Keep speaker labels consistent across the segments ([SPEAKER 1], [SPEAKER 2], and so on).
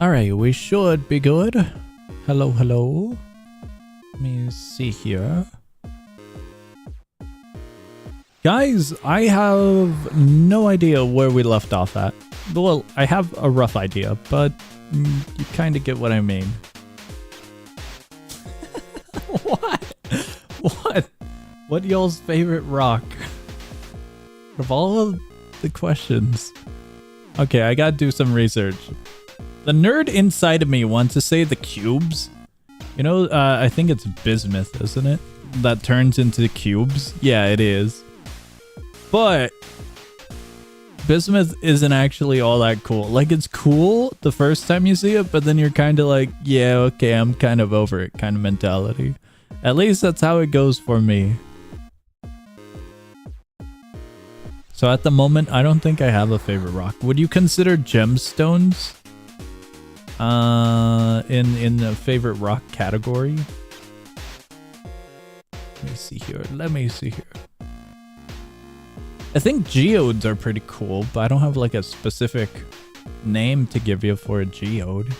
[SPEAKER 1] Alright, we should be good. Hello, hello. Let me see here. Guys, I have no idea where we left off at. Well, I have a rough idea, but you kind of get what I mean. What? What? What y'all's favorite rock? Of all of the questions. Okay, I gotta do some research. The nerd inside of me wants to say the cubes. You know, I think it's bismuth, isn't it? That turns into cubes. Yeah, it is. But bismuth isn't actually all that cool. Like, it's cool the first time you see it, but then you're kind of like, yeah, okay, I'm kind of over it kind of mentality. At least that's how it goes for me. So at the moment, I don't think I have a favorite rock. Would you consider gemstones in the favorite rock category? Let me see here. Let me see here. I think geodes are pretty cool, but I don't have like a specific name to give you for a geode.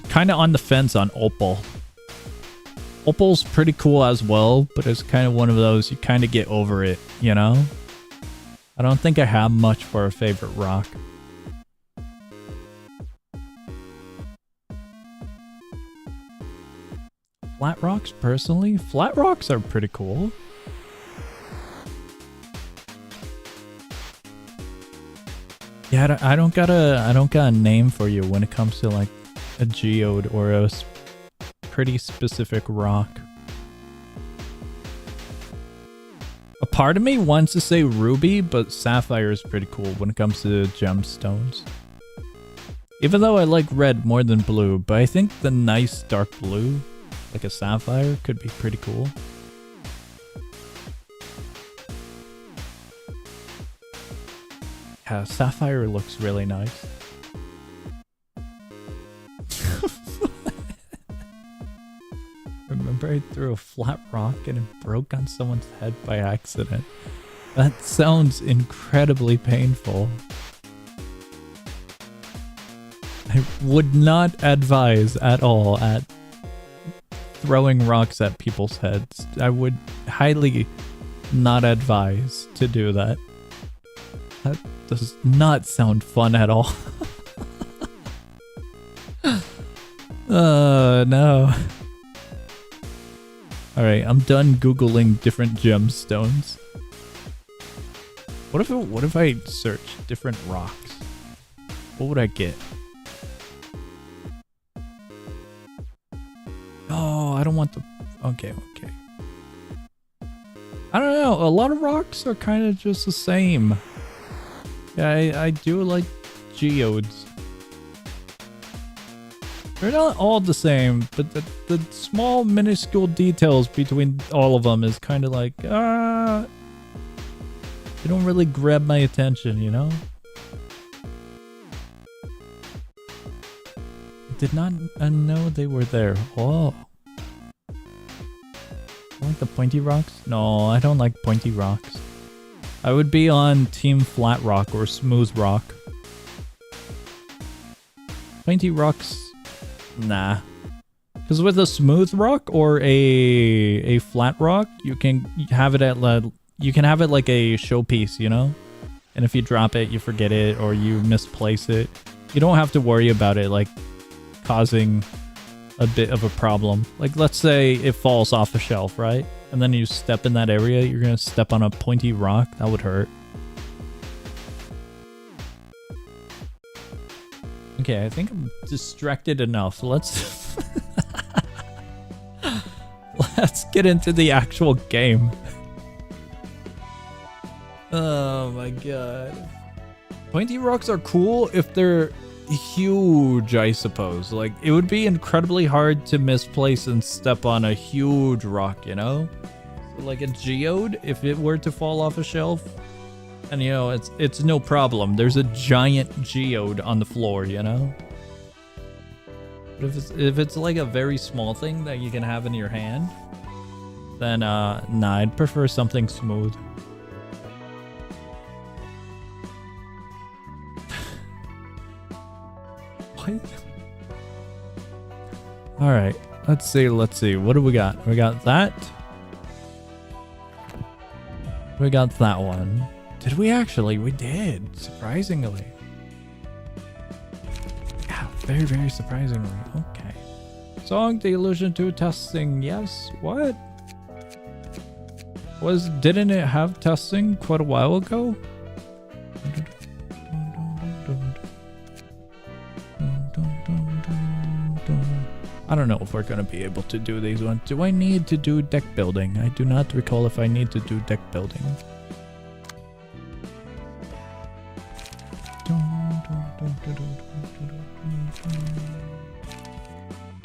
[SPEAKER 1] Kind of on the fence on opal. Opal's pretty cool as well, but it's kind of one of those you kind of get over it, you know? I don't think I have much for a favorite rock. Flat rocks, personally? Flat rocks are pretty cool. Yeah, I don't got a name for you when it comes to like a geode or a pretty specific rock. A part of me wants to say ruby, but sapphire is pretty cool when it comes to gemstones. Even though I like red more than blue, but I think the nice dark blue, like a sapphire, could be pretty cool. Yeah, sapphire looks really nice. Remember I threw a flat rock and it broke on someone's head by accident. That sounds incredibly painful. I would not advise at all at throwing rocks at people's heads. I would highly not advise to do that. That does not sound fun at all. No. Alright, I'm done Googling different gemstones. What if I search different rocks? What would I get? Oh, I don't want the... Okay. I don't know, a lot of rocks are kind of just the same. Yeah, I do like geodes. They're not all the same, but the small minuscule details between all of them is kind of like, they don't really grab my attention, you know? I did not know they were there. Oh. I like the pointy rocks? No, I don't like pointy rocks. I would be on team flat rock or smooth rock. Pointy rocks... Nah. Because with a smooth rock or a flat rock, you can have it at like a showpiece, you know? And if you drop it, you forget it or you misplace it. You don't have to worry about it like causing a bit of a problem. Like let's say it falls off a shelf, right? And then you step in that area, you're gonna step on a pointy rock, that would hurt. Okay, I think I'm distracted enough. Let's get into the actual game. Oh my god. Pointy rocks are cool if they're huge, I suppose. Like, it would be incredibly hard to misplace and step on a huge rock, you know? So like a geode, if it were to fall off a shelf, and you know, it's no problem. There's a giant geode on the floor, you know? But if it's like a very small thing that you can have in your hand, then nah, I'd prefer something smooth. What? Alright, let's see. What do we got? We got that. We got that one. Did we actually? We did, surprisingly. Yeah, very, very surprisingly. Okay. Song the Illusion 2 testing, yes. What? Didn't it have testing quite a while ago? I don't know if we're gonna be able to do these ones. Do I need to do deck building? I do not recall if I need to do deck building.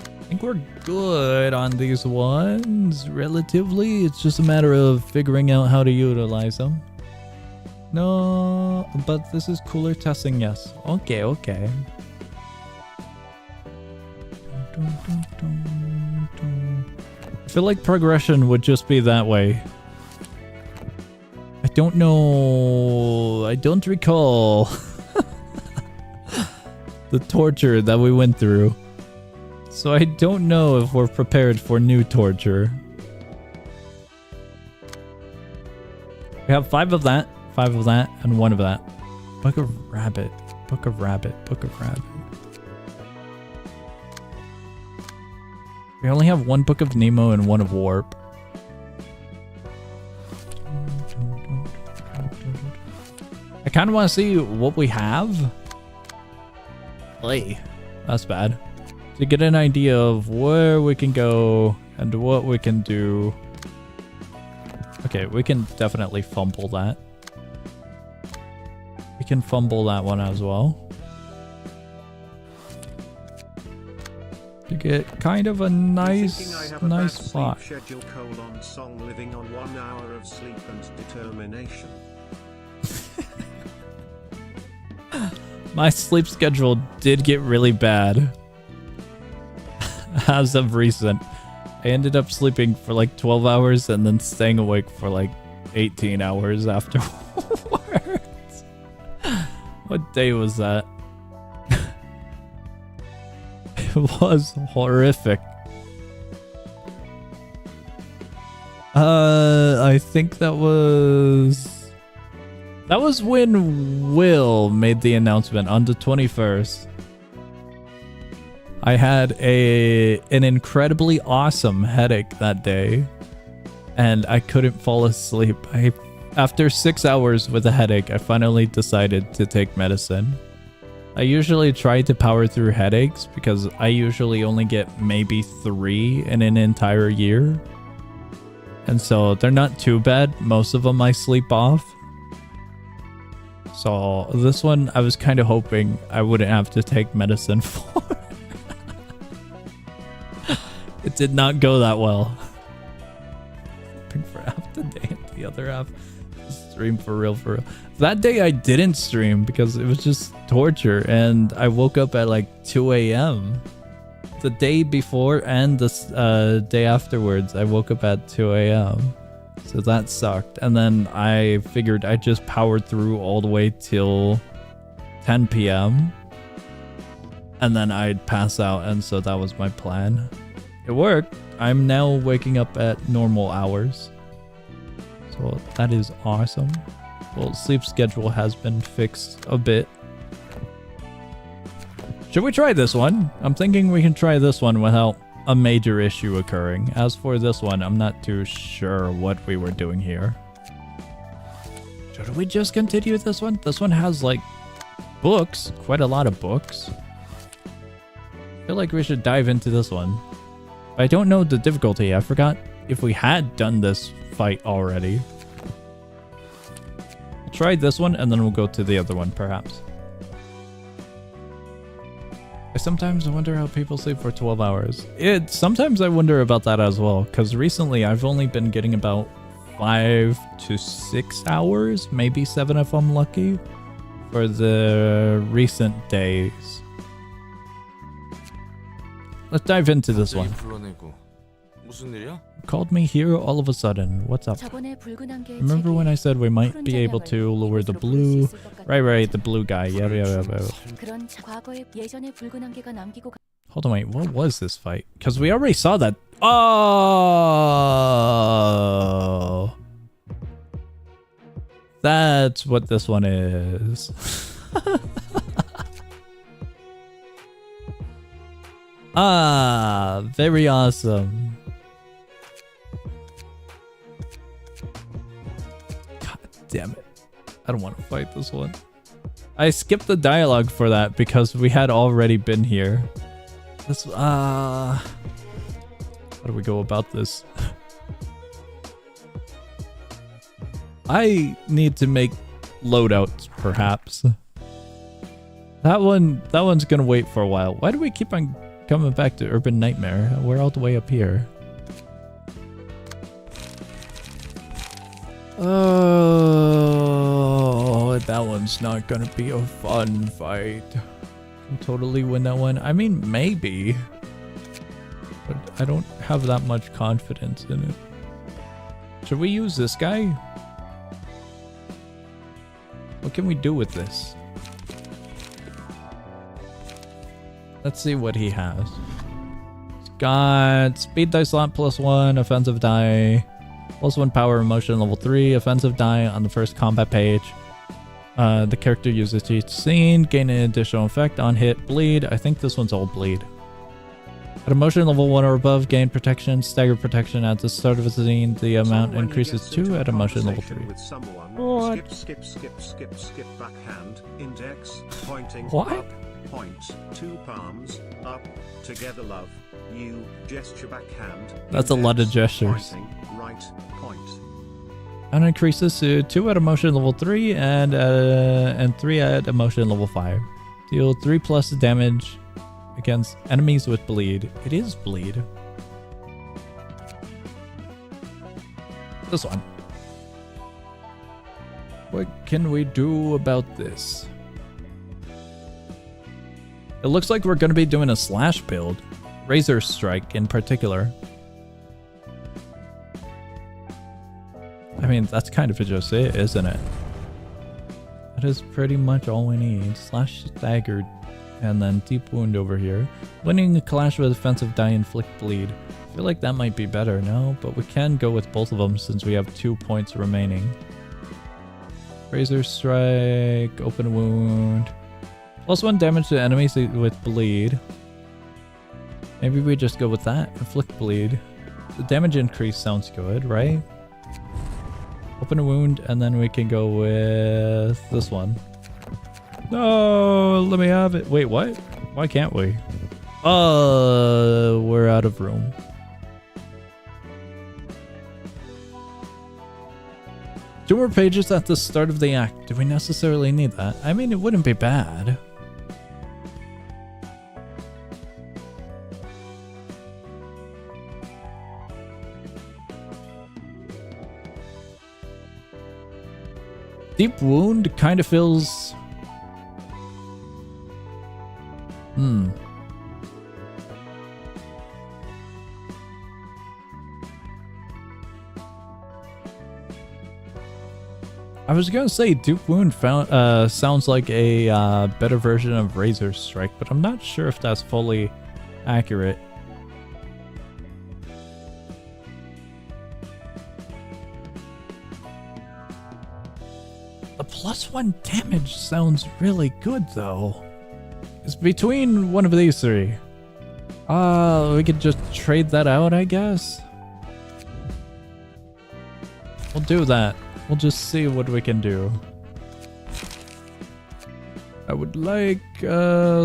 [SPEAKER 1] I think we're good on these ones, relatively. It's just a matter of figuring out how to utilize them. No, but this is cooler testing, yes. Okay, okay. I feel like progression would just be that way. I don't know. I don't recall the torture that we went through. So I don't know if we're prepared for new torture. We have 5 of that, and 1 of that. Book of Rabbit. Book of Rabbit. Book of Rabbit. We only have 1 Book of Nemo and 1 of Warp. I kind of want to see what we have. Play. That's bad. To get an idea of where we can go and what we can do. Okay, we can definitely fumble that. We can fumble that one as well. To get kind of a nice spot.
[SPEAKER 2] Schedule : song living on 1 hour of sleep and determination.
[SPEAKER 1] My sleep schedule did get really bad. As of recent. I ended up sleeping for like 12 hours and then staying awake for like 18 hours afterwards. What day was that? It was horrific. I think that was when Will made the announcement on the 21st. I had an incredibly awesome headache that day, and I couldn't fall asleep. After 6 hours with a headache, I finally decided to take medicine. I usually try to power through headaches because I usually only get maybe 3 in an entire year. And so they're not too bad. Most of them I sleep off. So this one I was kind of hoping I wouldn't have to take medicine for. It did not go that well. Sleeping for half the day and the other half stream for real. That day I didn't stream because it was just torture, and I woke up at like 2 a.m. The day before and the day afterwards, I woke up at 2 a.m. So that sucked. And then I figured I'd just powered through all the way till 10 p.m. And then I'd pass out, and so that was my plan. It worked. I'm now waking up at normal hours. So that is awesome. Well, sleep schedule has been fixed a bit. Should we try this one? I'm thinking we can try this one without a major issue occurring. As for this one, I'm not too sure what we were doing here. Should we just continue this one? This one has like books, quite a lot of books. I feel like we should dive into this one. I don't know the difficulty. I forgot if we had done this fight already. We'll try this one and then we'll go to the other one, perhaps. I sometimes wonder how people sleep for 12 hours. Sometimes I wonder about that as well, because recently I've only been getting about 5 to 6 hours, maybe 7 if I'm lucky, for the recent days. Let's dive into this one. Called me here all of a sudden. What's up? Remember when I said we might be able to lure the blue? Right, the blue guy. Yeah. Hold on, wait, what was this fight? Because we already saw that. Oh! That's what this one is. Ah, very awesome. God damn it. I don't want to fight this one. I skipped the dialogue for that because we had already been here. This, how do we go about this? I need to make loadouts, perhaps. That one's gonna wait for a while. Why do we keep on coming back to Urban Nightmare? We're all the way up here. Oh, that one's not gonna be a fun fight. Can totally win that one. I mean, maybe. But I don't have that much confidence in it. Should we use this guy? What can we do with this? Let's see what he has. He's got speed die slot +1, offensive die, +1 power emotion level 3, offensive die on the first combat page. The character uses each scene, gain an additional effect on hit, bleed. I think this one's all bleed. At emotion level 1 or above, gain protection, stagger protection at the start of a scene. The amount increases 2 at emotion level 3. What?
[SPEAKER 2] Skip, backhand, index, pointing,
[SPEAKER 1] what?
[SPEAKER 2] Up, point, 2 palms, up, together love, you, gesture backhand.
[SPEAKER 1] That's a lot of gestures.
[SPEAKER 2] Pointing, right, point.
[SPEAKER 1] And increases to 2 at emotion level 3 and 3 at emotion level 5. Deal 3+ damage against enemies with bleed. It is bleed. This one. What can we do about this? It looks like we're going to be doing a slash build. Razor Strike in particular. I mean, that's kind of just it, isn't it? That is pretty much all we need. Slash, staggered, and then deep wound over here. Winning a clash with offensive die, inflict bleed. I feel like that might be better, no? But we can go with both of them since we have 2 points remaining. Razor Strike, open wound. +1 damage to enemies with bleed. Maybe we just go with that. Inflict bleed. The damage increase sounds good, right? Open a wound, and then we can go with this one. No, let me have it. Wait, what? Why can't we? We're out of room. Two more pages at the start of the act. Do we necessarily need that? I mean, it wouldn't be bad. Deep wound kind of feels... I was gonna say Deep Wound sounds like a better version of Razor Strike, but I'm not sure if that's fully accurate. The +1 damage sounds really good though. It's between one of these three. We could just trade that out, I guess. We'll do that. We'll just see what we can do. I would like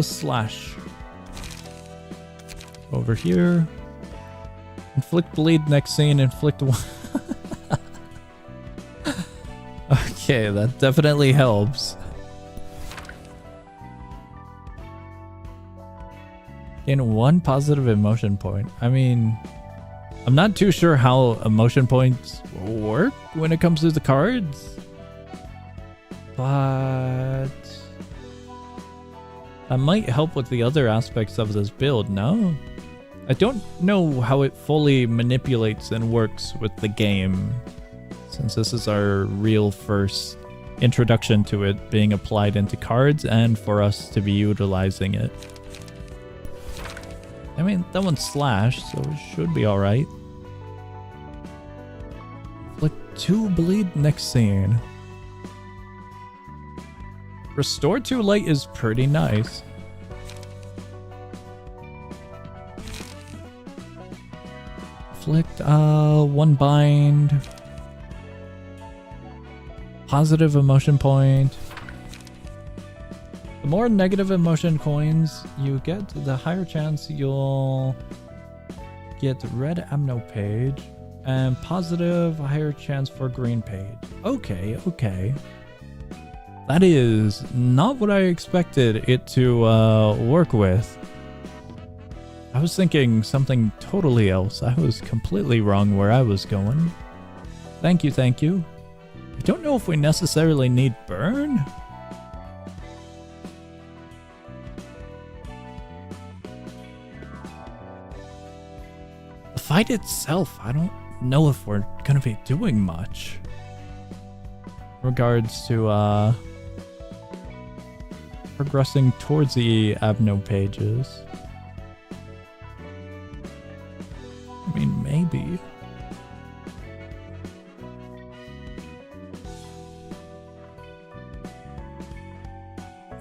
[SPEAKER 1] slash. Over here. Inflict bleed next scene, inflict one. Okay, that definitely helps. Gain 1 positive emotion point. I mean, I'm not too sure how emotion points work when it comes to the cards. But that might help with the other aspects of this build, no? I don't know how it fully manipulates and works with the game, since this is our real first introduction to it being applied into cards and for us to be utilizing it. I mean, that one's slashed, so it should be alright. Flick 2 bleed next scene. Restore 2 light is pretty nice. Flicked 1 bind. Positive emotion point. The more negative emotion coins you get, the higher chance you'll get red ammo page, and positive, a higher chance for green page. Okay, okay. That is not what I expected it to work with. I was thinking something totally else. I was completely wrong where I was going. Thank you, thank you. I don't know if we necessarily need burn. The fight itself, I don't know if we're gonna be doing much. In regards to progressing towards the Abno pages. I mean, maybe.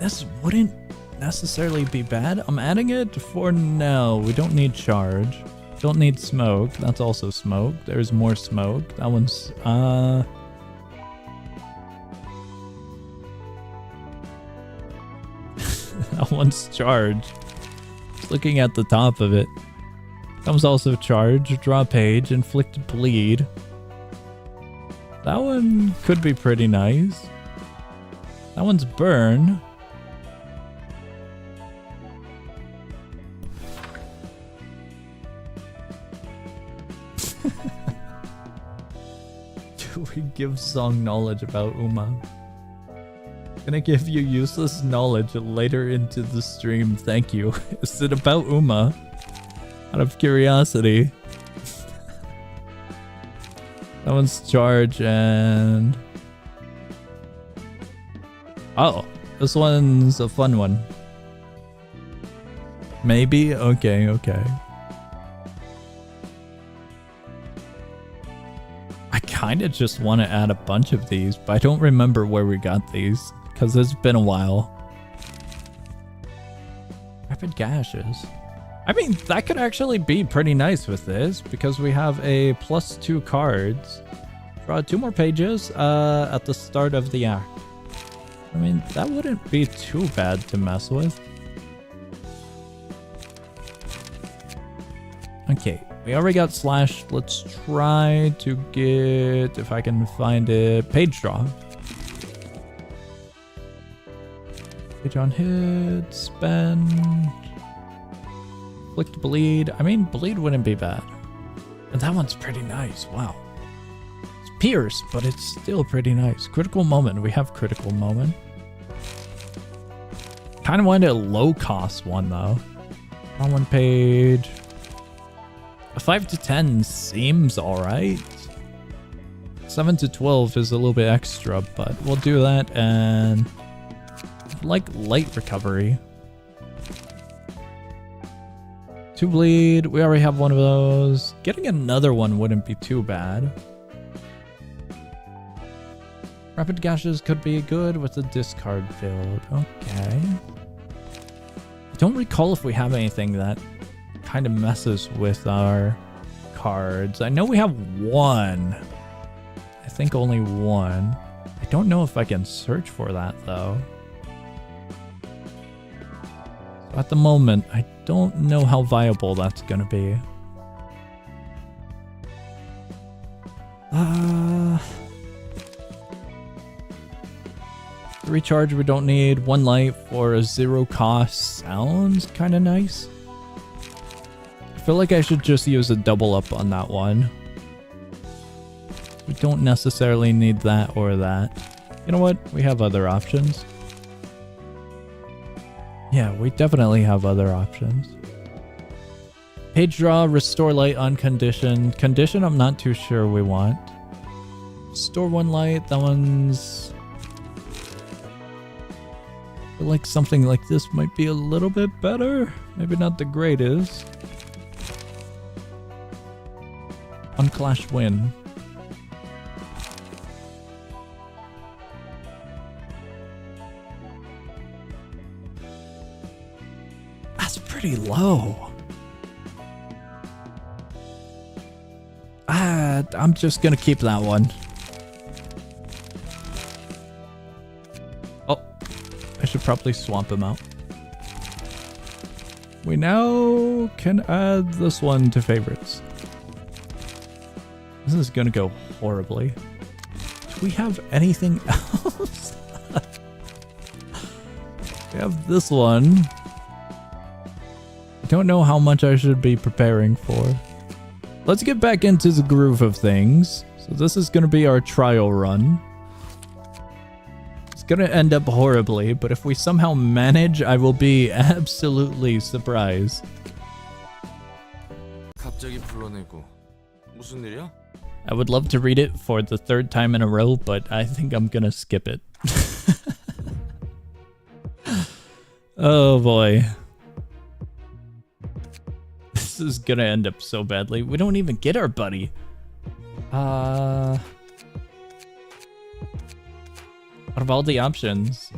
[SPEAKER 1] This wouldn't necessarily be bad. I'm adding it for now. We don't need charge. Don't need smoke. That's also smoke. There's more smoke. That one's that one's charged. Just looking at the top of it. That one's also charged. Draw page, inflict bleed. That one could be pretty nice. That one's burn. Do we give song knowledge about Uma? Gonna give you useless knowledge later into the stream. Thank you. Is it about Uma? Out of curiosity. That one's charge and... Oh, this one's a fun one. Maybe? Okay, okay. I kind of just want to add a bunch of these, but I don't remember where we got these, because it's been a while. Rapid gashes. I mean, that could actually be pretty nice with this, because we have a +2 cards. Draw 2 more pages at the start of the act. I mean, that wouldn't be too bad to mess with. Okay, we already got slashed. Let's try to get, if I can find it, page draw. Page on hit, spend. Flicked bleed. I mean, bleed wouldn't be bad. And that one's pretty nice. Wow. It's pierce, but it's still pretty nice. Critical moment. We have critical moment. Kind of wanted a low cost one though. On one page. A 5 to 10 seems alright. 7 to 12 is a little bit extra, but we'll do that. And like light recovery. 2 bleed. We already have one of those. Getting another one wouldn't be too bad. Rapid gashes could be good with the discard build. Okay. I don't recall if we have anything that kind of messes with our cards. I know we have one. I think only one. I don't know if I can search for that though. So at the moment, I don't know how viable that's gonna be. Recharge we don't need. 1 light for a 0 cost sounds kind of nice. I feel like I should just use a double up on that one. We don't necessarily need that or that. You know what? We have other options. Yeah, we definitely have other options. Page draw, restore light unconditioned. Condition, I'm not too sure we want. Store one light, that one's... I feel like something like this might be a little bit better. Maybe not the greatest. Unclash win. That's pretty low. I'm just gonna keep that one. Oh, I should probably swap him out. We now can add this one to favorites. This is gonna go horribly. Do we have anything else? We have this one. I don't know how much I should be preparing for. Let's get back into the groove of things. So this is gonna be our trial run. It's gonna end up horribly, but if we somehow manage, I will be absolutely surprised.
[SPEAKER 3] 갑자기 불러내고 무슨 일이야?
[SPEAKER 1] I would love to read it for the third time in a row, but I think I'm gonna skip it. Oh boy. This is gonna end up so badly. We don't even get our buddy. Out of all the options,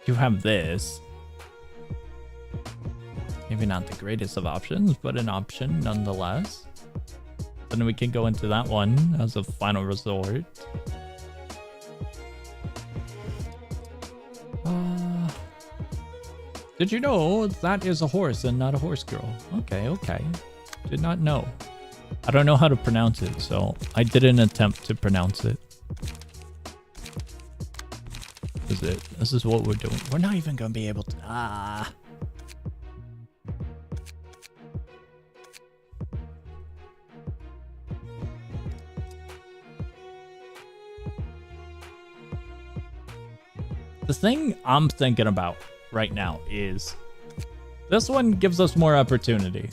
[SPEAKER 1] you have this. Maybe not the greatest of options, but an option nonetheless. Then we can go into that one as a final resort. Did you know that is a horse and not a horse girl? Okay, okay. Did not know. I don't know how to pronounce it, so I didn't attempt to pronounce it. This is it. This is what we're doing. We're not even gonna be able to... The thing I'm thinking about right now is this one gives us more opportunity.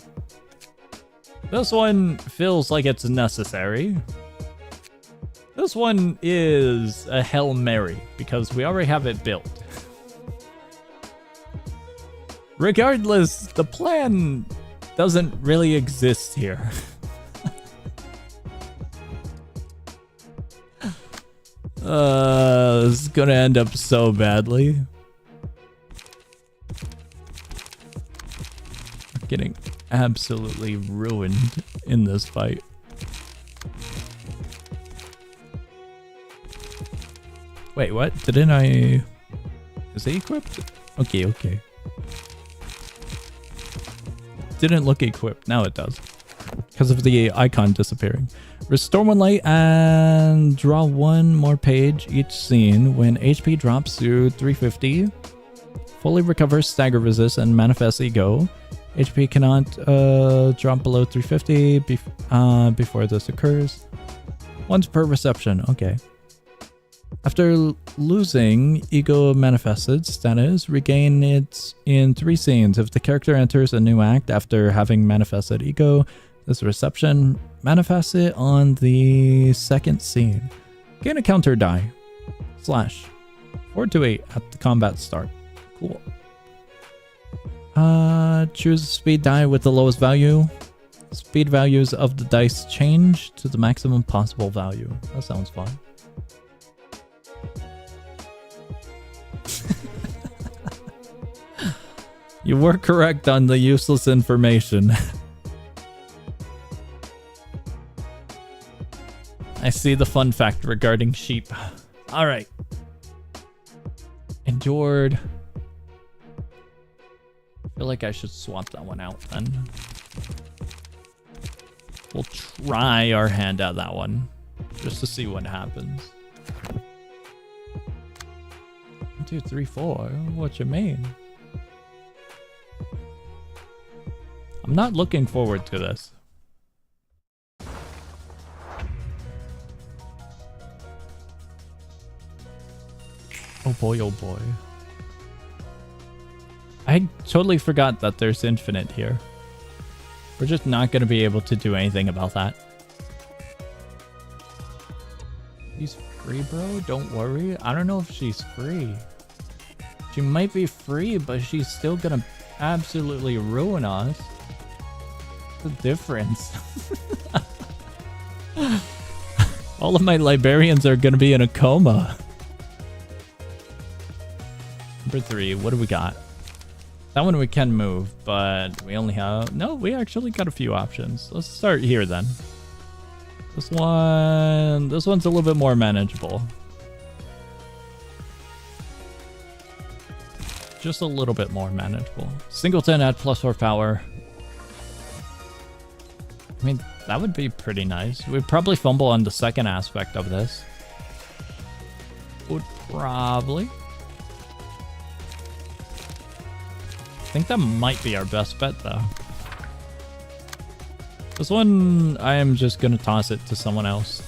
[SPEAKER 1] This one feels like it's necessary. This one is a Hail Mary because we already have it built. Regardless, the plan doesn't really exist here. This is gonna end up so badly. Getting absolutely ruined in this fight. Wait, what? Didn't I... Is it equipped? Okay, okay. Didn't look equipped. Now it does. Because of the icon disappearing. Restore one light and draw one more page each scene when HP drops to 350. Fully recovers stagger resist and manifest ego. HP cannot drop below 350 before this occurs. Once per reception. Okay. After losing ego manifested status, regain it in 3 scenes. If the character enters a new act after having manifested ego, this reception manifests it on the 2nd scene. Gain a counter die. / 4 to 8 at the combat start. Cool. Choose speed die with the lowest value. Speed values of the dice change to the maximum possible value. That sounds fun. You were correct on the useless information. I see the fun fact regarding sheep. Alright. Endured. I feel like I should swap that one out then. We'll try our hand at that one. Just to see what happens. 1, 2, 3, 4. What you mean? I'm not looking forward to this. Oh boy, oh boy. I totally forgot that there's infinite here. We're just not going to be able to do anything about that. She's free, bro? Don't worry. I don't know if she's free. She might be free, but she's still going to absolutely ruin us. What's the difference? All of my librarians are going to be in a coma. Number 3, what do we got? That one we can move, but we only have... No, we actually got a few options. Let's start here then. This one's a little bit more manageable. Just a little bit more manageable. Singleton at +4 power. I mean, that would be pretty nice. We'd probably fumble on the second aspect of this. Would probably. I think that might be our best bet, though. This one, I am just gonna toss it to someone else.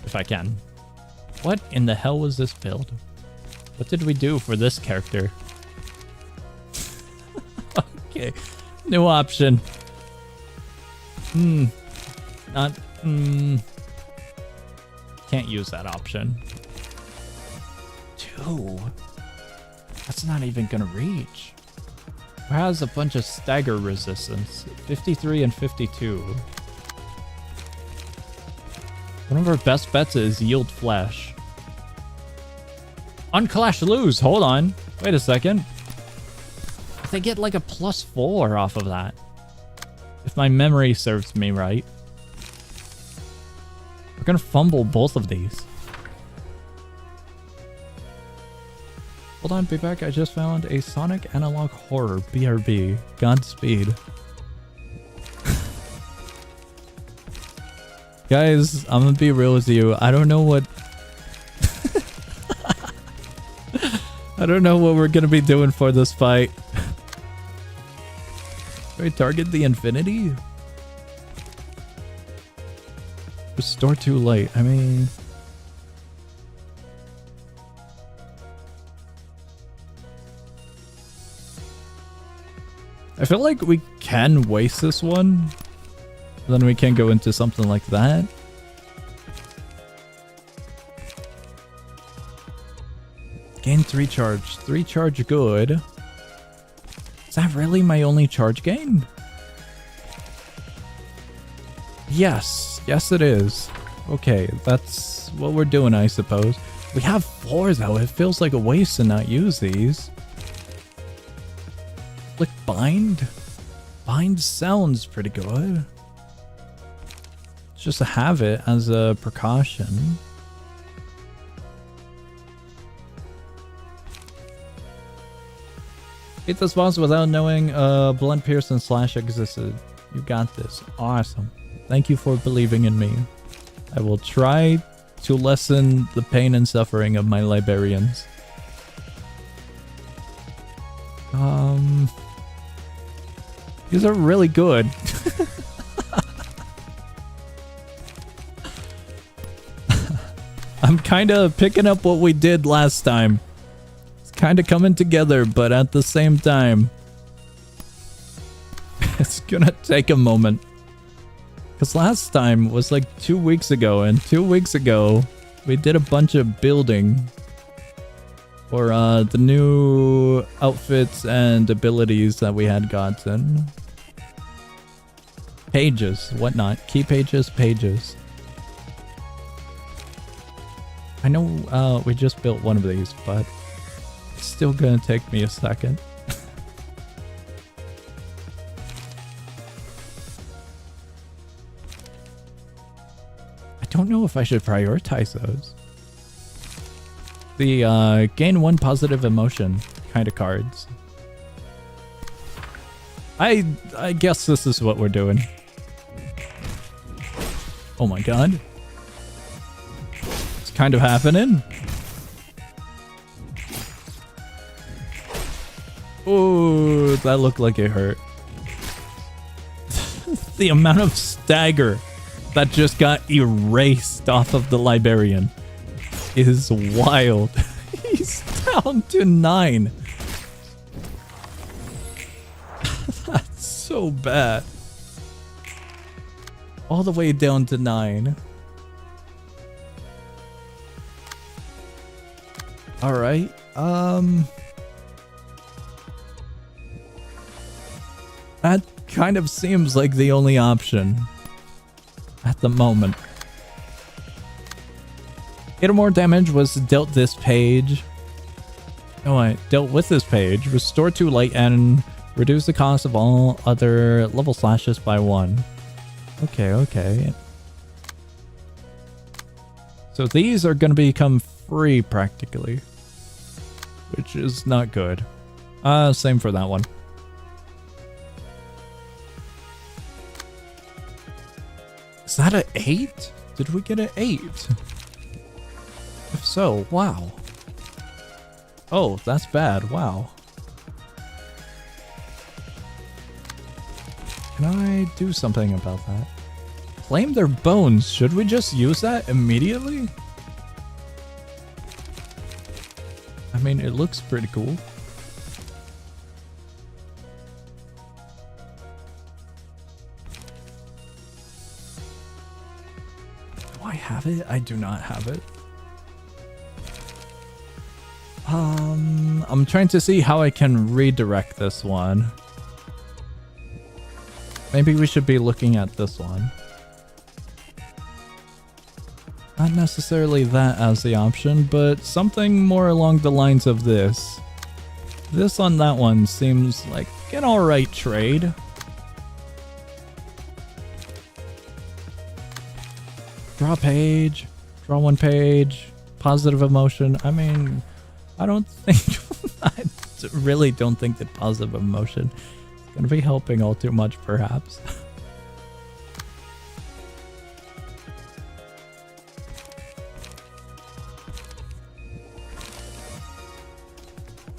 [SPEAKER 1] If I can. What in the hell was this build? What did we do for this character? Okay. New option. Can't use that option. 2. That's not even gonna reach. Who has a bunch of stagger resistance? 53 and 52. One of our best bets is yield flesh. Unclash lose. Hold on. Wait a second. They get like a +4 off of that. If my memory serves me right. We're gonna fumble both of these. Hold on, be back. I just found a Sonic Analog Horror BRB. Godspeed. Guys, I'm gonna be real with you. I don't know what... I don't know what we're gonna be doing for this fight. Do I target the Infinity? Restore too late. I mean... I feel like we can waste this one. Then we can go into something like that. Gain 3 charge. 3 charge good. Is that really my only charge gain? Yes. Yes, it is. Okay, that's what we're doing, I suppose. We have 4, though. It feels like a waste to not use these. Click bind. Bind sounds pretty good. Just to have it as a precaution. Beat this boss without knowing Blunt Pierce and Slash existed. You got this. Awesome. Thank you for believing in me. I will try to lessen the pain and suffering of my librarians. These are really good. I'm kind of picking up what we did last time. It's kind of coming together, but at the same time, it's gonna take a moment. Because last time was like 2 weeks ago, and 2 weeks ago, we did a bunch of building for the new outfits and abilities that we had gotten. Pages, whatnot. Key pages, pages. I know we just built one of these, but it's still gonna take me a second. I don't know if I should prioritize those. The gain 1 positive emotion kind of cards. I guess this is what we're doing. Oh my god. It's kind of happening. Oh, that looked like it hurt. The amount of stagger that just got erased off of the librarian is wild. He's down to 9. That's so bad. All the way down to 9. Alright, that kind of seems like the only option at the moment. 8 or more damage was dealt this page. Oh, I dealt with this page. Restore 2 light and reduce the cost of all other level slashes by 1. Okay, okay. So these are going to become free practically, which is not good. Same for that one. Is that an 8? Did we get an 8? If so, wow. Oh, that's bad. Wow. Can I do something about that? Claim their bones. Should we just use that immediately? I mean, it looks pretty cool. Do I have it? I do not have it. I'm trying to see how I can redirect this one. Maybe we should be looking at this one. Not necessarily that as the option, but something more along the lines of this. This on that one seems like an alright trade. Draw a page, draw 1 page, positive emotion. I mean, I don't think, I really don't think that positive emotion is going to be helping all too much, perhaps.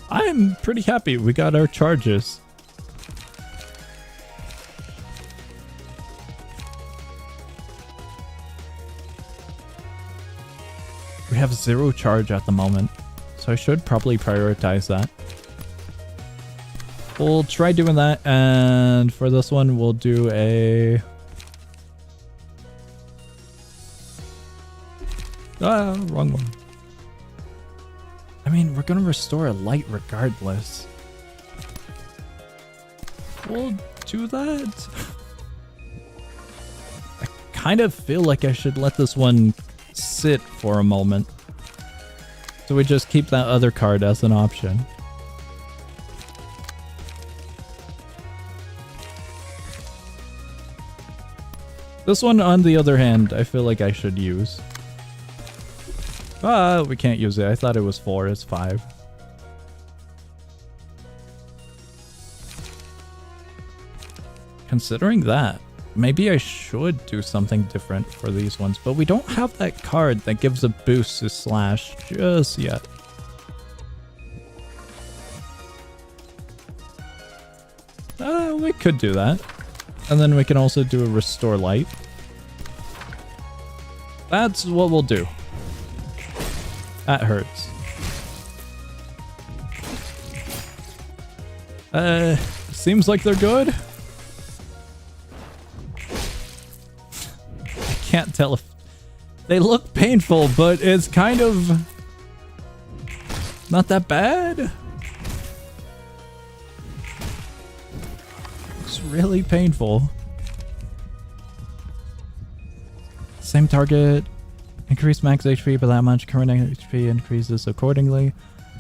[SPEAKER 1] I'm pretty happy we got our charges. We have 0 charge at the moment, so I should probably prioritize that. We'll try doing that, and for this one we'll do a... wrong one. I mean, we're gonna restore a light regardless. We'll do that. I kind of feel like I should let this one sit for a moment. So we just keep that other card as an option. This one, on the other hand, I feel like I should use. We can't use it. I thought it was 4. It's 5. Considering that, maybe I should do something different for these ones, but we don't have that card that gives a boost to slash just yet. We could do that. And then we can also do a restore light. That's what we'll do. That hurts. Seems like they're good. I can't tell if they look painful, but it's kind of not that bad. It's really painful. Same target. Increase max HP by that much. Current HP increases accordingly.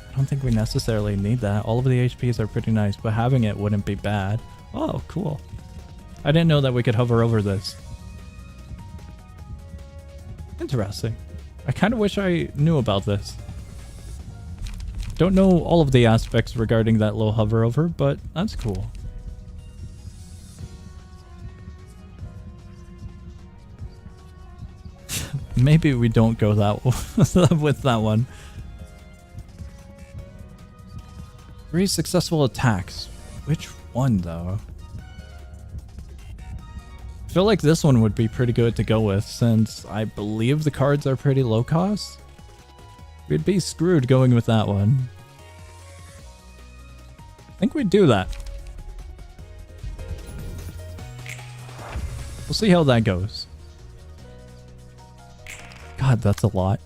[SPEAKER 1] I don't think we necessarily need that. All of the HPs are pretty nice, but having it wouldn't be bad. Oh, cool. I didn't know that we could hover over this. Interesting. I kind of wish I knew about this. Don't know all of the aspects regarding that little hover over, but that's cool. Maybe we don't go that with that one. 3 successful attacks. Which one though? I feel like this one would be pretty good to go with, since I believe the cards are pretty low cost. We'd be screwed going with that one. I think we'd do that. We'll see how that goes. God, that's a lot.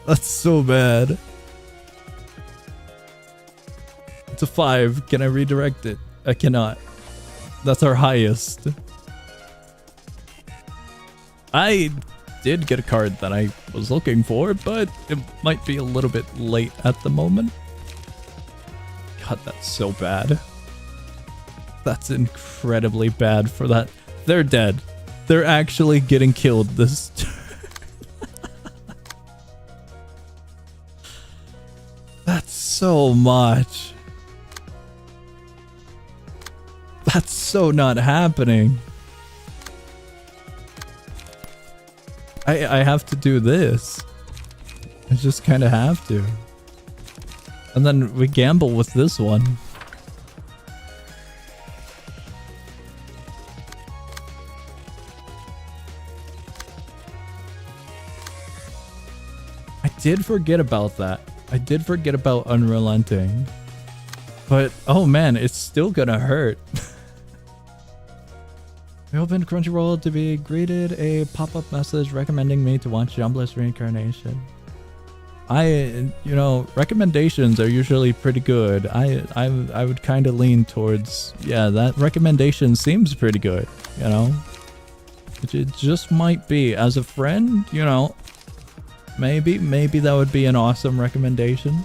[SPEAKER 1] That's so bad. It's a 5. Can I redirect it? I cannot. That's our highest. I did get a card that I was looking for, but it might be a little bit late at the moment. God, that's so bad. That's incredibly bad for that. They're dead. They're actually getting killed this turn. That's so much. That's so not happening. I have to do this. I just kind of have to. And then we gamble with this one. I did forget about that. I did forget about Unrelenting. But, oh man, it's still gonna hurt. I opened Crunchyroll to be greeted a pop-up message recommending me to watch Jumbless Reincarnation. Recommendations are usually pretty good. I would kind of lean towards, yeah, that recommendation seems pretty good, you know? It just might be. As a friend, you know, maybe that would be an awesome recommendation.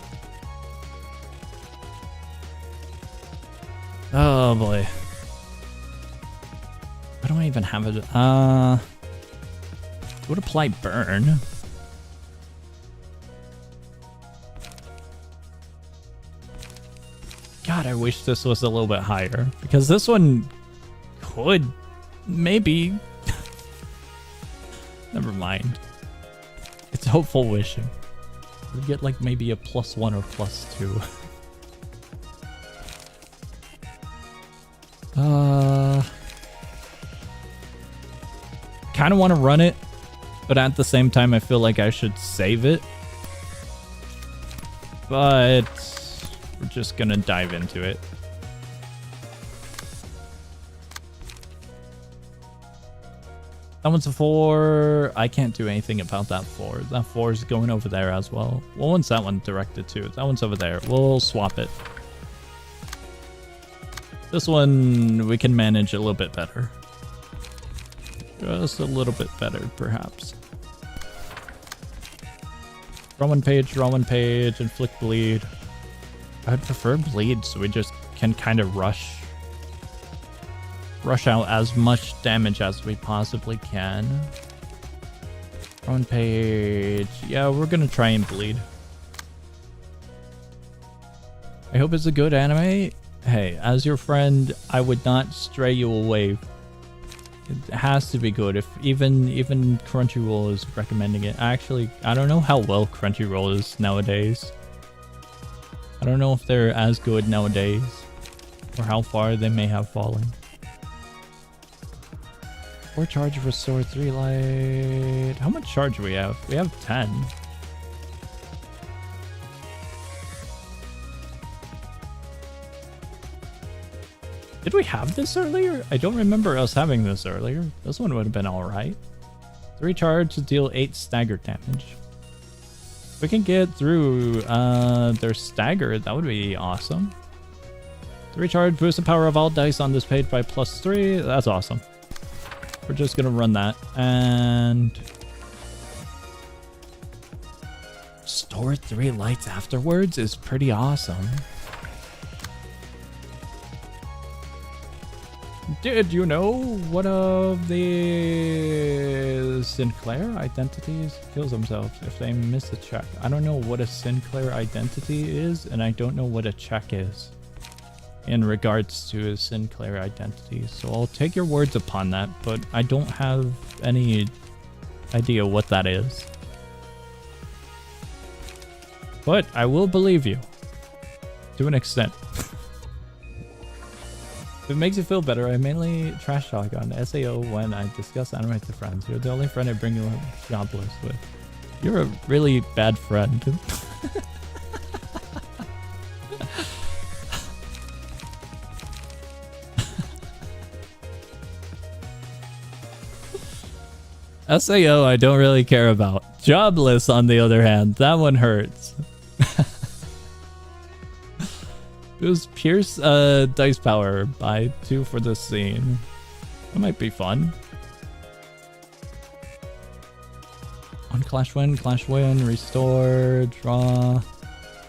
[SPEAKER 1] Oh boy. I don't even have it. Would apply burn. God, I wish this was a little bit higher, because this one could maybe. Never mind. It's hopeful wishing. We get like maybe a +1 or +2. Kind of want to run it, but at the same time I feel like I should save it. But we're just gonna dive into it. That one's a 4. I can't do anything about that 4. That 4 is going over there as well. What one's that one directed to? That one's over there. We'll swap it. This one we can manage a little bit better. Just a little bit better, perhaps. Draw one page, inflict bleed. I'd prefer bleed so we just can kind of rush out as much damage as we possibly can. Draw one page. Yeah, we're gonna try and bleed. I hope it's a good anime. Hey, as your friend, I would not stray you away. It has to be good. If even Crunchyroll is recommending it. Actually, I don't know how well Crunchyroll is nowadays. I don't know if they're as good nowadays, or how far they may have fallen. 4 charge, restore 3 light. How much charge do we have? We have 10. Did we have this earlier? I don't remember us having this earlier. This one would have been alright. 3 charge to deal 8 stagger damage. If we can get through their stagger, that would be awesome. 3 charge, boost the power of all dice on this page by +3. That's awesome. We're just gonna run that. And store 3 lights afterwards is pretty awesome. Did you know one of the Sinclair identities kills themselves if they miss a check? I don't know what a Sinclair identity is, and I don't know what a check is in regards to a Sinclair identity. So I'll take your words upon that, but I don't have any idea what that is. But I will believe you to an extent. If it makes you feel better, I mainly trash talk on SAO when I discuss anime with friends. You're the only friend I bring you a jobless with. You're a really bad friend. SAO, I don't really care about. Jobless, on the other hand, that one hurts. It was Pierce dice power by 2 for this scene. That might be fun. On clash win, restore, draw.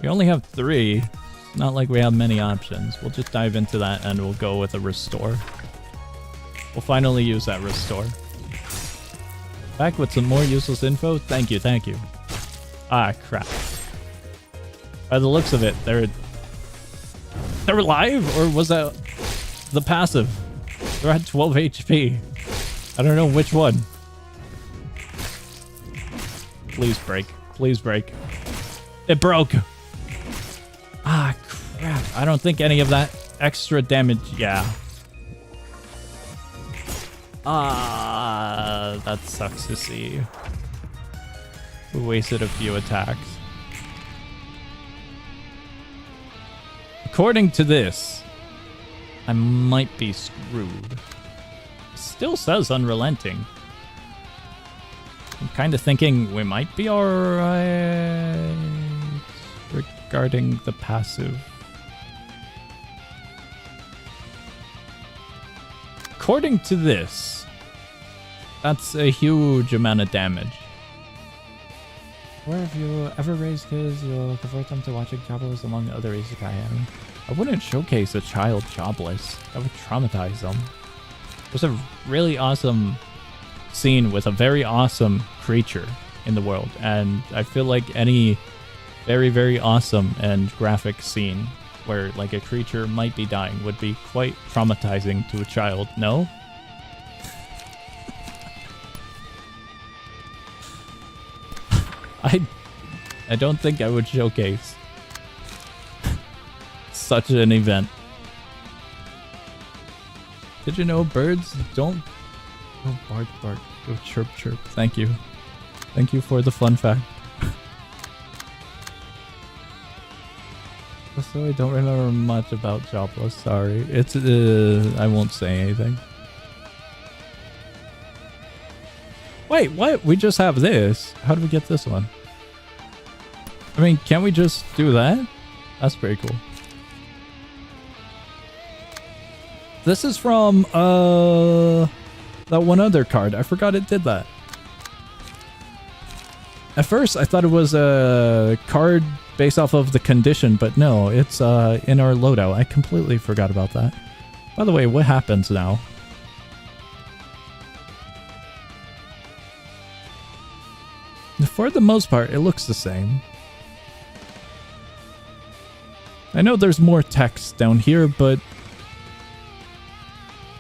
[SPEAKER 1] We only have 3. It's not like we have many options. We'll just dive into that and we'll go with a restore. We'll finally use that restore. Back with some more useless info. Thank you, thank you. Ah, crap. By the looks of it, they're alive, or was that the passive? They're at 12 HP. I don't know which one. Please break. Please break. It broke. Ah, crap. I don't think any of that extra damage. Yeah. Ah, that sucks to see. We wasted a few attacks. According to this, I might be screwed. Still says unrelenting. I'm kind of thinking we might be alright regarding the passive. According to this, that's a huge amount of damage. Where have you ever raised kids, you'll convert them to watching jobless among other isekai anime. I wouldn't showcase a child jobless. That would traumatize them. There's a really awesome scene with a very awesome creature in the world, and I feel like any very, very awesome and graphic scene where like a creature might be dying would be quite traumatizing to a child, no? I don't think I would showcase such an event. Did you know birds don't go bark bark, go chirp chirp? Thank you. Thank you for the fun fact. Also, I don't remember much about Jobless, sorry. It's I won't say anything. Wait, what? We just have this. How do we get this one? I mean, can't we just do that? That's pretty cool. This is from that one other card. I forgot it did that. At first, I thought it was a card based off of the condition, but no, it's in our loadout. I completely forgot about that. By the way, what happens now? For the most part, it looks the same. I know there's more text down here, but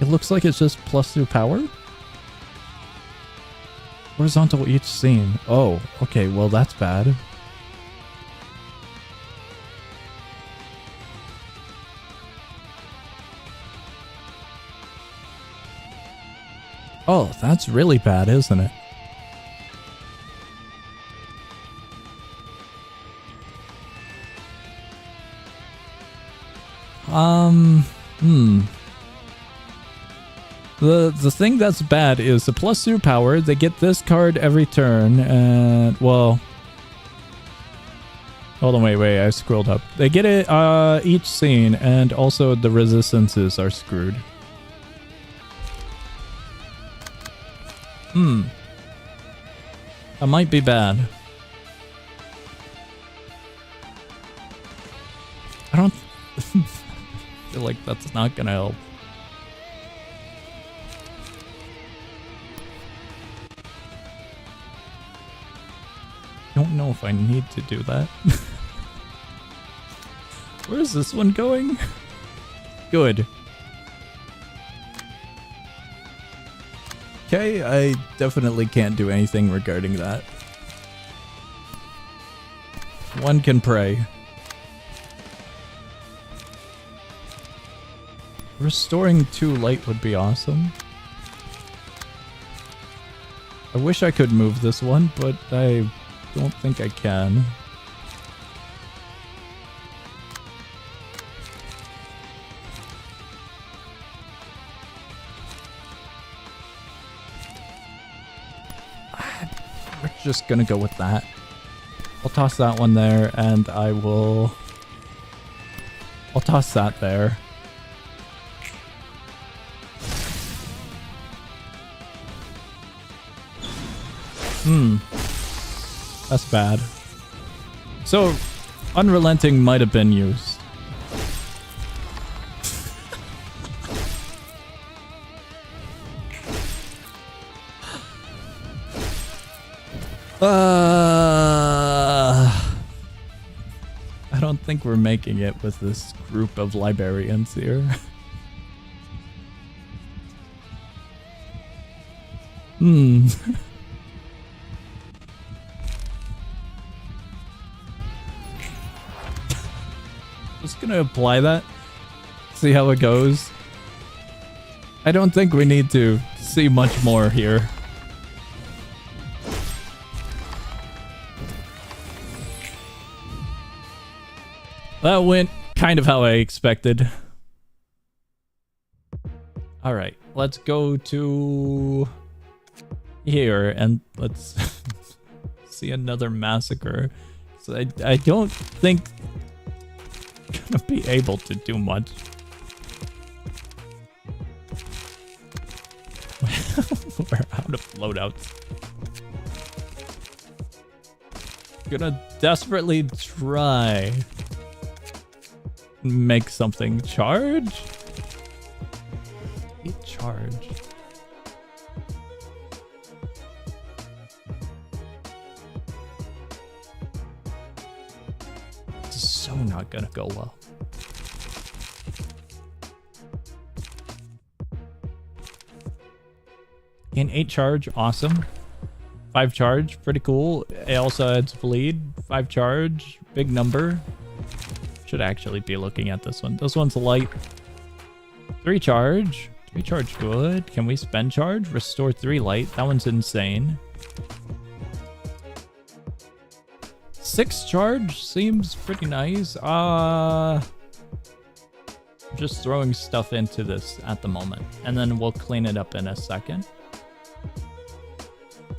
[SPEAKER 1] it looks like it's just +2 power? Horizontal each scene. Oh, okay, well that's bad. Oh, that's really bad, isn't it? The thing that's bad is the +2 power. They get this card every turn, and well, hold on, wait, I scrolled up. They get it each scene, and also the resistances are screwed. That might be bad. I don't feel like that's not gonna help. Don't know if I need to do that. Where is this one going? Good. Okay, I definitely can't do anything regarding that. One can pray. Restoring 2 light would be awesome. I wish I could move this one, but I don't think I can. just gonna go with that. I'll toss that one there, and I'll toss that there. That's bad. So, Unrelenting might have been used. I don't think we're making it with this group of librarians here. Just gonna apply that. See how it goes. I don't think we need to see much more here. That went kind of how I expected. Alright, let's go to here and let's see another massacre. So I don't think I'm gonna be able to do much. We're out of loadouts. Gonna desperately try make something charge. Charge. This is so not gonna go well. Gain 8 charge, awesome. 5 charge, pretty cool. It also adds bleed. 5 charge, big number. Should actually be looking at this one. This one's light. 3 charge. 3 charge, good. Can we spend charge? Restore 3 light. That one's insane. 6 charge seems pretty nice. Just throwing stuff into this at the moment, and then we'll clean it up in a second.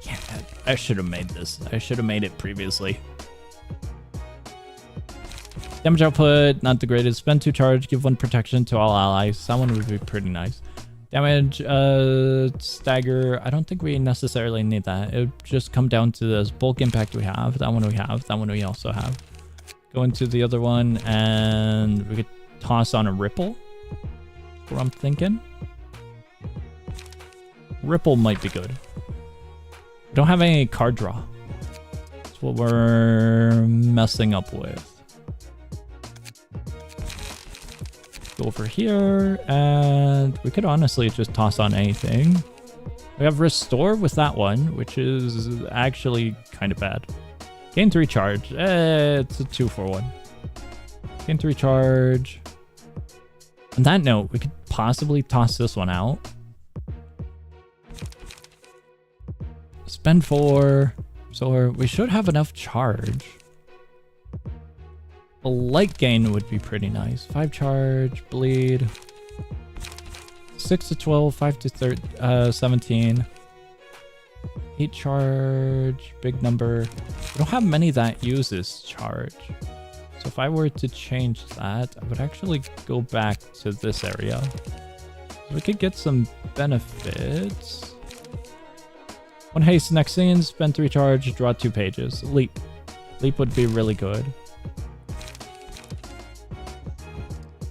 [SPEAKER 1] Yeah, I should have made this. I should have made it previously. Damage output, not the greatest. Spend 2 charge, give 1 protection to all allies. That one would be pretty nice. Damage, stagger. I don't think we necessarily need that. It would just come down to this bulk impact we have. That one we have. That one we also have. Go into the other one, and we could toss on a ripple. That's what I'm thinking. Ripple might be good. We don't have any card draw. That's what we're messing up with. Go over here, and we could honestly just toss on anything. We have Restore with that one, which is actually kind of bad. Gain 3 charge. It's a 2 for 1. Gain 3 charge. On that note, we could possibly toss this one out. Spend 4. So we should have enough charge. A light gain would be pretty nice. 5 charge, bleed. 6 to 12, 5 to 17. 8 charge, big number. We don't have many that uses charge. So if I were to change that, I would actually go back to this area. We could get some benefits. 1 haste next scene, spend 3 charge, draw 2 pages. Leap. Leap would be really good.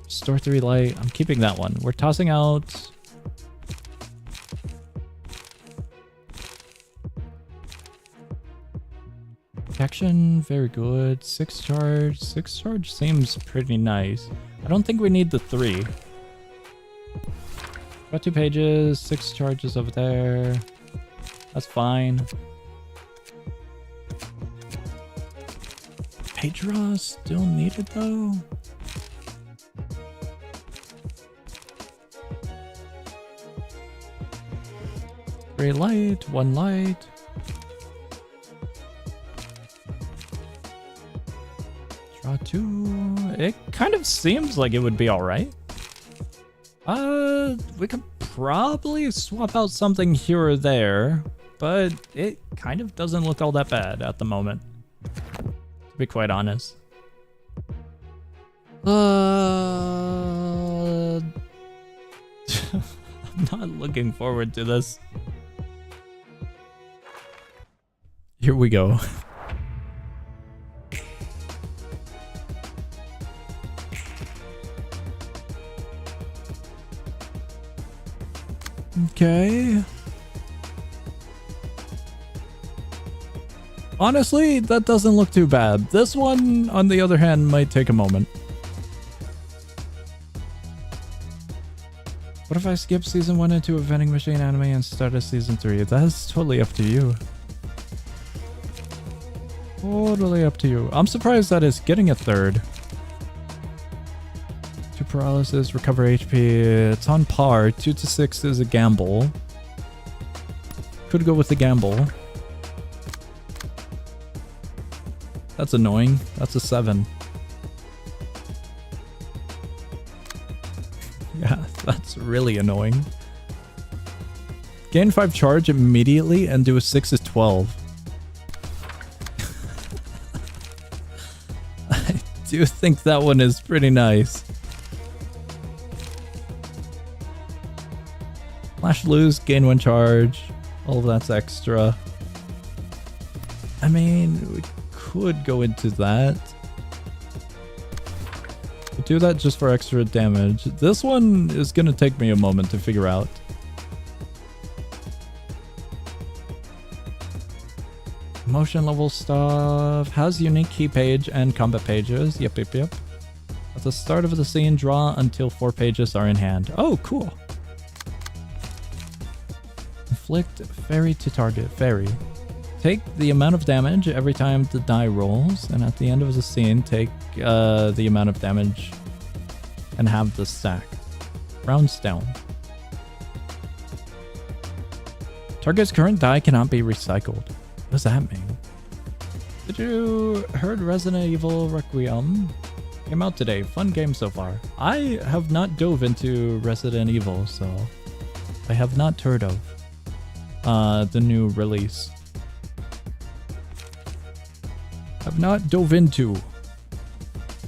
[SPEAKER 1] Store 3 light. I'm keeping that one. We're tossing out. Protection, very good. 6 charge. 6 charge seems pretty nice. I don't think we need the 3. Got 2 pages. 6 charges over there. That's fine. Page draw still needed though. Three light, 1 light. Draw 2. It kind of seems like it would be alright. We could probably swap out something here or there. but it kind of doesn't look all that bad at the moment, to be quite honest. I'm not looking forward to this. Here we go. Okay. Honestly, that doesn't look too bad. This one, on the other hand, might take a moment. What if I skip season 1 into a vending machine anime and start at season 3? That's totally up to you. Totally up to you. I'm surprised that it's getting a third. 2 paralysis, recover HP. It's on par. 2 to 6 is a gamble. Could go with the gamble. That's annoying. That's a 7. Yeah, that's really annoying. Gain 5 charge immediately and do a 6 is 12. I do think that one is pretty nice. Flash lose, gain 1 charge. All of that's extra. I mean, we could go into that. We'll do that just for extra damage. This one is gonna take me a moment to figure out. Emotion level stuff. Has unique key page and combat pages. Yep. At the start of the scene, draw until 4 pages are in hand. Oh, cool. Inflict fairy to target. Fairy. Take the amount of damage every time the die rolls, and at the end of the scene, take the amount of damage and have the stack. Rounds down. Target's current die cannot be recycled. What does that mean? Did you heard Resident Evil Requiem? Came out today. Fun game so far. I have not dove into Resident Evil, so I have not heard of the new release. I've not dove into.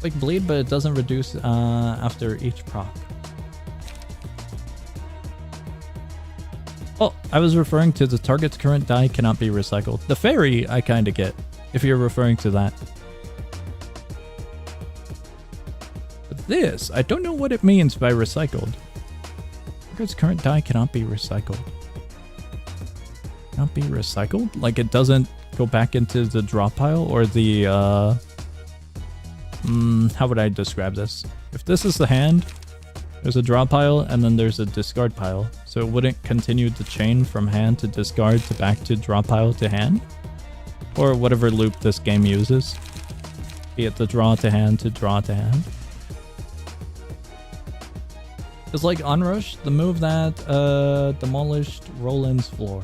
[SPEAKER 1] Like bleed, but it doesn't reduce after each proc. Oh, I was referring to the target's current die cannot be recycled. The fairy I kinda get, if you're referring to that. But this, I don't know what it means by recycled. Target's current die cannot be recycled. Cannot be recycled? Like it doesn't go back into the drop pile or the how would I describe this? If this is the hand, there's a draw pile and then there's a discard pile. So it wouldn't continue the chain from hand to discard to back to draw pile to hand? Or whatever loop this game uses. Be it the draw to hand to draw to hand. It's like Onrush, the move that demolished Roland's floor.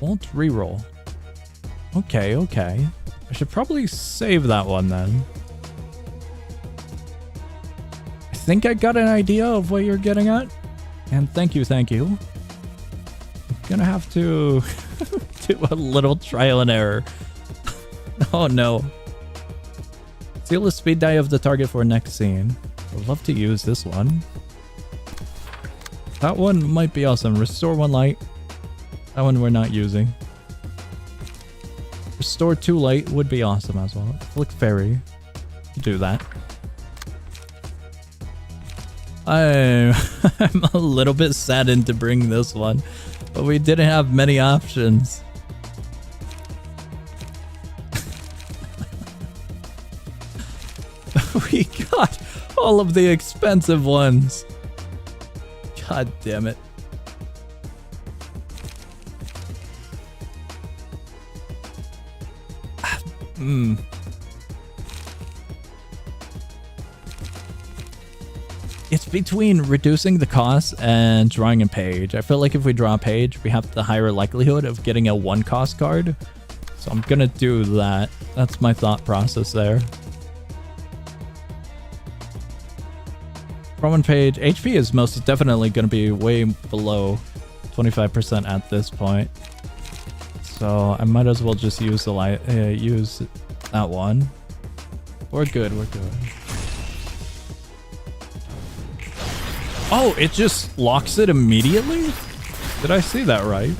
[SPEAKER 1] Won't reroll. Okay. I should probably save that one then. I think I got an idea of what you're getting at. And thank you. I'm gonna have to do a little trial and error. Oh no. Seal the speed die of the target for next scene. I'd love to use this one. That one might be awesome. Restore 1 light. That one we're not using. Restore 2 light would be awesome as well. Flick fairy. Do that. I'm a little bit saddened to bring this one, but we didn't have many options. We got all of the expensive ones. God damn it. It's between reducing the cost and drawing a page. I feel like if we draw a page, we have the higher likelihood of getting a 1-cost card. So I'm gonna do that. That's my thought process there. From one page, HP is most definitely gonna be way below 25% at this point. So I might as well just use the use that one. We're good, we're good. Oh, it just locks it immediately? Did I see that right?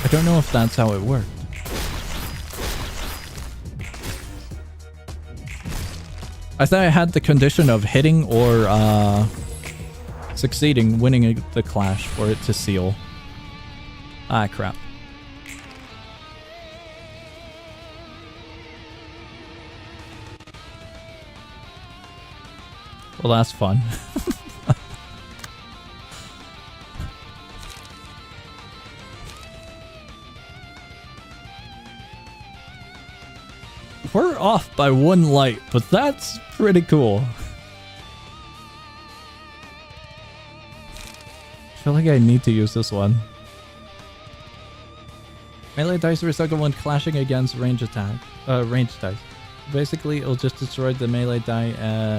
[SPEAKER 1] I don't know if that's how it worked. I thought I had the condition of hitting or succeeding, winning the clash for it to seal. Ah, crap. Well, that's fun. We're off by 1 light, but that's pretty cool. I feel like I need to use this one. Melee dice recycle when clashing against range dice. Basically, it'll just destroy the melee die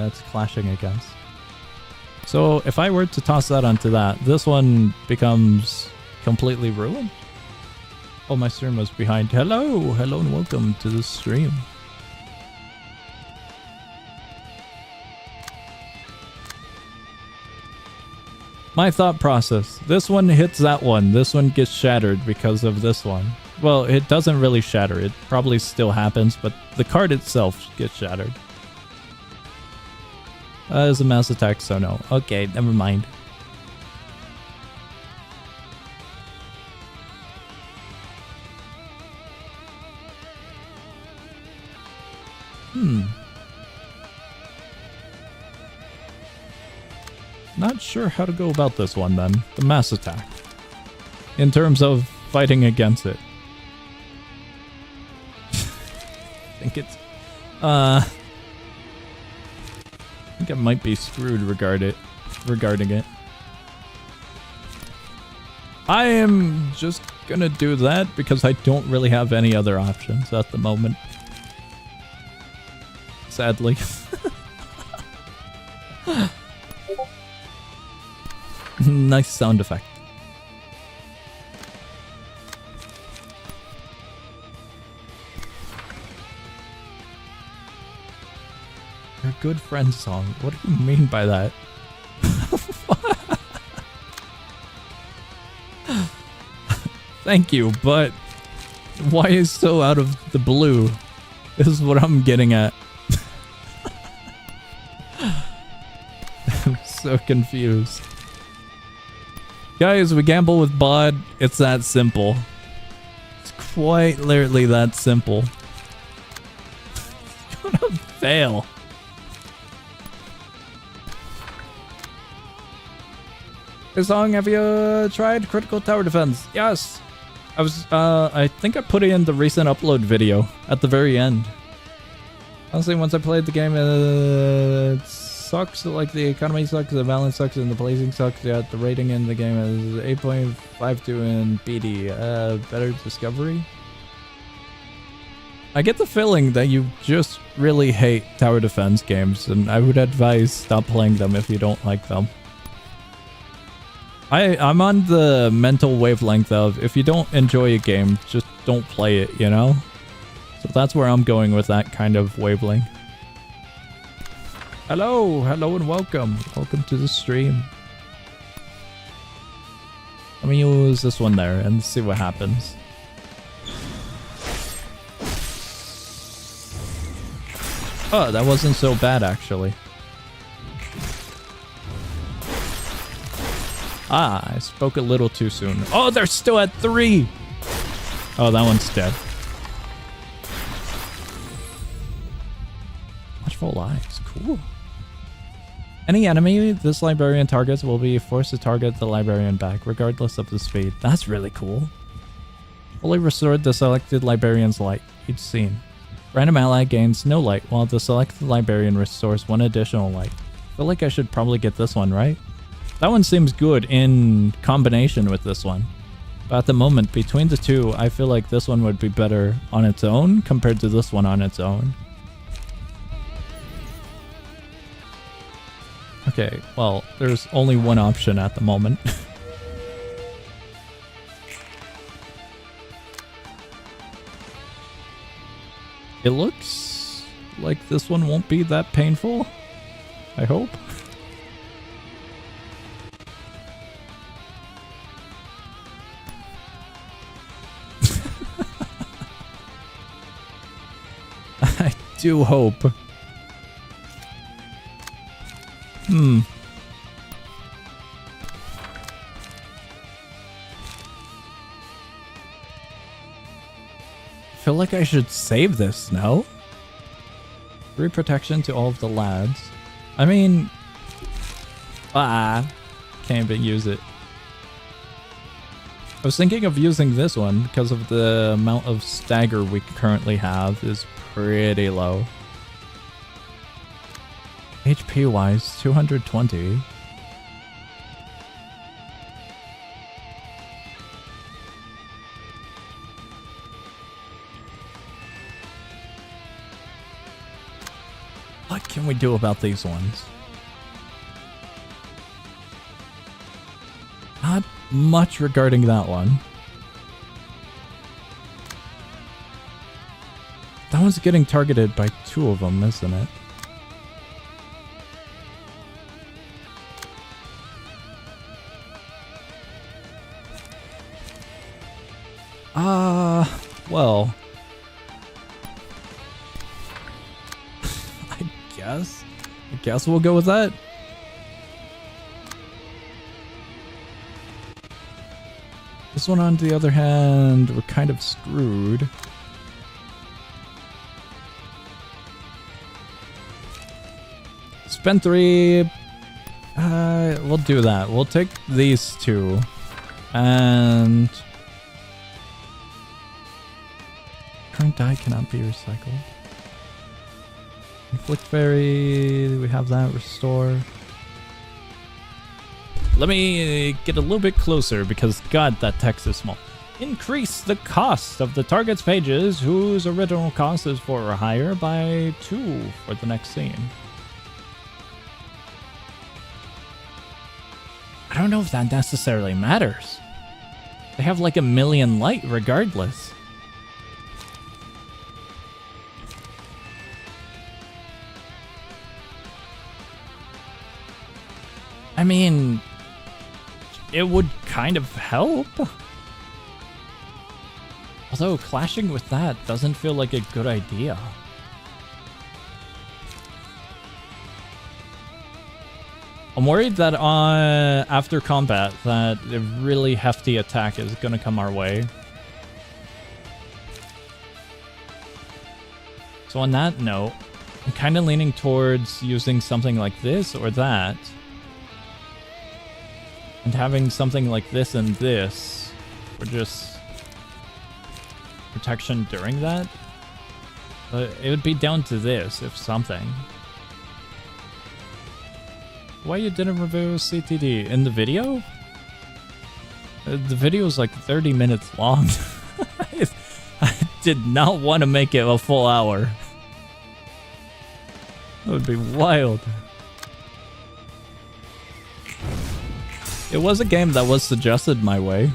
[SPEAKER 1] it's clashing against. So if I were to toss that onto that, this one becomes completely ruined. Oh, my stream was behind. Hello and welcome to the stream. My thought process. This one hits that one. This one gets shattered because of this one. Well, it doesn't really shatter. It probably still happens, but the card itself gets shattered. It's a mass attack, so no. Okay, never mind. Not sure how to go about this one then. The mass attack. In terms of fighting against it. I think it's I think I might be screwed regarding it. I am just gonna do that because I don't really have any other options at the moment. Sadly. Nice sound effect. Your good friend song. What do you mean by that? Thank you, but why is so out of the blue? This is what I'm getting at. I'm so confused. Guys, we gamble with bod. It's that simple. It's quite literally that simple. Gonna fail. Hey Song, have you tried Critical Tower Defense? Yes. I think I put it in the recent upload video at the very end. Honestly, once I played the game, it sucks. Like, the economy sucks, the balance sucks, and the placing sucks. Yeah, the rating in the game is 8.52 in BD. Better discovery? I get the feeling that you just really hate tower defense games, and I would advise stop playing them if you don't like them. I'm on the mental wavelength of, if you don't enjoy a game, just don't play it, you know? So that's where I'm going with that kind of wavelength. Hello and welcome. Welcome to the stream. Let me use this one there and see what happens. Oh, that wasn't so bad actually. Ah, I spoke a little too soon. Oh, they're still at 3! Oh, that one's dead. Watchful eyes, cool. Any enemy this librarian targets will be forced to target the librarian back, regardless of the speed. That's really cool. Fully restored the selected librarian's light, each scene. Random ally gains no light, while the selected librarian restores 1 additional light. feel like I should probably get this one, right? That one seems good in combination with this one. But at the moment, between the two, I feel like this one would be better on its own compared to this one on its own. Okay, well, there's only one option at the moment. It looks like this one won't be that painful. I hope. I do hope. I feel like I should save this, no? Free protection to all of the lads. I mean... can't even use it. I was thinking of using this one because of the amount of stagger we currently have is pretty low. HP wise, 220. What can we do about these ones? Not much regarding that one. That one's getting targeted by two of them, isn't it? Well. I guess we'll go with that. This one, on the other hand, we're kind of screwed. Spend 3. We'll do that. We'll take these two. And... current die cannot be recycled. Inflict Fairy, we have that. Restore. Let me get a little bit closer because, God, that text is small. Increase the cost of the target's pages whose original cost is 4 or higher by 2 for the next scene. I don't know if that necessarily matters. They have like 1,000,000 light regardless. I mean, it would kind of help. Although clashing with that doesn't feel like a good idea. I'm worried that after combat that a really hefty attack is going to come our way. So on that note, I'm kind of leaning towards using something like this or that. And having something like this and this for just protection during that. But it would be down to this, if something. Why you didn't review CTD? In the video? The video is like 30 minutes long. I did not want to make it a full hour. That would be wild. It was a game that was suggested my way,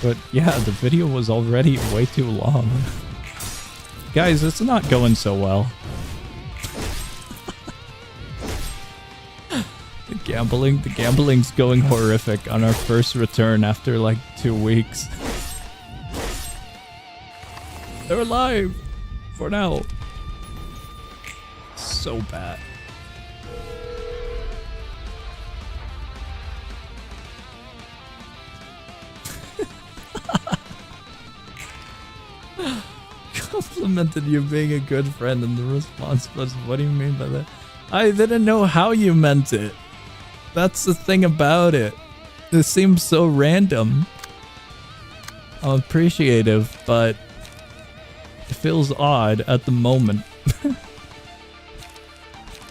[SPEAKER 1] but yeah, the video was already way too long. Guys, it's not going so well. The gambling's going horrific on our first return after like 2 weeks. They're alive for now. So bad. Complimented you being a good friend, and the response was, what do you mean by that? I didn't know how you meant it. That's the thing about it. It seems so random. I'm appreciative, but it feels odd at the moment.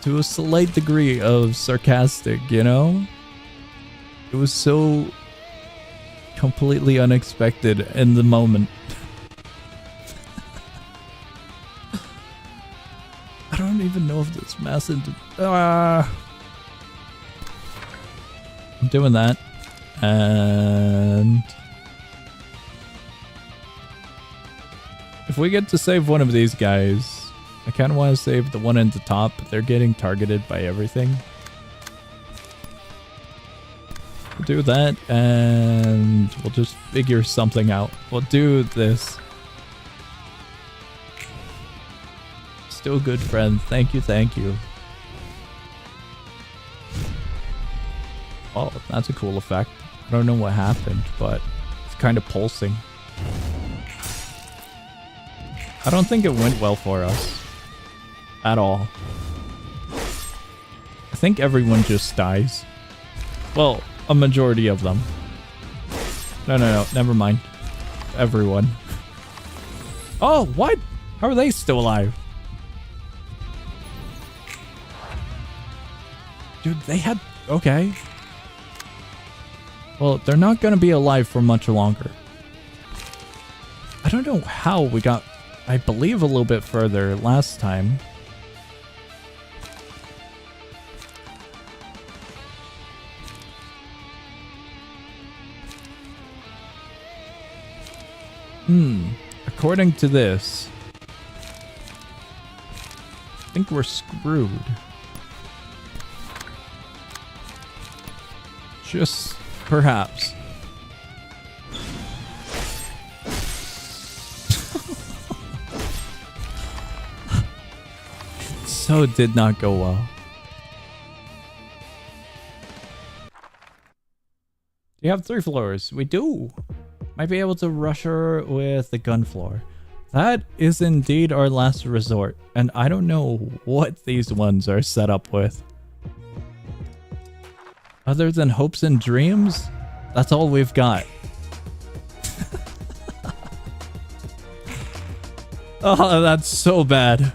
[SPEAKER 1] to a slight degree of sarcastic, you know? It was so completely unexpected in the moment. I don't even know if this mass into... I'm doing that. And... if we get to save one of these guys, I kind of want to save the one at the top. They're getting targeted by everything. We'll do that, and we'll just figure something out. We'll do this. Still good friend. Thank you, thank you. Oh, that's a cool effect. I don't know what happened, but it's kind of pulsing. I don't think it went well for us. At all. I think everyone just dies. Well, a majority of them. No, never mind. Everyone. Oh, what? How are they still alive? Dude, they had... okay. Well, they're not gonna be alive for much longer. I don't know how we got, I believe, a little bit further last time. According to this, I think we're screwed. Just perhaps. So it did not go well. You have 3 floors. We do. Might be able to rush her with the gun floor. That is indeed our last resort, and I don't know what these ones are set up with. Other than hopes and dreams, that's all we've got. Oh, that's so bad.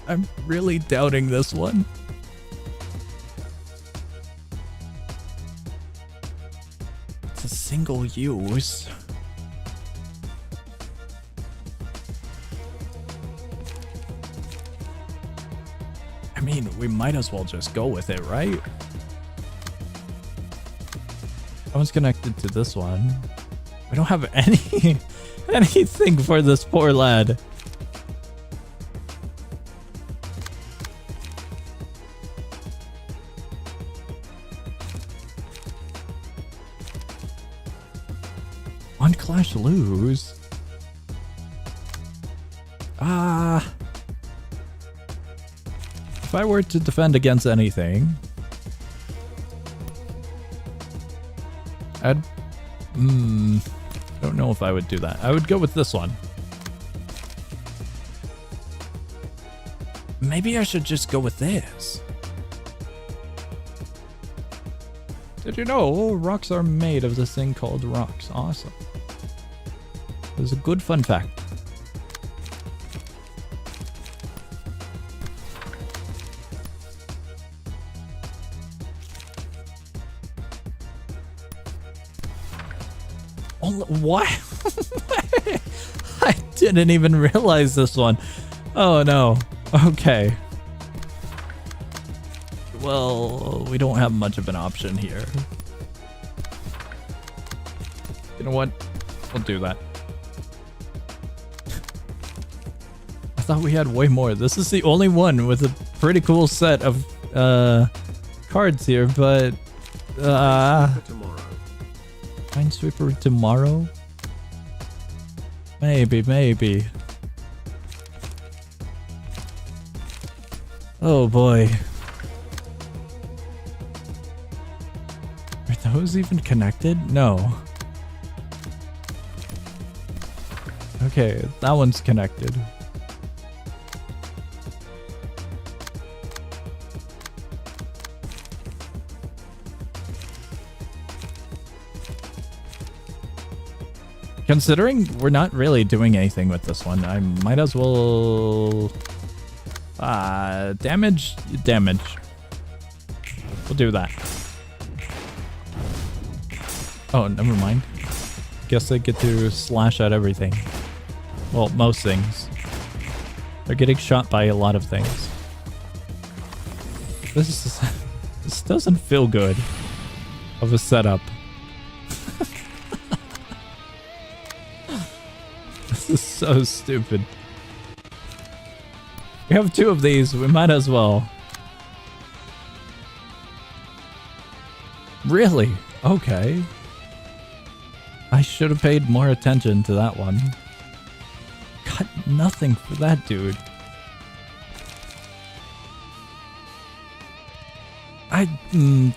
[SPEAKER 1] I'm really doubting this one. It's a single use. I mean, we might as well just go with it, right? That one's connected to this one. We don't have anything for this poor lad. On Clash lose. If I were to defend against anything, I'd don't know if I would do that. I would go with this one. Maybe I should just go with this. Did you know rocks are made of this thing called rocks? Awesome. There's a good fun fact. Oh, what? I didn't even realize this one. Oh no. Okay. Well, we don't have much of an option here. You know what? We'll do that. I thought we had way more. This is the only one with a pretty cool set of cards here, but Minesweeper tomorrow? Maybe. Oh boy. Are those even connected? No. Okay, that one's connected. Considering we're not really doing anything with this one, I might as well... damage. We'll do that. Oh, never mind. Guess I get to slash at everything. Well, most things. They're getting shot by a lot of things. This doesn't feel good of a setup. This is so stupid. We have 2 of these, we might as well. Really? Okay. I should have paid more attention to that one. Got nothing for that dude.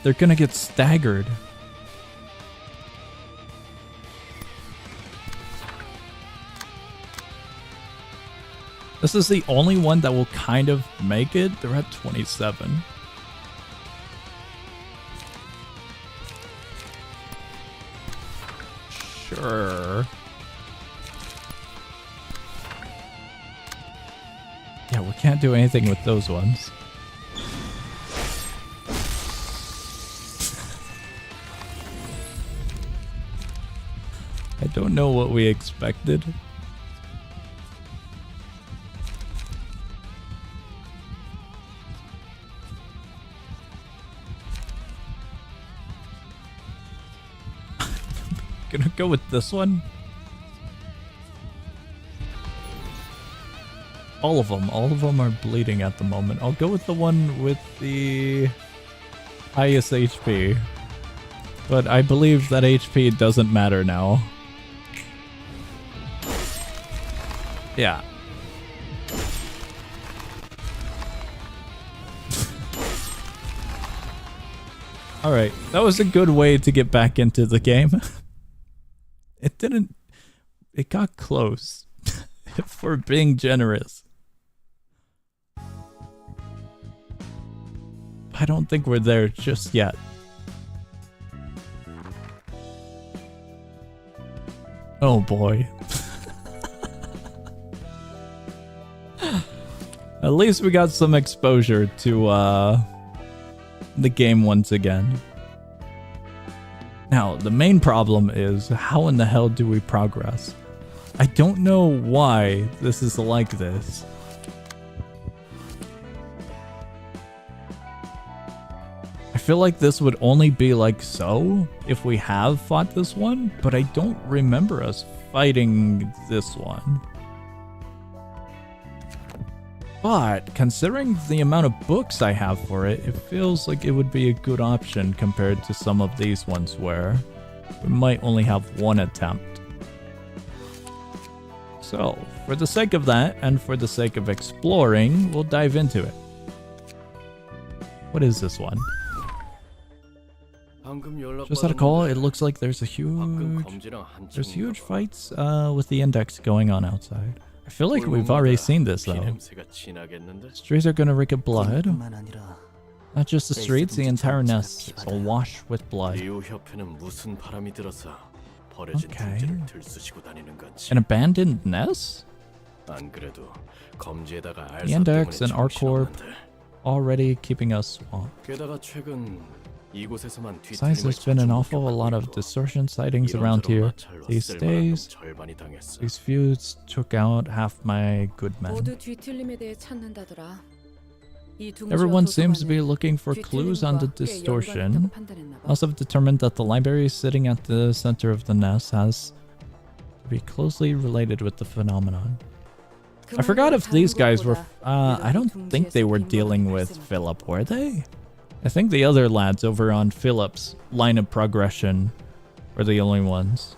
[SPEAKER 1] They're gonna get staggered. This is the only one that will kind of make it. They're at 27. Sure. Yeah, we can't do anything with those ones. I don't know what we expected. Gonna go with this one. All of them are bleeding at the moment. I'll go with the one with the highest HP. But I believe that HP doesn't matter now. Yeah. Alright, that was a good way to get back into the game. It got close. If we're being generous. I don't think we're there just yet. Oh boy. At least we got some exposure to the game once again. Now, the main problem is, how in the hell do we progress? I don't know why this is like this. I feel like this would only be like so if we have fought this one, but I don't remember us fighting this one. But considering the amount of books I have for it, it feels like it would be a good option compared to some of these ones where we might only have one attempt. So, for the sake of that, and for the sake of exploring, we'll dive into it. What is this one? Just had a call. It looks like there's huge fights with the index going on outside. I feel like we've already seen this though. Streets are gonna reek of blood. Not just the streets, the entire nest is awash with blood. Okay. An abandoned nest? The index and our corp already keeping us swamped. Besides, there's been an awful lot of distortion sightings around here these days. These feuds took out half my good men. Everyone seems to be looking for clues on the distortion. Also have determined that the library sitting at the center of the nest has to be closely related with the phenomenon. I forgot if these guys were... I don't think they were dealing with Philip, were they? I think the other lads over on Philip's line of progression were the only ones.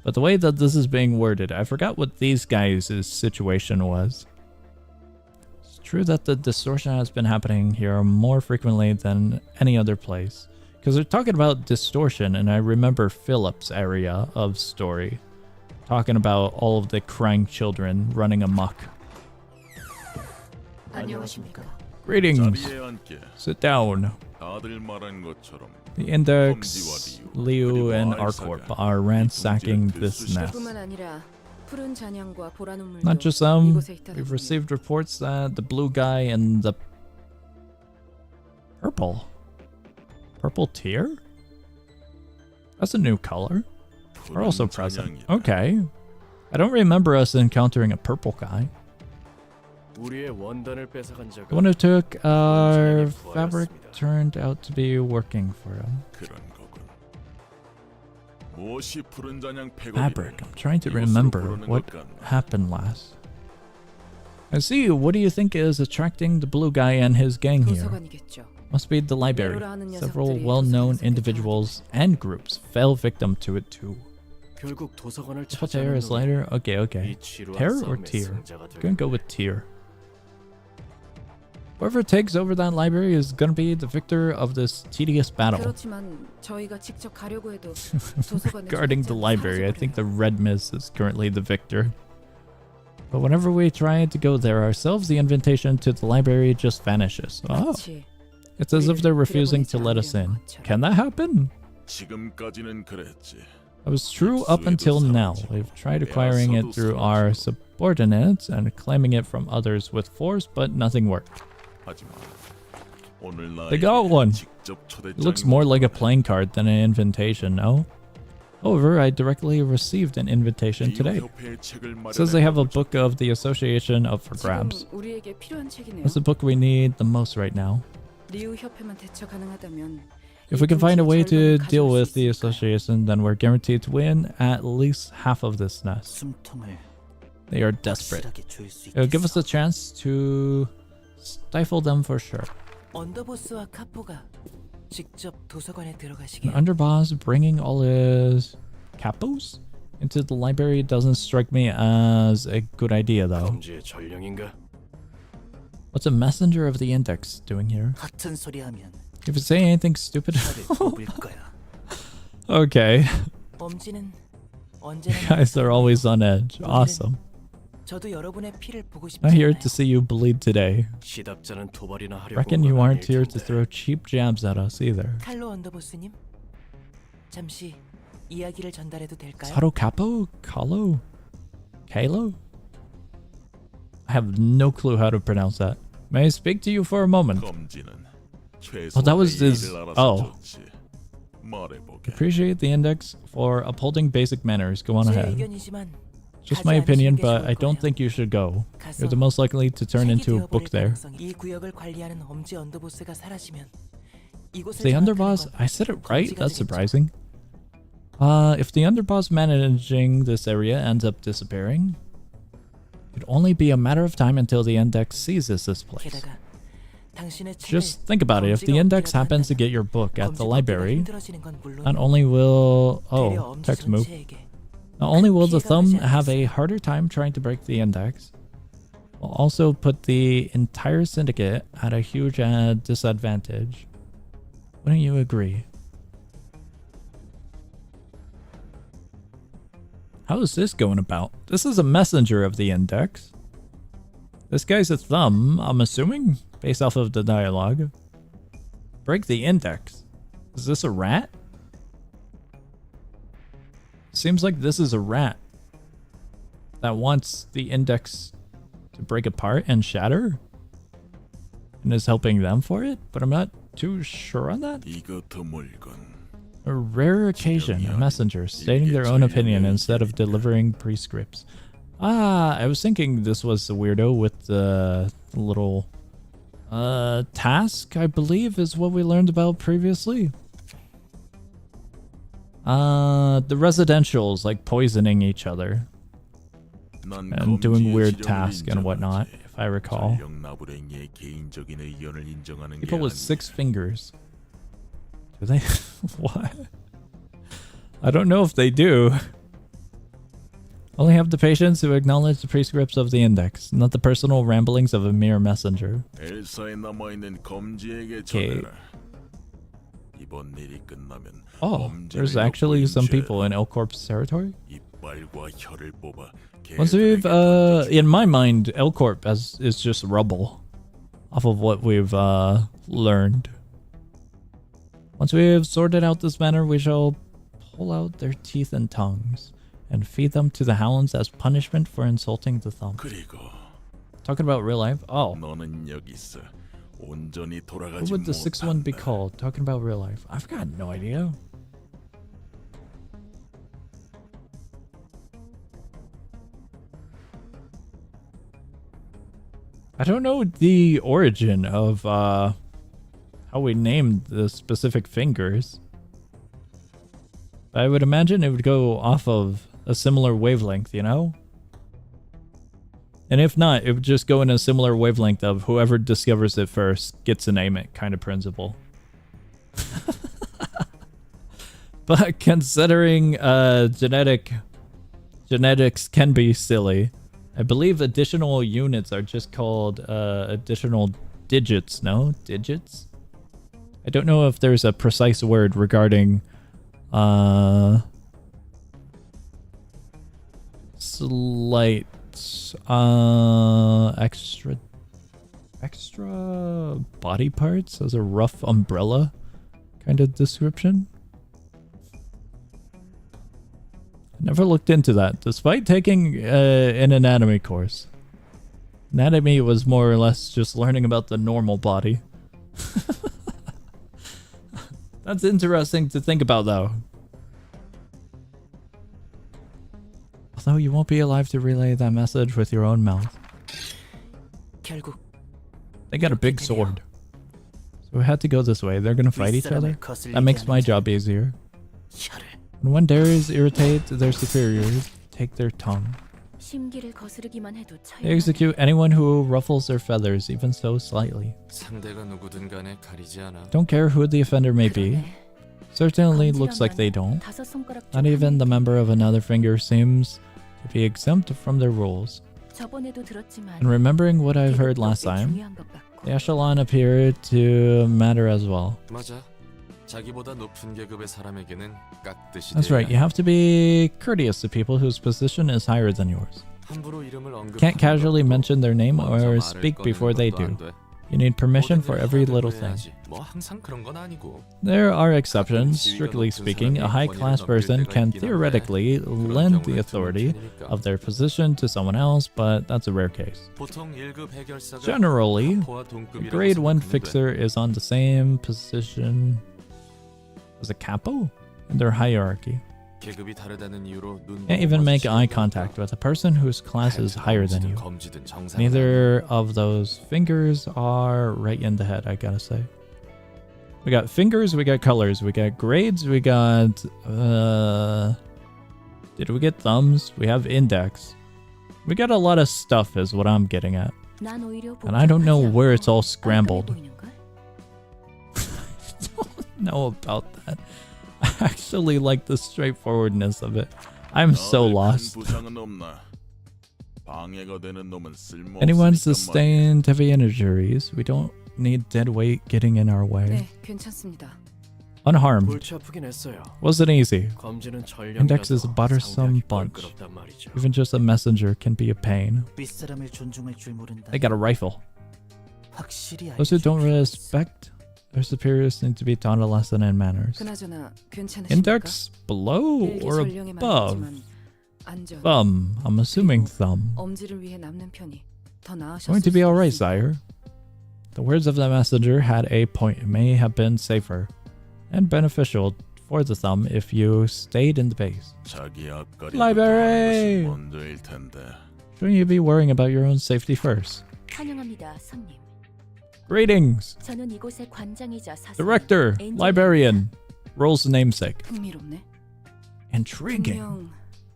[SPEAKER 1] But the way that this is being worded, I forgot what these guys' situation was. It's true that the distortion has been happening here more frequently than any other place. Because they're talking about distortion, and I remember Philip's area of story. Talking about all of the crying children running amok. Greetings.
[SPEAKER 3] 자리에 앉게.
[SPEAKER 1] Sit down.
[SPEAKER 3] 다들 말한 것처럼
[SPEAKER 1] The Index, Liu, and Arcorp are ransacking this nest.
[SPEAKER 4] 뿐만 아니라 푸른 잔향과 보라 눈물도
[SPEAKER 1] Not just them,
[SPEAKER 4] 이곳에 있다더군요.
[SPEAKER 1] we've received reports that the blue guy and the purple tear? That's a new color. Are also present. Okay. I don't remember us encountering a purple guy. The one who took our fabric turned out to be working for him.
[SPEAKER 3] 그런 거군. 무엇이 푸른 잔향
[SPEAKER 1] Fabric. I'm trying to remember what happened last. I see. What do you think is attracting the blue guy and his gang here?
[SPEAKER 4] 도서관이겠죠.
[SPEAKER 1] Must be the library. Several well-known individuals and groups fell victim to it too. What tier is lighter? Okay. Terror or tier? Gonna go with tier. Whoever takes over that library is gonna be the victor of this tedious battle.
[SPEAKER 4] 그렇지만 저희가 직접 가려고 해도 도서관에
[SPEAKER 1] Guarding the library, I think the red mist is currently the victor. But whenever we try to go there ourselves, the invitation to the library just vanishes. Oh,
[SPEAKER 4] 마치
[SPEAKER 1] it's as if they're refusing to let us in. Can that happen?
[SPEAKER 3] 지금까지는 그랬지.
[SPEAKER 1] That was true up until now. We've tried acquiring it through our subordinates and claiming it from others with force, but nothing worked.
[SPEAKER 3] 하지만 오늘
[SPEAKER 1] They got one.
[SPEAKER 3] 직접
[SPEAKER 1] It looks more like a playing card than an invitation, no? However, I directly received an invitation today. It says they have a book of the Association up for grabs.
[SPEAKER 4] 지금 우리에게 필요한 책이네요.
[SPEAKER 1] That's the book we need the most right now.
[SPEAKER 4] 리우 협회만 대처 가능하다면
[SPEAKER 1] If we can find a way to deal with the association, then we're guaranteed to win at least half of this nest. They are desperate. It'll give us a chance to stifle them for sure.
[SPEAKER 5] 언더보스와 카포가 직접 도서관에
[SPEAKER 1] An
[SPEAKER 5] 들어가시게.
[SPEAKER 1] underboss bringing all his capos into the library doesn't strike me as a good idea, though. What's a messenger of the Index doing here?
[SPEAKER 5] 같은 소리 하면
[SPEAKER 1] If you say anything stupid,
[SPEAKER 5] 나를 뽑을 거야.
[SPEAKER 1] okay.
[SPEAKER 5] 엄지는
[SPEAKER 1] You
[SPEAKER 5] 언제나
[SPEAKER 1] guys are always on edge. Awesome.
[SPEAKER 5] 저도 여러분의 피를 보고 싶지
[SPEAKER 1] Not here
[SPEAKER 5] 않아요.
[SPEAKER 1] to see you bleed today. Reckon you aren't here to throw cheap jabs at us either.
[SPEAKER 5] 칼로 언더보스님, 잠시 이야기를 전달해도 될까요?
[SPEAKER 1] Sato Capo? Kalo? Kalo? I have no clue how to pronounce that. May I speak to you for a moment?
[SPEAKER 3] 검지는
[SPEAKER 1] Oh, that was his... Oh.
[SPEAKER 3] 말해보게.
[SPEAKER 1] Appreciate the Index for upholding basic manners. Go on
[SPEAKER 5] 제
[SPEAKER 1] ahead.
[SPEAKER 5] 의견이지만
[SPEAKER 1] Just
[SPEAKER 5] 가지
[SPEAKER 1] my opinion,
[SPEAKER 5] 않으시는 게
[SPEAKER 1] but
[SPEAKER 5] 좋을
[SPEAKER 1] I don't
[SPEAKER 5] 거예요.
[SPEAKER 1] think you should go.
[SPEAKER 5] 가서
[SPEAKER 1] You're the most likely to turn
[SPEAKER 5] 책이
[SPEAKER 1] into a
[SPEAKER 5] 되어버릴
[SPEAKER 1] book there.
[SPEAKER 5] 가능성이- 이 구역을 관리하는 엄지 언더보스가 사라지면 이곳을
[SPEAKER 1] The
[SPEAKER 5] 장악하는
[SPEAKER 1] underboss?
[SPEAKER 5] 건
[SPEAKER 1] I said it right?
[SPEAKER 5] 검지가
[SPEAKER 1] That's
[SPEAKER 5] 되겠죠.
[SPEAKER 1] surprising. If the underboss managing this area ends up disappearing, it'd only be a matter of time until the Index seizes this place.
[SPEAKER 5] 게다가 당신의 책을
[SPEAKER 1] Just think about it. If the
[SPEAKER 5] 검지가
[SPEAKER 1] Index
[SPEAKER 5] 없기라도
[SPEAKER 1] happens to
[SPEAKER 5] 한다면
[SPEAKER 1] get your book at the
[SPEAKER 5] 검지
[SPEAKER 1] library,
[SPEAKER 5] 껍데기가 힘들어지는 건 물론
[SPEAKER 1] not only will...
[SPEAKER 5] 되려
[SPEAKER 1] Oh,
[SPEAKER 5] 엄지
[SPEAKER 1] text move.
[SPEAKER 5] 전체에게
[SPEAKER 1] Not only will the
[SPEAKER 5] 피해가
[SPEAKER 1] thumb
[SPEAKER 5] 가지
[SPEAKER 1] have a
[SPEAKER 5] 않겠어요.
[SPEAKER 1] harder time trying to break the Index, will also put the entire syndicate at a huge disadvantage. Wouldn't you agree? How is this going about? This is a messenger of the Index. This guy's a thumb, I'm assuming, based off of the dialogue. Break the Index. Is this a rat? Seems like this is a rat that wants the Index to break apart and shatter and is helping them for it, but I'm not too sure on that.
[SPEAKER 3] 이거 드물건.
[SPEAKER 1] A rare occasion, a messenger stating their own opinion instead of delivering prescripts. Ah, I was thinking this was the weirdo with the little task, I believe is what we learned about previously. The residentials like poisoning each other
[SPEAKER 3] 난
[SPEAKER 1] and doing
[SPEAKER 3] 검지의
[SPEAKER 1] weird
[SPEAKER 3] 지령을
[SPEAKER 1] tasks and whatnot,
[SPEAKER 3] 인정하지.
[SPEAKER 1] if I recall.
[SPEAKER 3] 전력 나부랭이의 개인적인 의견을 인정하는 게
[SPEAKER 1] People with
[SPEAKER 3] 아니야.
[SPEAKER 1] 6 fingers. Do they? What? I don't know if they do. Only have the patience to acknowledge the prescripts of the Index, not the personal ramblings of a mere messenger.
[SPEAKER 3] 엘사에 남아있는 검지에게
[SPEAKER 1] Okay.
[SPEAKER 3] 전해라. 이번 일이 끝나면
[SPEAKER 1] Oh,
[SPEAKER 3] 검지를
[SPEAKER 1] there's actually some
[SPEAKER 3] 엿보인
[SPEAKER 1] people in L-Corp's territory?
[SPEAKER 3] 이빨과 혀를 뽑아
[SPEAKER 1] Once we've,
[SPEAKER 3] 개들에게 던져주고
[SPEAKER 1] in my mind, L-Corp is just rubble. off of what we've learned. Once we have sorted out this matter, we shall pull out their teeth and tongues and feed them to the hounds as punishment for insulting the thumb.
[SPEAKER 3] 그리고
[SPEAKER 1] Talking about real life? Oh.
[SPEAKER 3] 너는 여기서 온전히
[SPEAKER 1] What
[SPEAKER 3] 돌아가지
[SPEAKER 1] would the sixth one be
[SPEAKER 3] 못한다.
[SPEAKER 1] called? Talking about real life. I've got no idea. I don't know the origin of how we named the specific fingers. I would imagine it would go off of a similar wavelength, you know? And if not, it would just go in a similar wavelength of whoever discovers it first gets to name it kind of principle. But considering genetics can be silly, I believe additional units are just called additional digits, no? Digits? I don't know if there's a precise word regarding slight extra body parts as a rough umbrella kind of description. Never looked into that, despite taking an anatomy course. Anatomy was more or less just learning about the normal body. That's interesting to think about, though. Although you won't be alive to relay that message with your own mouth.
[SPEAKER 5] 결국
[SPEAKER 1] They got a big sword. So we had to go this way. They're gonna fight each other? That makes my job easier.
[SPEAKER 5] 혀를
[SPEAKER 1] When one dares irritate their superiors, take their tongue.
[SPEAKER 4] 심기를 거스르기만 해도
[SPEAKER 1] They execute anyone who ruffles their feathers, even so slightly.
[SPEAKER 6] 상대가 누구든 간에 가리지 않아.
[SPEAKER 1] Don't care who the offender may be. Certainly looks like they don't.
[SPEAKER 4] 다섯 손가락
[SPEAKER 1] Not even the member of another finger seems to be exempt from their rules.
[SPEAKER 4] 저번에도 들었지만
[SPEAKER 1] And remembering what I've heard last time, the echelon appeared to matter as well.
[SPEAKER 6] 맞아. 자기보다 높은 계급의 사람에게는 깍듯이
[SPEAKER 1] That's right, you have to be courteous to people whose position is higher than yours.
[SPEAKER 6] 함부로 이름을 언급하는
[SPEAKER 1] Can't casually
[SPEAKER 6] 것도
[SPEAKER 1] mention their name
[SPEAKER 6] 먼저
[SPEAKER 1] or
[SPEAKER 6] 말을
[SPEAKER 1] speak
[SPEAKER 6] 꺼내는
[SPEAKER 1] before they
[SPEAKER 6] 것도
[SPEAKER 1] do.
[SPEAKER 6] 안 돼.
[SPEAKER 1] You need permission
[SPEAKER 6] 모든
[SPEAKER 1] for
[SPEAKER 6] 일을
[SPEAKER 1] every
[SPEAKER 6] 하는
[SPEAKER 1] little
[SPEAKER 6] 대로
[SPEAKER 1] thing.
[SPEAKER 6] 해야지. 뭐 항상 그런 건 아니고.
[SPEAKER 1] There are exceptions. Strictly speaking, a high-class person can theoretically lend the authority of their position to someone else, but that's a rare case.
[SPEAKER 6] 보통 1급 해결사가
[SPEAKER 1] Generally,
[SPEAKER 6] 하포와
[SPEAKER 1] a
[SPEAKER 6] 동급이라고
[SPEAKER 1] grade 1
[SPEAKER 6] 생각하면 돼.
[SPEAKER 1] fixer is on the same position as a capo in their hierarchy.
[SPEAKER 6] 계급이 다르다는 이유로 눈
[SPEAKER 1] Can't even make eye contact with a person whose class is higher than you.
[SPEAKER 6] 검지든 정상은
[SPEAKER 1] Neither of those fingers are right in the head, I gotta say. We got fingers, we got colors, we got grades, we got did we get thumbs? We have index. We got a lot of stuff is what I'm getting at. And I don't know where it's all scrambled. Don't know about that. I actually like the straightforwardness of it. I'm so
[SPEAKER 3] 너를 큰
[SPEAKER 1] lost.
[SPEAKER 3] 부상은 없나? 방해가 되는 놈은 쓸모없으니까
[SPEAKER 1] Anyone
[SPEAKER 3] 말이야.
[SPEAKER 1] sustained heavy injuries, we don't need dead weight getting in our way.
[SPEAKER 4] 네, 괜찮습니다.
[SPEAKER 1] Unharmed.
[SPEAKER 7] 골치 아프긴 했어요.
[SPEAKER 1] Wasn't easy.
[SPEAKER 7] 검지는
[SPEAKER 1] Index is a
[SPEAKER 7] 전령이라서
[SPEAKER 1] bothersome
[SPEAKER 7] 상대하기
[SPEAKER 1] bunch.
[SPEAKER 7] 껄끄럽단 말이죠.
[SPEAKER 1] Even just a messenger can be a pain.
[SPEAKER 5] 윗사람을 존중할 줄 모른다.
[SPEAKER 1] They got a rifle.
[SPEAKER 5] 확실히
[SPEAKER 1] Those who don't
[SPEAKER 5] 알려줘야
[SPEAKER 1] respect their superiors need to be taught a lesson in manners.
[SPEAKER 4] 그나저나 괜찮으십니까?
[SPEAKER 1] Index below
[SPEAKER 4] 일기
[SPEAKER 1] or
[SPEAKER 4] 전령에
[SPEAKER 1] above?
[SPEAKER 4] 말했지만 안전,
[SPEAKER 1] Thumb. I'm assuming thumb.
[SPEAKER 4] 엄지를 위해 남는 편이 더 나으셨을
[SPEAKER 1] Going to be
[SPEAKER 4] 수도
[SPEAKER 1] alright,
[SPEAKER 4] 있습니다.
[SPEAKER 1] sire. The words of the messenger had a point. It may have been safer and beneficial for the thumb if you stayed in the base.
[SPEAKER 3] 자기 앞가림부터
[SPEAKER 1] Library!
[SPEAKER 3] 하는 것이 먼저일 텐데.
[SPEAKER 1] Shouldn't you be worrying about your own safety first?
[SPEAKER 4] 환영합니다, 손님.
[SPEAKER 1] Greetings!
[SPEAKER 4] 저는 이곳의 관장이자 사수.
[SPEAKER 1] Director, librarian, role's namesake.
[SPEAKER 4] 흥미롭네.
[SPEAKER 1] Intriguing.
[SPEAKER 4] 분명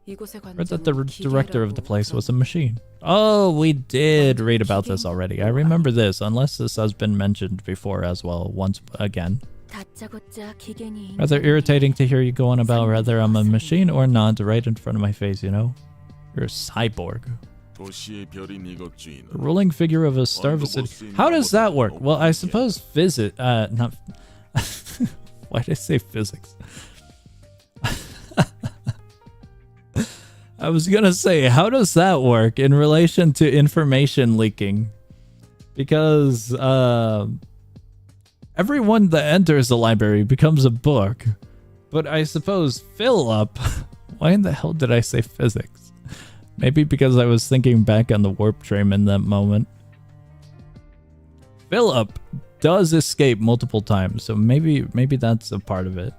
[SPEAKER 4] 이곳의
[SPEAKER 1] Read that the
[SPEAKER 4] 관장은
[SPEAKER 1] director of the
[SPEAKER 4] 기계라고
[SPEAKER 1] place was a
[SPEAKER 4] 들었는데.
[SPEAKER 1] machine. Oh, we did read about this already. I remember this, unless this has been mentioned before as well, once again.
[SPEAKER 4] 다짜고짜 기계니.
[SPEAKER 1] Rather irritating to hear you go on about whether I'm a machine or not right in front of my face, you know? You're a cyborg.
[SPEAKER 3] 도시의 별인 이것 주인은
[SPEAKER 1] The ruling figure of a star of a city. How does that work? Well, I suppose not. Why did I say physics? I was gonna say, how does that work in relation to information leaking? Because everyone that enters the library becomes a book. But I suppose Philip... Why in the hell did I say physics? Maybe because I was thinking back on the warp train in that moment. Philip does escape multiple times, so maybe that's a part of it.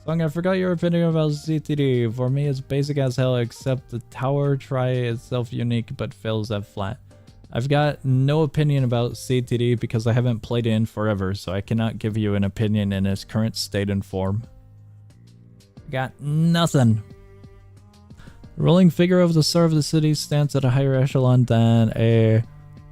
[SPEAKER 1] Song, I forgot your opinion about CTD. For me, it's basic as hell, except the tower try itself unique, but fails at flat. I've got no opinion about CTD because I haven't played it in forever, so I cannot give you an opinion in its current state and form. Got nothing. The rolling figure of the star of the city stands at a higher echelon than a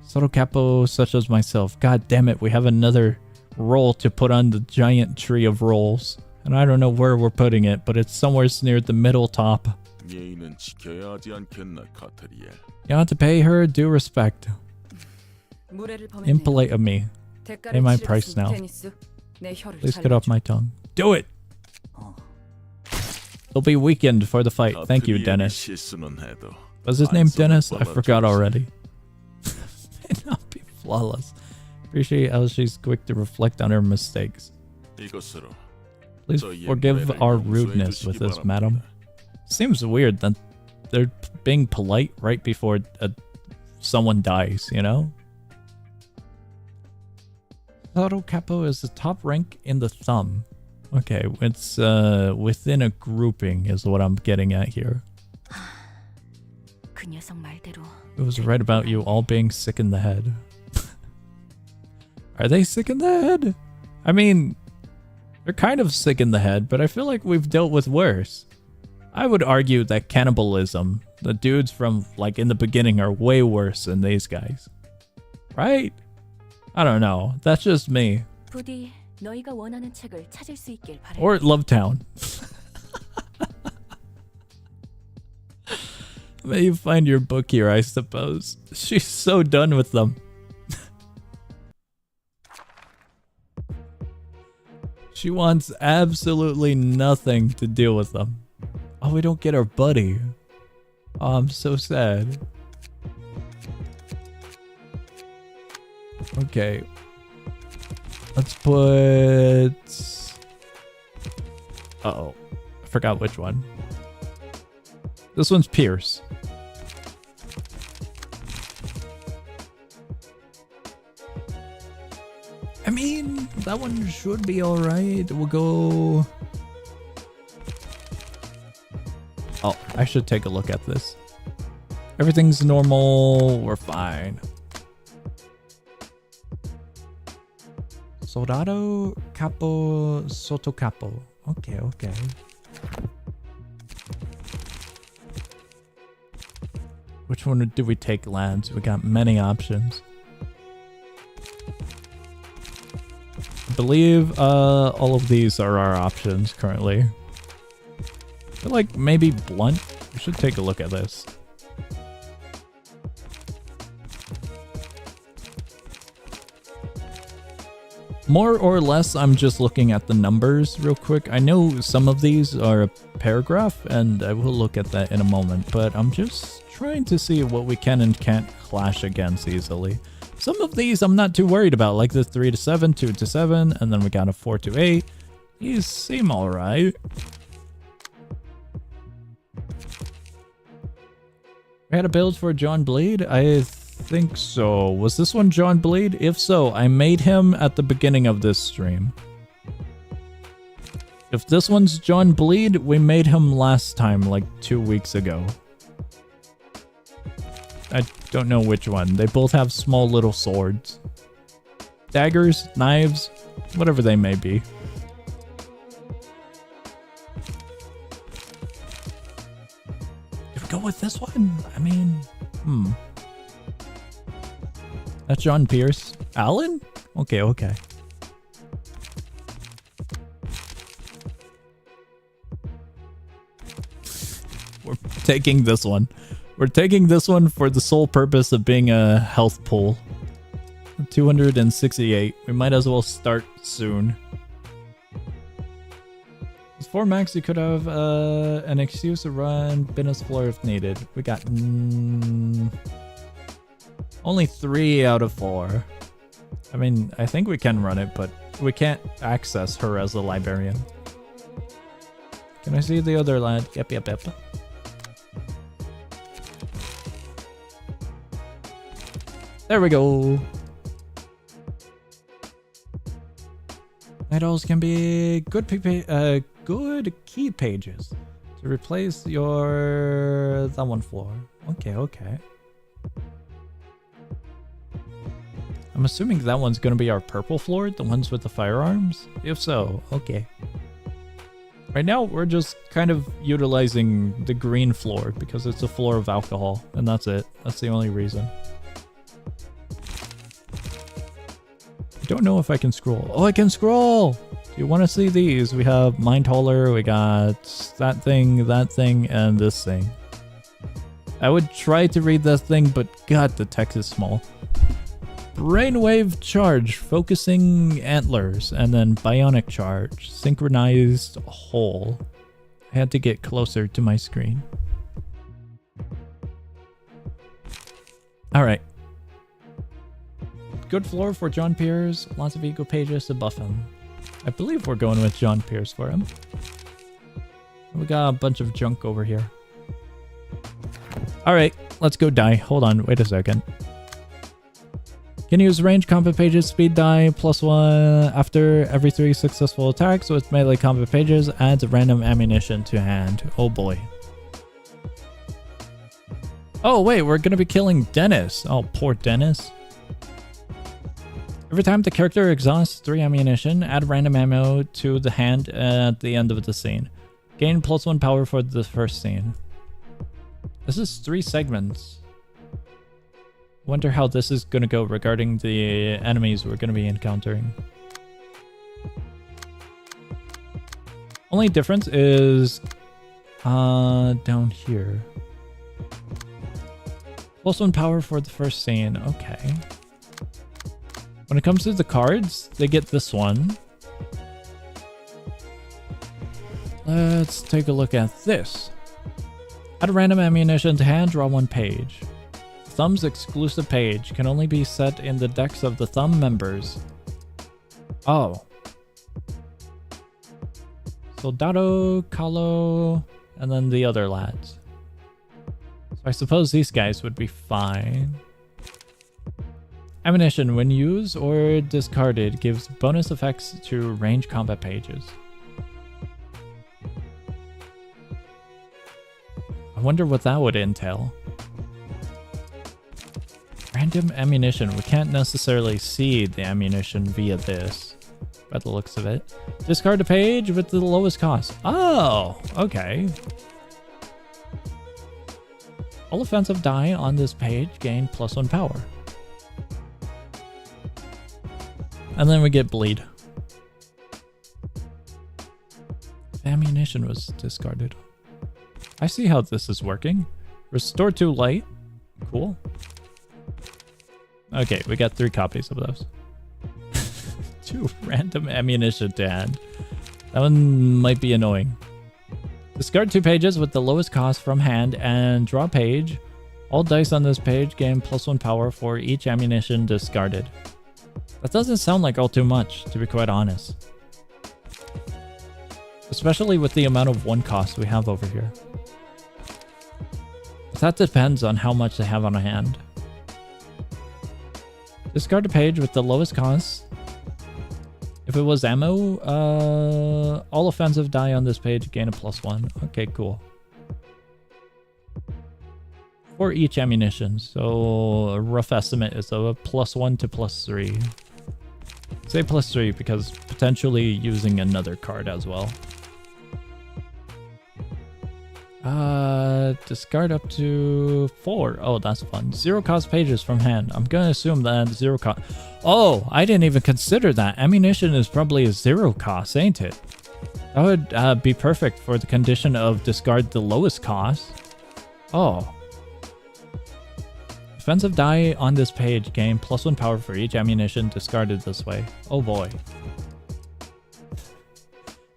[SPEAKER 1] Sorocapo such as myself. God damn it, we have another roll to put on the giant tree of rolls. And I don't know where we're putting it, but it's somewhere near the middle top.
[SPEAKER 3] 예의는 지켜야 하지 않겠나, 카테리엘.
[SPEAKER 1] You have to pay her due respect. Impolite of me. Pay my price now. Please get off my tongue. Do it! It'll be weekend for the fight. Thank you, Dennis. Was his name Dennis? I forgot already. May not be flawless. Appreciate how she's quick to reflect on her mistakes. Please forgive our rudeness with this, madam. Seems weird that they're being polite right before someone dies, you know? Auto Capo is the top rank in the thumb. Okay, it's within a grouping is what I'm getting at here. It was right about you all being sick in the head. Are they sick in the head? I mean, they're kind of sick in the head, but I feel like we've dealt with worse. I would argue that cannibalism, the dudes from like in the beginning are way worse than these guys. Right? I don't know. That's just me. Or Love Town. May you find your book here, I suppose. She's so done with them. She wants absolutely nothing to deal with them. Oh, we don't get our buddy. Oh, I'm so sad. Okay. Let's put... Uh-oh. I forgot which one. This one's Pierce. I mean, that one should be alright. We'll go... Oh, I should take a look at this. Everything's normal. We're fine. Soldado Capo Soto Capo. Okay, okay. Which one did we take, lads? We got many options. I believe all of these are our options currently. I feel like maybe Blunt. We should take a look at this. More or less, I'm just looking at the numbers real quick. I know some of these are a paragraph, and I will look at that in a moment, but I'm just trying to see what we can and can't clash against easily. Some of these I'm not too worried about, like the 3 to 7, 2 to 7, and then we got a 4 to 8. These seem alright. We had a build for John Bleed? I think so. Was this one John Bleed? If so, I made him at the beginning of this stream. If this one's John Bleed, we made him last time, like 2 weeks ago. I don't know which one. They both have small little swords. Daggers, knives, whatever they may be. Did we go with this one? I mean, That's John Pierce. Alan? Okay, okay. We're taking this one. We're taking this one for the sole purpose of being a health pool. 268. We might as well start soon. With 4 max, you could have an excuse to run Business Floor if needed. We got... Only 3 out of 4. I mean, I think we can run it, but we can't access her as a librarian. Can I see the other lad? Yep. There we go. Titles can be good good key pages to replace that one floor. Okay. I'm assuming that one's gonna be our purple floor, the ones with the firearms? If so, okay. Right now, we're just kind of utilizing the green floor because it's a floor of alcohol, and that's it. That's the only reason. I don't know if I can scroll. Oh, I can scroll! Do you want to see these? We have Mind Hauler, we got that thing, and this thing. I would try to read that thing, but god, the text is small. Brainwave Charge, Focusing Antlers, and then Bionic Charge, Synchronized Hole. I had to get closer to my screen. Alright. Good floor for John Pierce, lots of ego pages to buff him. I believe we're going with John Pierce for him. We got a bunch of junk over here. Alright, let's go die. Hold on, wait a second. Can use range combat pages, speed die, +1 after every 3 successful attacks with melee combat pages, adds random ammunition to hand. Oh boy. Oh wait, we're gonna be killing Dennis. Oh, poor Dennis. Every time the character exhausts 3 ammunition, add random ammo to the hand at the end of the scene. Gain +1 power for the first scene. This is 3 segments. Wonder how this is going to go regarding the enemies we're going to be encountering. Only difference is down here. +1 power for the first scene. Okay. When it comes to the cards, they get this one. Let's take a look at this. Add random ammunition to hand, draw 1 page. Thumb's exclusive page can only be set in the decks of the Thumb members. Oh. Soldado, Kahlo, and then the other lads. So I suppose these guys would be fine. Ammunition, when used or discarded, gives bonus effects to range combat pages. I wonder what that would entail. Random ammunition. We can't necessarily see the ammunition via this, by the looks of it. Discard a page with the lowest cost. Oh, okay. All offensive die on this page gain +1 power. And then we get bleed. Ammunition was discarded. I see how this is working. Restore 2 light. Cool. Okay, we got 3 copies of those. 2 random ammunition to hand. That one might be annoying. Discard 2 pages with the lowest cost from hand and draw a page. All dice on this page gain +1 power for each ammunition discarded. That doesn't sound like all too much, to be quite honest. Especially with the amount of 1 cost we have over here. But that depends on how much they have on hand. Discard a page with the lowest cost. If it was ammo, all offensive die on this page gain a +1. Okay, cool. For each ammunition, so a rough estimate is a +1 to +3. Say +3 because potentially using another card as well. Discard up to 4. Oh, that's fun. 0 cost pages from hand. I'm gonna assume that 0 cost. Oh, I didn't even consider that. Ammunition is probably a 0 cost, ain't it? That would be perfect for the condition of discard the lowest cost. Oh. Offensive die on this page gain +1 power for each ammunition discarded this way. Oh boy.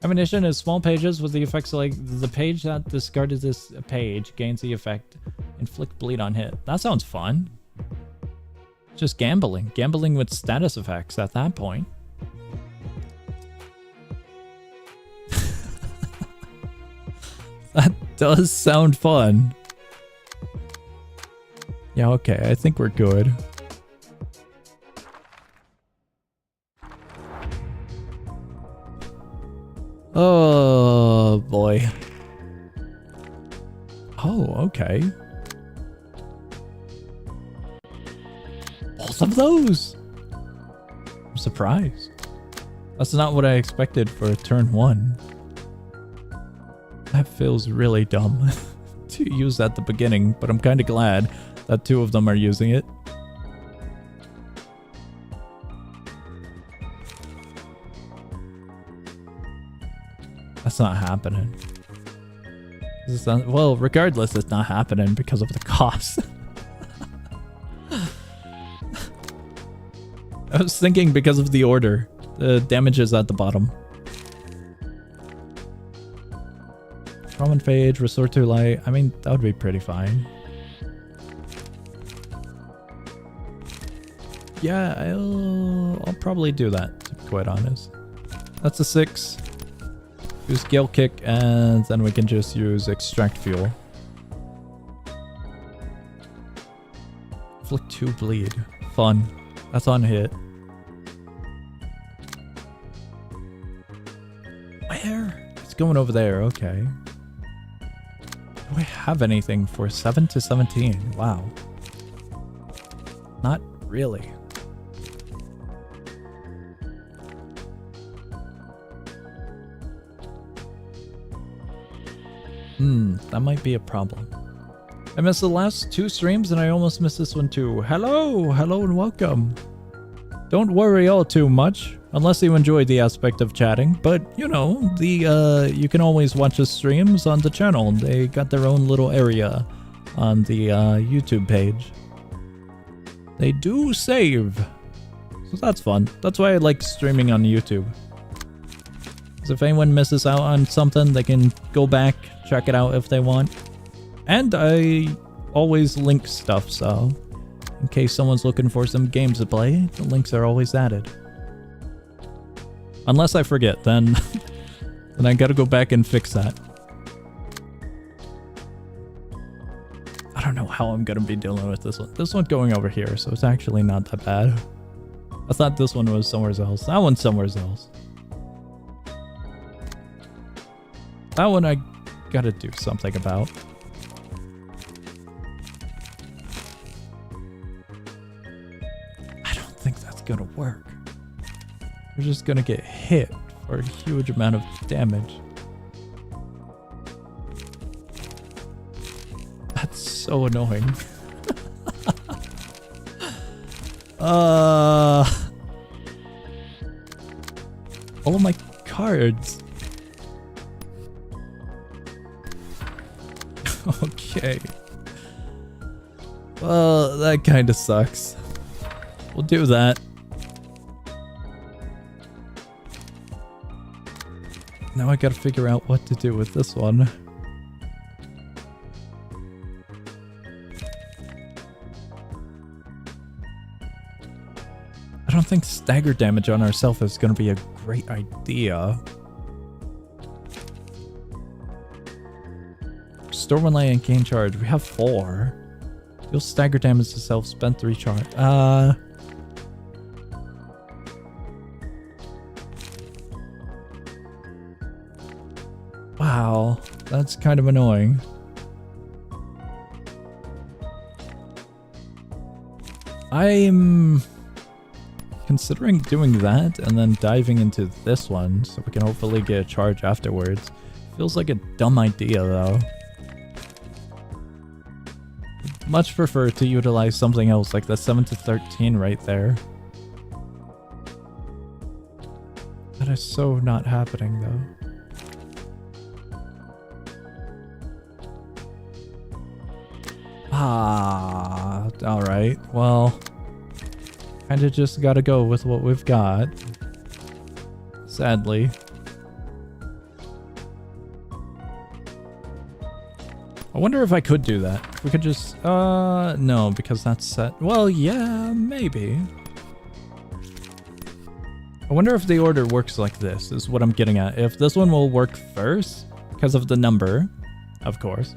[SPEAKER 1] Ammunition is small pages with the effects like the page that discarded this page gains the effect inflict bleed on hit. That sounds fun. Just gambling. Gambling with status effects at that point. That does sound fun. Yeah, okay, I think we're good. Oh boy. Oh, okay. Both of those? I'm surprised. That's not what I expected for turn 1. That feels really dumb to use at the beginning, but I'm kind of glad that 2 of them are using it. That's not happening. Well, regardless, it's not happening because of the cost. I was thinking because of the order. The damage is at the bottom. Common Phage, Restore to Light. I mean, that would be pretty fine. Yeah, I'll probably do that, to be quite honest. That's a 6. Use Gale Kick, and then we can just use Extract Fuel. Inflict 2 bleed. Fun. That's on hit. Where? It's going over there, okay. Do I have anything for 7 to 17? Wow. Not really. That might be a problem. I missed the last 2 streams and I almost missed this one too. Hello and welcome. Don't worry all too much, unless you enjoy the aspect of chatting, but you know, you can always watch the streams on the channel. They got their own little area on the YouTube page. They do save, so that's fun. That's why I like streaming on YouTube. Because if anyone misses out on something, they can go back, check it out if they want. And I always link stuff, so in case someone's looking for some games to play, the links are always added. Unless I forget, then then I gotta go back and fix that. I don't know how I'm gonna be dealing with this one. This one's going over here, so it's actually not that bad. I thought this one was somewhere else. That one's somewhere else. That one I gotta do something about. I don't think that's gonna work. We're just gonna get hit for a huge amount of damage. That's so annoying. All of my cards. Okay. Well, that kind of sucks. We'll do that. Now I gotta figure out what to do with this one. I don't think stagger damage on ourselves is gonna be a great idea. Store 1 light and gain charge. We have 4. Deal stagger damage to self. Spend 3 charge. Wow, that's kind of annoying. I'm considering doing that and then diving into this one so we can hopefully get a charge afterwards. Feels like a dumb idea though. Much prefer to utilize something else like the 7 to 13 right there. That is so not happening though. Alright, well, kinda just gotta go with what we've got. Sadly. I wonder if I could do that. we could just, no, because that's set. Well, yeah, maybe. I wonder if the order works like this, is what I'm getting at. If this one will work first, because of the number, of course.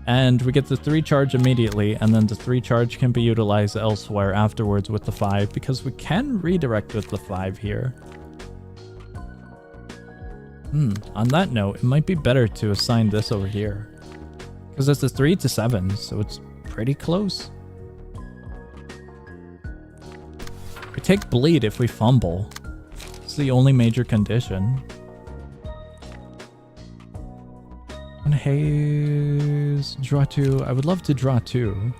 [SPEAKER 1] And we get the 3 charge immediately, and then the 3 charge can be utilized elsewhere afterwards with the 5, because we can redirect with the 5 here. On that note, it might be better to assign this over here. Because it's a 3 to 7, so it's pretty close. We take bleed if we fumble. It's the only major condition. And haze, draw 2. I would love to draw 2.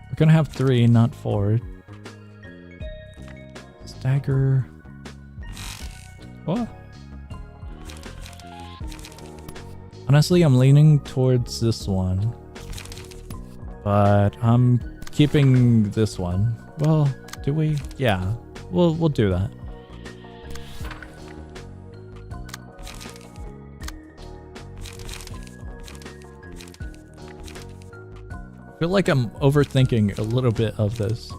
[SPEAKER 1] We're gonna have 3, not 4. Stagger. What? Honestly, I'm leaning towards this one. But I'm keeping this one. Well, do we? Yeah. We'll do that. I feel like I'm overthinking a little bit of this.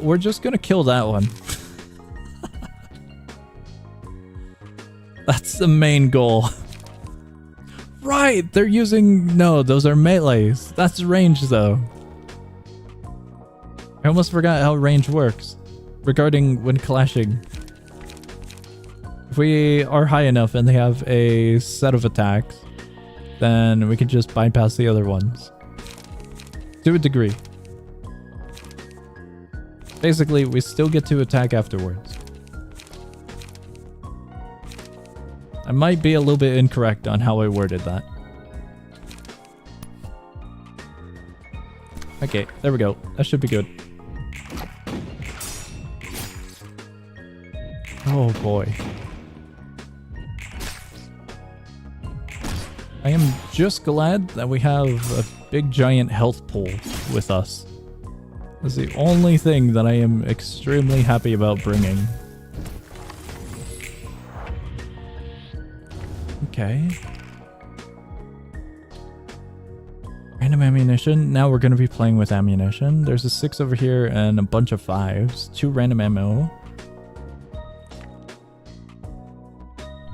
[SPEAKER 1] We're just gonna kill that one. That's the main goal. Right, they're using... No, those are melees. That's range, though. I almost forgot how range works regarding when clashing. If we are high enough and they have a set of attacks, then we can just bypass the other ones. To a degree. Basically, we still get to attack afterwards. I might be a little bit incorrect on how I worded that. Okay, there we go. That should be good. Oh boy. I am just glad that we have a big giant health pool with us. That's the only thing that I am extremely happy about bringing. Okay. Random ammunition. Now we're going to be playing with ammunition. There's a 6 over here and a bunch of 5s. 2 random ammo.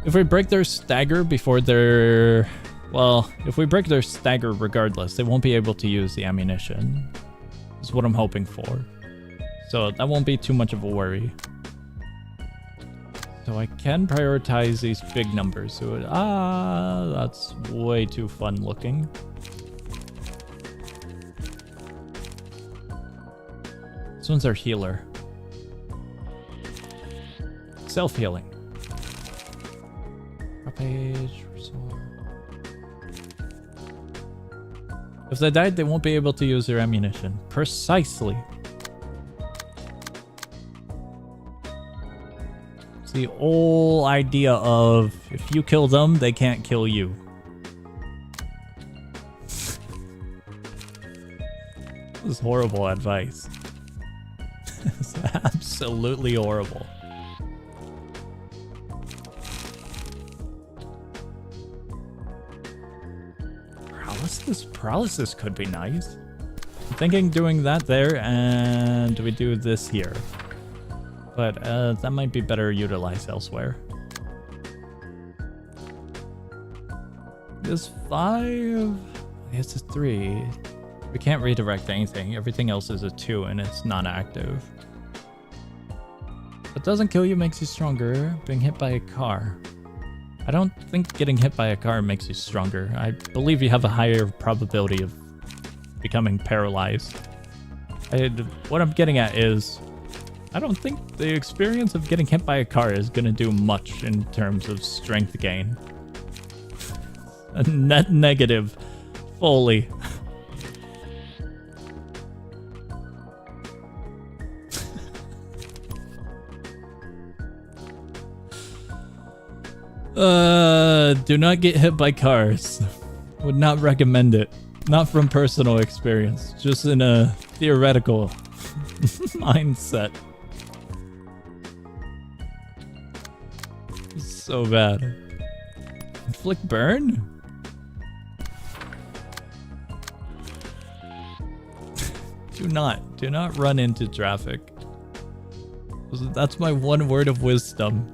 [SPEAKER 1] If we break their stagger before their... Well, if we break their stagger regardless, they won't be able to use the ammunition. Is what I'm hoping for. So that won't be too much of a worry. So I can prioritize these big numbers. So that's way too fun looking. This one's our healer. Self-healing. Page, if they died, they won't be able to use their ammunition. Precisely. It's the whole idea of if you kill them, they can't kill you. This is horrible advice. It's absolutely horrible. Paralysis could be nice. I'm thinking doing that there, and we do this here. But that might be better utilized elsewhere. This 5... It's a 3. We can't redirect anything. Everything else is a 2, and it's non-active. What doesn't kill you makes you stronger. Being hit by a car. I don't think getting hit by a car makes you stronger. I believe you have a higher probability of becoming paralyzed. What I'm getting at is, I don't think the experience of getting hit by a car is going to do much in terms of strength gain. A net negative, fully. Do not get hit by cars. Would not recommend it. Not from personal experience, just in a theoretical mindset. So bad. Inflict burn? Do not run into traffic. That's my one word of wisdom.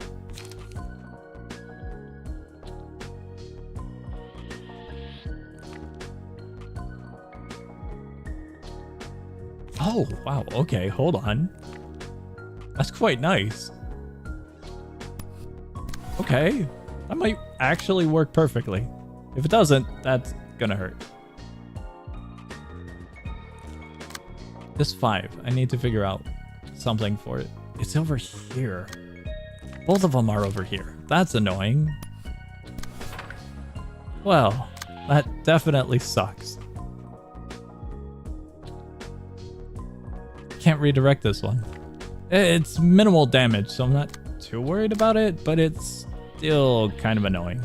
[SPEAKER 1] Oh, wow. Okay, hold on. That's quite nice. Okay. That might actually work perfectly. If it doesn't, that's gonna hurt. This 5. I need to figure out something for it. It's over here. Both of them are over here. That's annoying. Well, that definitely sucks. Can't redirect this one. It's minimal damage, so I'm not too worried about it, but it's still kind of annoying.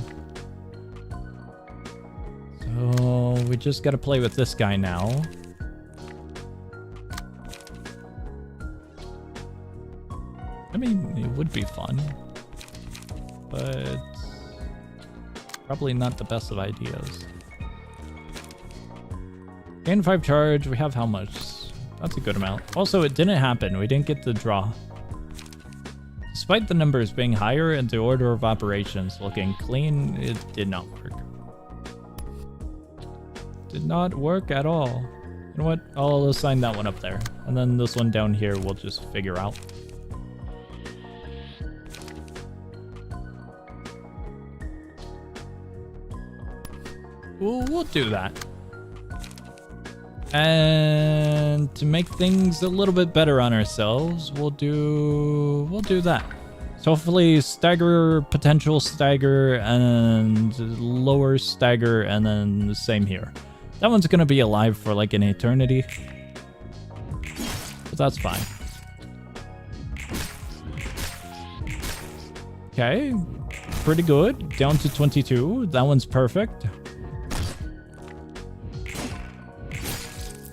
[SPEAKER 1] So we just gotta play with this guy now. I mean, it would be fun, but probably not the best of ideas. Gain 5 charge, we have how much? That's a good amount. Also, it didn't happen. We didn't get the draw. Despite the numbers being higher and the order of operations looking clean, it did not work. Did not work at all. You know what? I'll assign that one up there. And then this one down here we'll just figure out. We'll do that. And to make things a little bit better on ourselves, we'll do that. So hopefully stagger, potential stagger, and lower stagger, and then the same here. That one's gonna be alive for like an eternity. But that's fine. Okay. Pretty good. Down to 22. That one's perfect.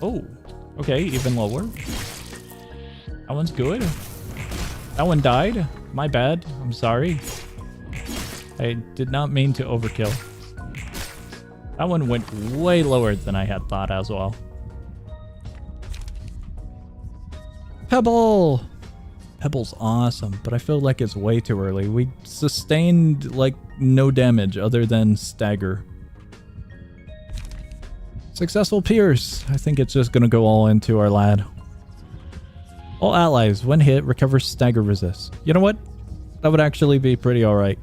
[SPEAKER 1] Oh, okay, even lower. That one's good. That one died. My bad. I'm sorry. I did not mean to overkill. That one went way lower than I had thought as well. Pebble! Pebble's awesome, but I feel like it's way too early. We sustained like no damage other than stagger. Successful Pierce. I think it's just gonna go all into our lad. All allies, when hit, recover stagger resist. You know what? That would actually be pretty alright.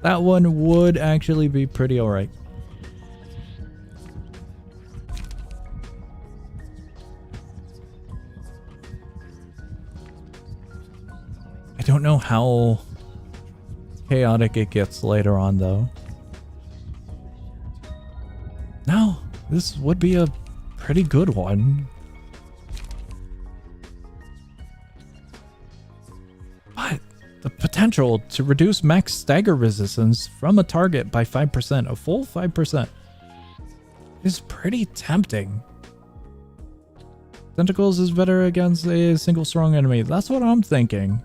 [SPEAKER 1] That one would actually be pretty alright. I don't know how chaotic it gets later on though. No, this would be a pretty good one. But the potential to reduce max stagger resistance from a target by 5%, a full 5%, is pretty tempting. Tentacles is better against a single strong enemy. That's what I'm thinking.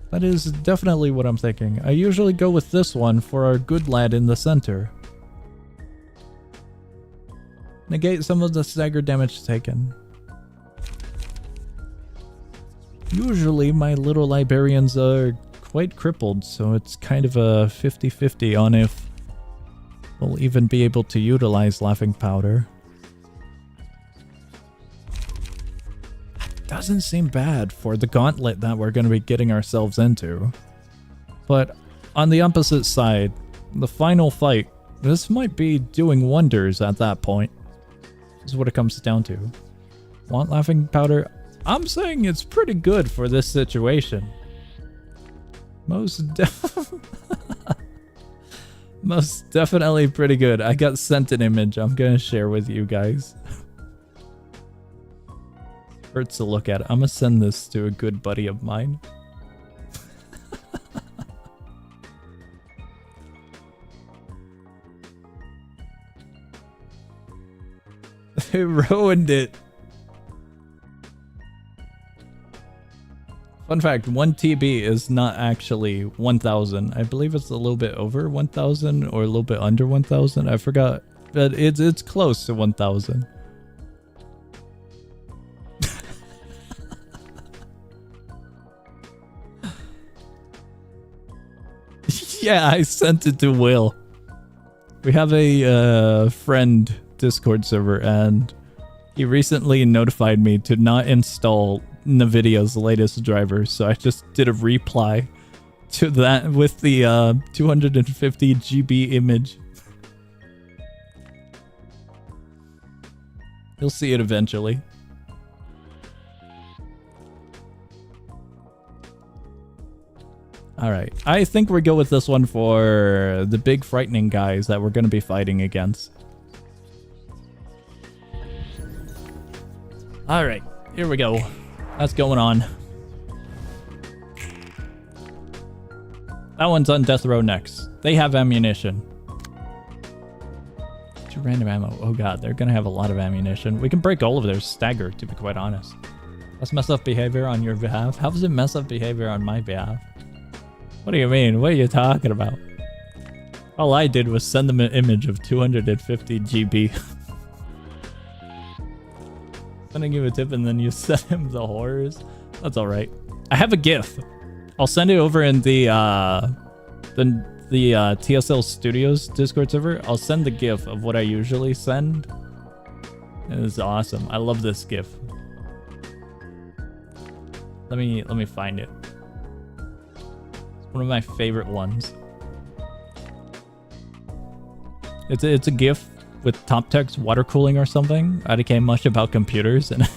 [SPEAKER 1] That is definitely what I'm thinking. I usually go with this one for our good lad in the center. Negate some of the stagger damage taken. Usually my little librarians are quite crippled, so it's kind of a 50-50 on if we'll even be able to utilize Laughing Powder. Doesn't seem bad for the gauntlet that we're going to be getting ourselves into. But on the opposite side, the final fight, this might be doing wonders at that point. This is what it comes down to. Want Laughing Powder? I'm saying it's pretty good for this situation. Most definitely pretty good. I got sent an image I'm gonna share with you guys. Hurts to look at. I'm gonna send this to a good buddy of mine. They ruined it. Fun fact, 1 TB is not actually 1,000. I believe it's a little bit over 1,000 or a little bit under 1,000. I forgot, but it's close to 1,000. Yeah, I sent it to Will. We have a friend Discord server, and he recently notified me to not install NVIDIA's latest driver, so I just did a reply to that with the 250 GB image. You'll see it eventually. Alright, I think we go with this one for the big frightening guys that we're going to be fighting against. Alright, here we go. That's going on. That one's on death row next. They have ammunition. 2 random ammo. Oh god, they're gonna have a lot of ammunition. We can break all of their stagger, to be quite honest. That's mess up behavior on your behalf. How does it mess up behavior on my behalf? What do you mean? What are you talking about? All I did was send them an image of 250 GB. Sending you a tip and then you send him the horrors. That's all right. I have a GIF. I'll send it over in the TSL Studios Discord server. I'll send the GIF of what I usually send. It is awesome. I love this GIF. Let me find it. It's one of my favorite ones. It's a GIF with top text water cooling or something. I became much about computers, and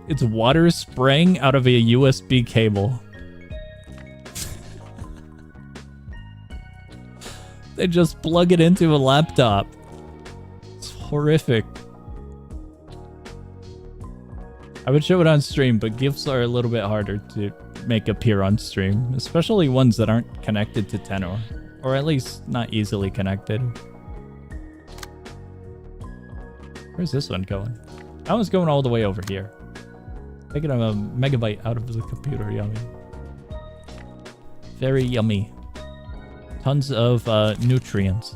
[SPEAKER 1] it's water spraying out of a USB cable. They just plug it into a laptop. It's horrific. I would show it on stream, but GIFs are a little bit harder to make appear on stream, especially ones that aren't connected to Tenor, or at least not easily connected. Where's this one going? That one's going all the way over here. Taking a megabyte out of the computer. Yummy. Very yummy. Tons of nutrients.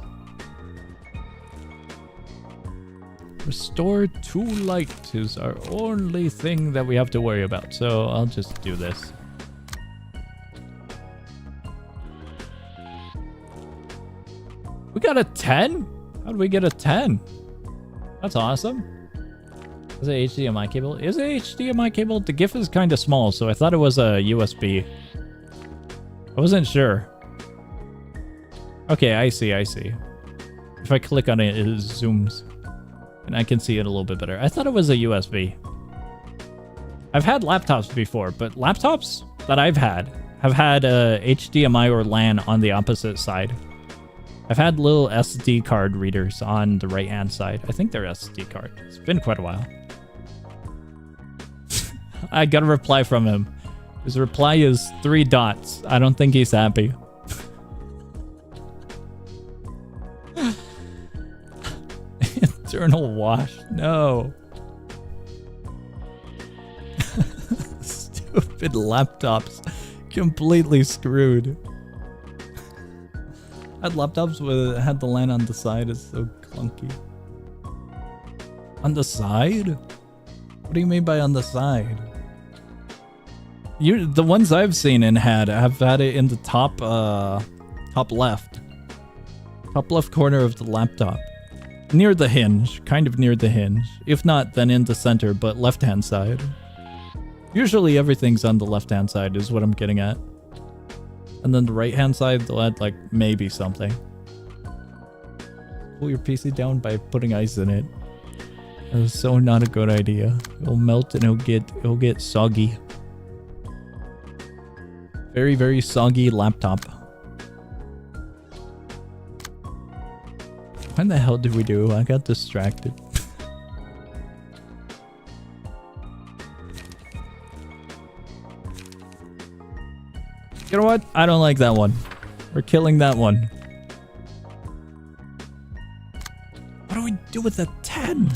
[SPEAKER 1] Restore 2 light is our only thing that we have to worry about. So I'll just do this. We got a 10? How did we get a 10? That's awesome. Is it HDMI cable? Is it HDMI cable? The GIF is kind of small, so I thought it was a USB. I wasn't sure. Okay, I see. If I click on it, it zooms. And I can see it a little bit better. I thought it was a USB. I've had laptops before, but laptops that I've had have had HDMI or LAN on the opposite side. I've had little SD card readers on the right-hand side. I think they're SD card. It's been quite a while. I got a reply from him. His reply is 3 dots. I don't think he's happy. Internal wash. No. Stupid laptops. Completely screwed. Had laptops with had the LAN on the side. It's so clunky. On the side? What do you mean by on the side? The ones I've seen and have had it in the top left corner of the laptop, near the hinge, kind of near the hinge. If not, then in the center, but left-hand side. Usually everything's on the left-hand side is what I'm getting at. And then the right-hand side, they'll add, like, maybe something. Cool your PC down by putting ice in it. That is so not a good idea. It'll melt and it'll get soggy. Very, very soggy laptop. What the hell did we do? I got distracted. You know what? I don't like that one. We're killing that one. What do we do with the 10?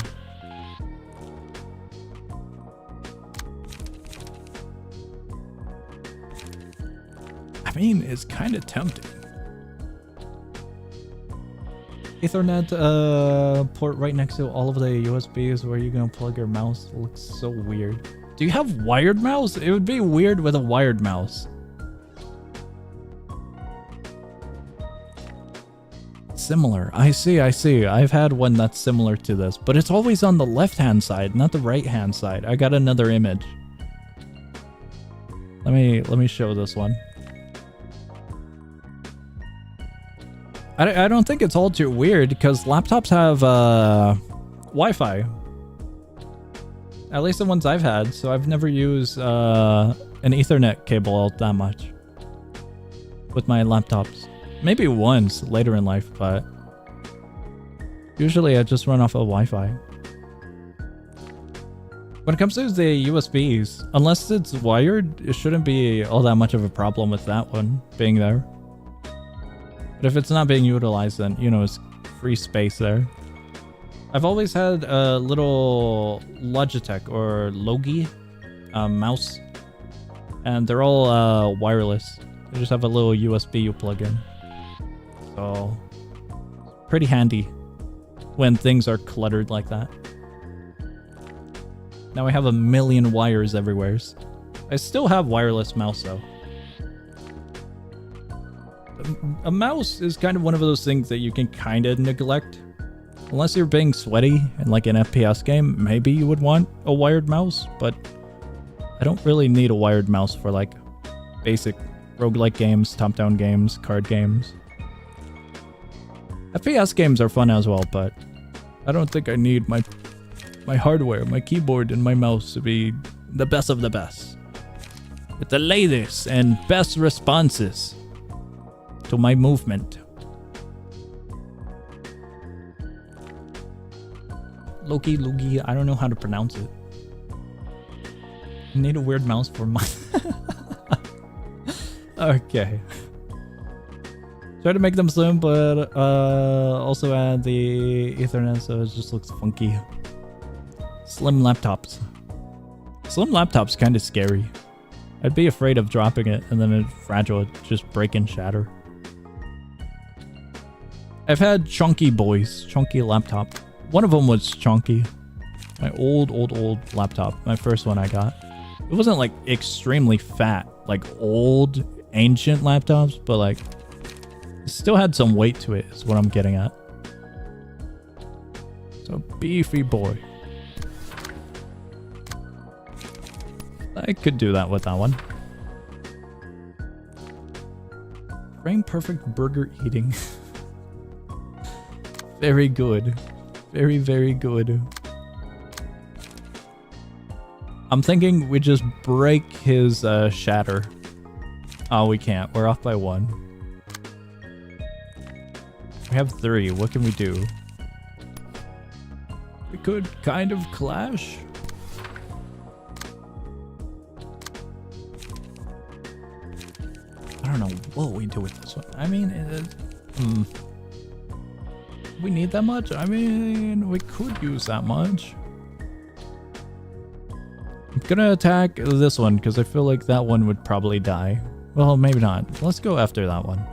[SPEAKER 1] mean, it's kind of tempting. Ethernet port right next to all of the USBs where you're gonna plug your mouse looks so weird. Do you have wired mouse? It would be weird with a wired mouse. Similar. I see. I've had one that's similar to this, but it's always on the left-hand side, not the right-hand side. I got another image. Let me show this one. I don't think it's all too weird because laptops have Wi-Fi. At least the ones I've had, so I've never used an Ethernet cable all that much with my laptops. Maybe once later in life, but usually I just run off of Wi-Fi. When it comes to the USBs, unless it's wired, it shouldn't be all that much of a problem with that one being there. But if it's not being utilized, then, you know, it's free space there. I've always had a little Logitech or Logi mouse, and they're all wireless. They just have a little USB you plug in. So, pretty handy when things are cluttered like that. Now I have a million wires everywhere. I still have wireless mouse though. A mouse is kind of one of those things that you can kind of neglect. Unless you're being sweaty in like an FPS game, maybe you would want a wired mouse, but I don't really need a wired mouse for like basic roguelike games, top-down games, card games. FPS games are fun as well, but I don't think I need my hardware, my keyboard, and my mouse to be the best of the best. With the latest and best responses to my movement. Loki, I don't know how to pronounce it. I need a weird mouse for my... Okay. Try to make them slim, but also add the Ethernet so it just looks funky. Slim laptops. Slim laptops kind of scary. I'd be afraid of dropping it and then it's fragile, it'd just break and shatter. I've had chunky boys, chunky laptop. One of them was chunky. My old laptop, my first one I got. It wasn't like extremely fat, like old, ancient laptops, but like it still had some weight to it is what I'm getting at. So beefy boy. I could do that with that one. Frame perfect burger eating. Very good. Very, very good. I'm thinking we just break his shatter. Oh, we can't. We're off by one. We have 3. What can we do? We could kind of clash. I don't know what we do with this one. I mean, we need that much? I mean, we could use that much. I'm gonna attack this one because I feel like that one would probably die. Well, maybe not. Let's go after that one.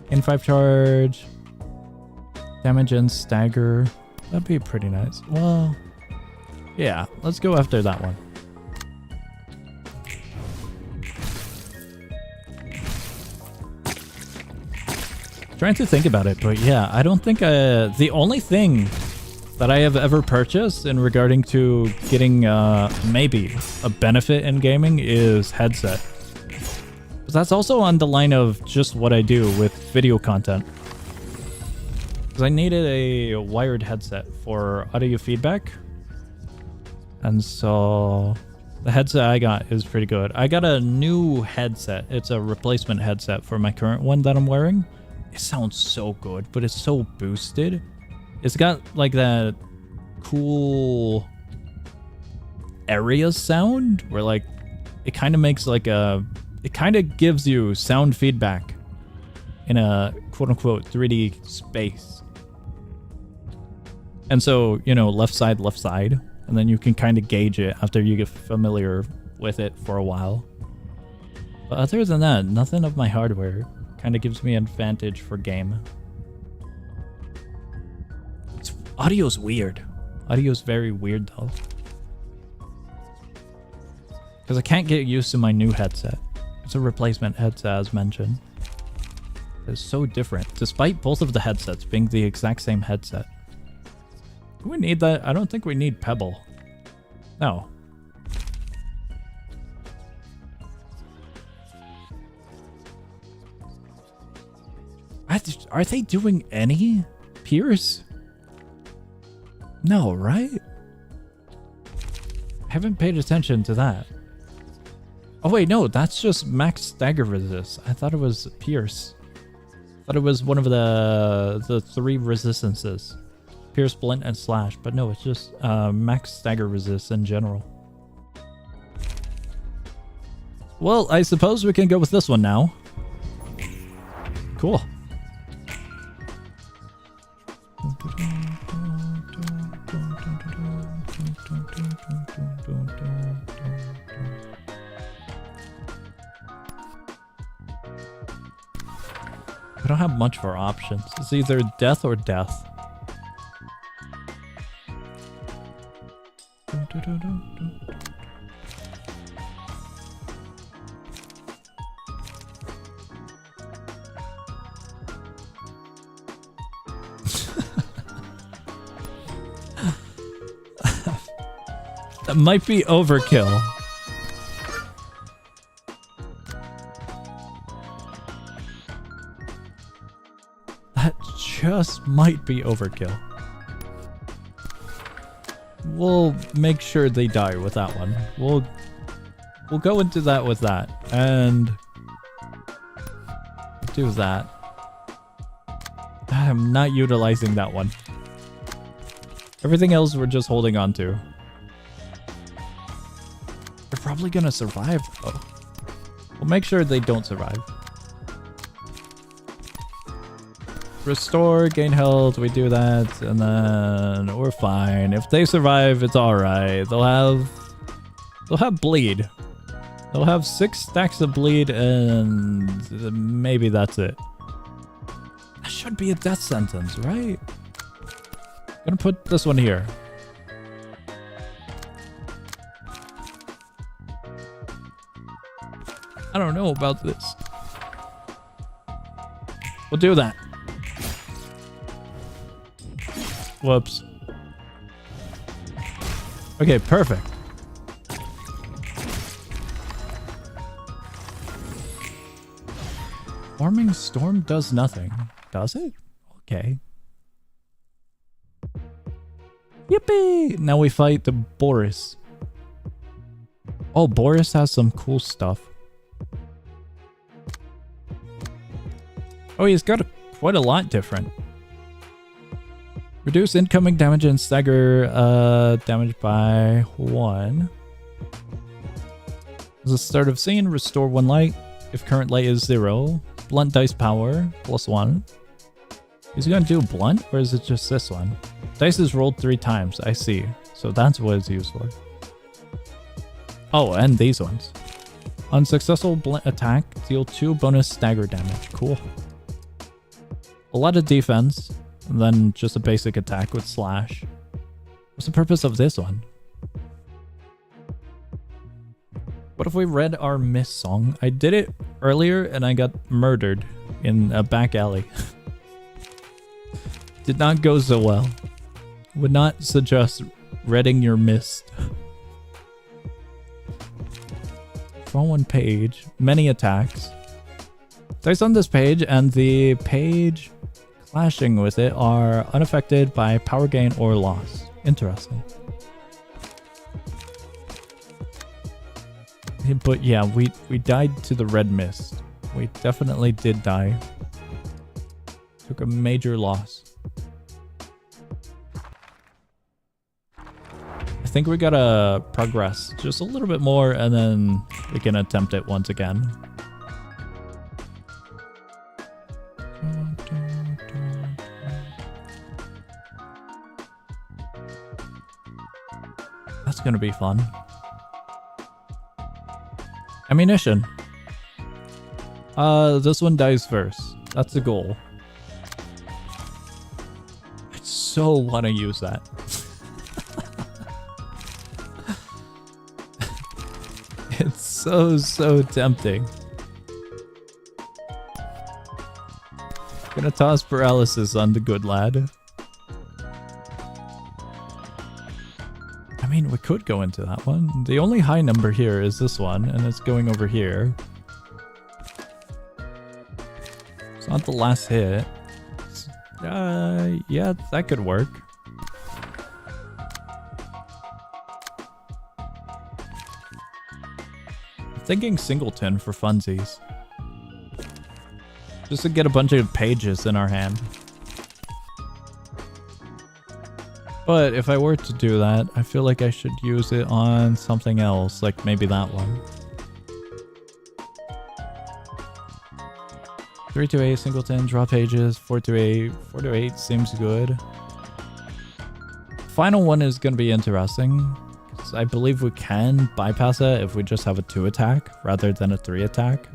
[SPEAKER 1] In 5 charge. Damage and stagger. That'd be pretty nice. Well, yeah, let's go after that one. Trying to think about it, but yeah, I don't think the only thing that I have ever purchased in regarding to getting maybe a benefit in gaming is headset. But that's also on the line of just what I do with video content. Because I needed a wired headset for audio feedback. And so the headset I got is pretty good. I got a new headset. It's a replacement headset for my current one that I'm wearing. It sounds so good, but it's so boosted. It's got like that cool area sound where like it kind of makes like it kind of gives you sound feedback in a quote unquote 3D space. And so, you know, left side, and then you can kind of gauge it after you get familiar with it for a while. But other than that, nothing of my hardware kind of gives me an advantage for game. Audio's weird. Audio's very weird though. Because I can't get used to my new headset. It's a replacement headset as mentioned. It's so different, despite both of the headsets being the exact same headset. Do we need that? I don't think we need Pebble. No. Are they doing any Pierce? No, right? I haven't paid attention to that. Oh wait, no, that's just max stagger resist. I thought it was Pierce. I thought it was one of the 3 resistances. Pierce, Splint, and Slash. But no, it's just max stagger resist in general. Well, I suppose we can go with this one now. Cool. We don't have much for options. It's either death or death. That might be overkill. That just might be overkill. We'll make sure they die with that one. We'll go into that with that. And do that. I'm not utilizing that one. Everything else we're just holding on to. They're probably gonna survive though. We'll make sure they don't survive. Restore, gain health, we do that, and then we're fine. If they survive, it's alright. They'll have bleed. They'll have 6 stacks of bleed, and maybe that's it. That should be a death sentence, right? Gonna put this one here. I don't know about this. We'll do that. Whoops. Okay, perfect. Forming Storm does nothing. Does it? Okay. Yippee! Now we fight the Boris. Oh, Boris has some cool stuff. Oh, he's got quite a lot different. Reduce incoming damage and stagger damage by 1. As the start of scene, restore 1 light. If current light is 0. Blunt dice power, +1. Is he gonna do blunt, or is it just this one? Dice is rolled 3 times, I see. So that's what it's used for. Oh, and these ones. On successful blunt attack, deal 2 bonus stagger damage. Cool. A lot of defense. And then just a basic attack with Slash. What's the purpose of this one? What if we read our Miss song? I did it earlier and I got murdered in a back alley. Did not go so well. Would not suggest reading your mist. From 1 page, many attacks. Dice on this page and the page clashing with it are unaffected by power gain or loss. Interesting. But yeah, we died to the red mist. We definitely did die. Took a major loss. I think we gotta progress just a little bit more and then we can attempt it once again. That's gonna be fun. Ammunition. This one dies first. That's the goal. I so want to use that. It's so tempting. Gonna toss paralysis on the good lad. I mean, we could go into that one. The only high number here is this one, and it's going over here. It's not the last hit. Yeah, that could work. I'm thinking singleton for funsies. Just to get a bunch of pages in our hand. But if I were to do that, I feel like I should use it on something else, like maybe that one. 3 to 8 singleton, draw pages, 4 to 8. 4 to 8 seems good. Final one is going to be interesting. I believe we can bypass it if we just have a 2 attack rather than a 3 attack.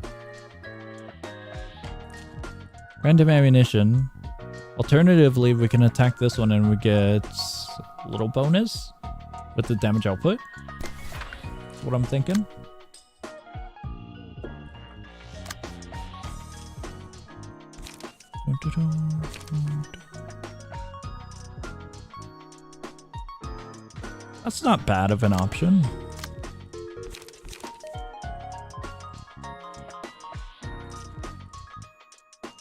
[SPEAKER 1] Random ammunition. Alternatively, we can attack this one and we get a little bonus with the damage output. That's what I'm thinking. That's not bad of an option.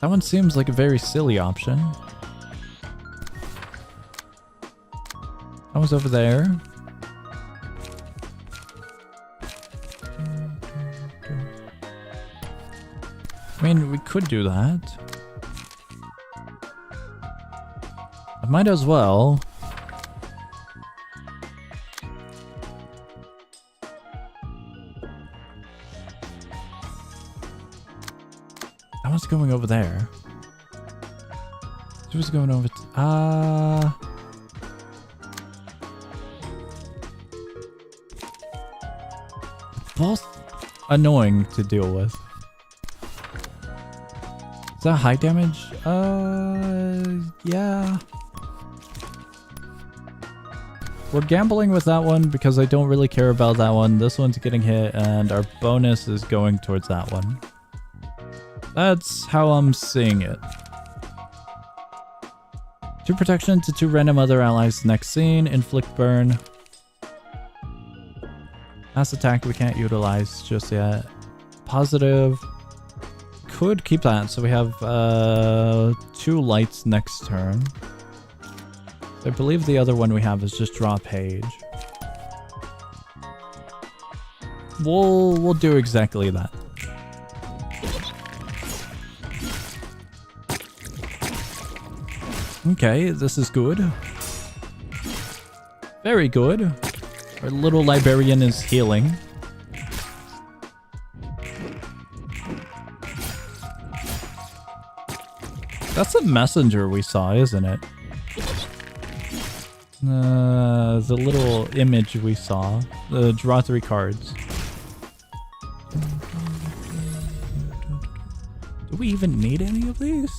[SPEAKER 1] That one seems like a very silly option. That one's over there. I mean, we could do that. I might as well. That one's going over there. Who's going over to... both annoying to deal with. Is that high damage? Yeah. We're gambling with that one because I don't really care about that one. This one's getting hit and our bonus is going towards that one. That's how I'm seeing it. 2 protection to 2 random other allies next scene. Inflict burn. Mass attack we can't utilize just yet. Positive. Could keep that so we have 2 lights next turn. I believe the other one we have is just draw page. We'll do exactly that. Okay, this is good. Very good. Our little librarian is healing. That's the messenger we saw, isn't it? The little image we saw. The draw 3 cards. Do we even need any of these?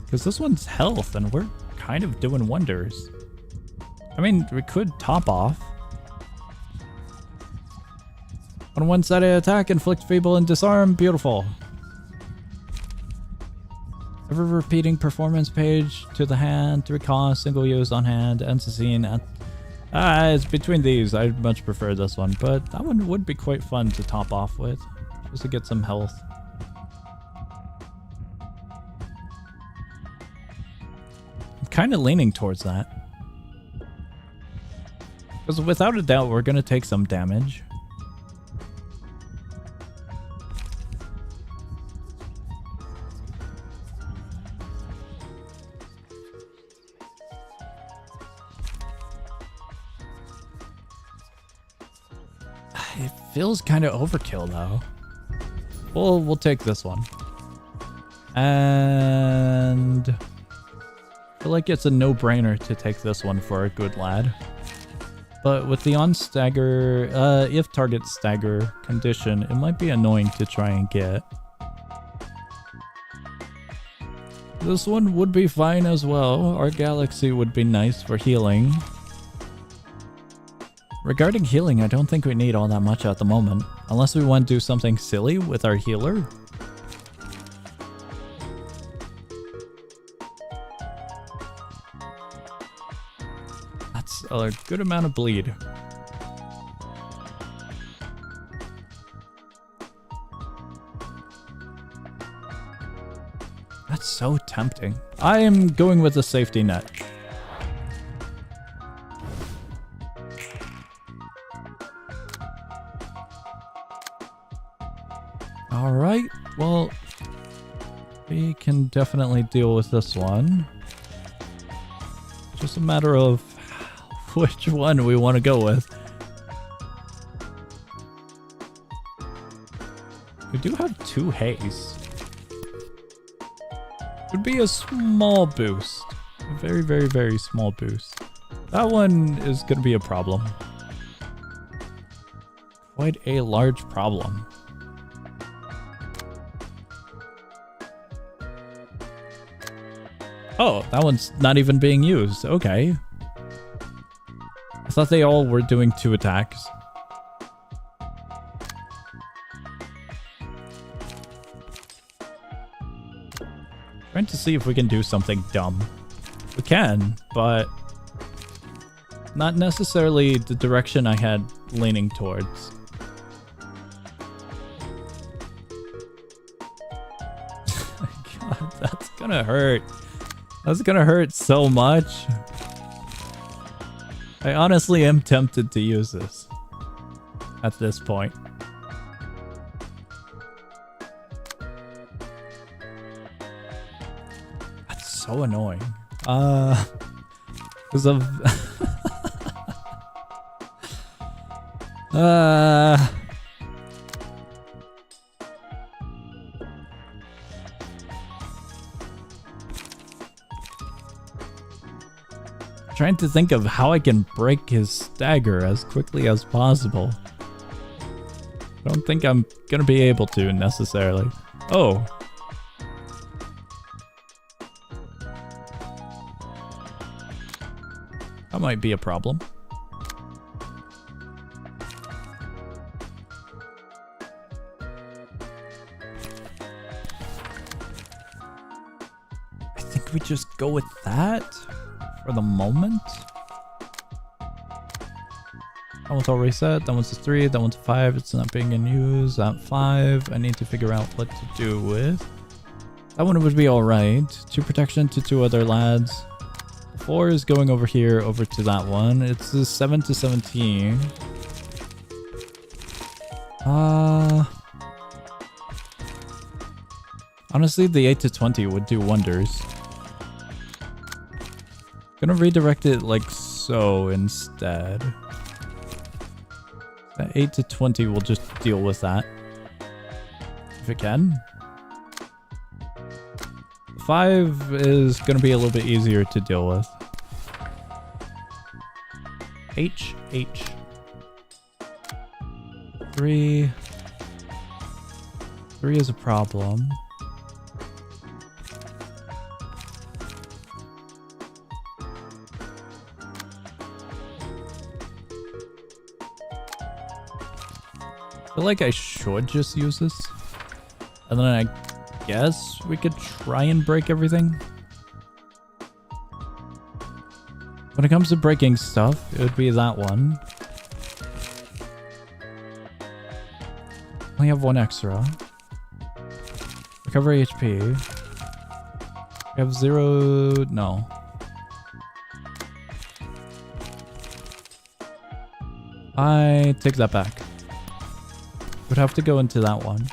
[SPEAKER 1] Because this one's health and we're kind of doing wonders. I mean, we could top off. On one-sided attack, inflict feeble and disarm. Beautiful. Ever repeating performance page to the hand, 3 cost, single use on hand, ends the scene at... it's between these. I'd much prefer this one, but that one would be quite fun to top off with, just to get some health. I'm kind of leaning towards that. Because without a doubt, we're going to take some damage. It feels kind of overkill though. We'll take this one. And I feel like it's a no-brainer to take this one for a good lad. But with the on stagger, if target stagger condition, it might be annoying to try and get. This one would be fine as well. Our galaxy would be nice for healing. Regarding healing, I don't think we need all that much at the moment. Unless we want to do something silly with our healer. That's a good amount of bleed. That's so tempting. I am going with the safety net. Alright, well, we can definitely deal with this one. Just a matter of which one we want to go with. We do have 2 haste. Would be a small boost. A very, very, very small boost. That one is going to be a problem. Quite a large problem. Oh, that one's not even being used. Okay. I thought they all were doing 2 attacks. Trying to see if we can do something dumb. We can, but not necessarily the direction I had leaning towards. God, that's gonna hurt. That's gonna hurt so much. I honestly am tempted to use this at this point. So annoying. Because of trying to think of how I can break his stagger as quickly as possible. I don't think I'm gonna be able to necessarily. Oh. That might be a problem. I think we just go with that for the moment. That one's all reset. That one's a 3. That one's a 5. It's not being in use. That 5. I need to figure out what to do with. That one would be alright. 2 protection to 2 other lads. 4 is going over here, over to that one. It's a 7 to 17. Honestly, the 8 to 20 would do wonders. Gonna redirect it like so instead. That 8 to 20 will just deal with that. If it can. 5 is going to be a little bit easier to deal with. H. 3. 3 is a problem. I feel like I should just use this. And then I guess we could try and break everything. When it comes to breaking stuff, it would be that one. Only have 1 extra. Recover HP. We have 0... no. I take that back. Would have to go into that one.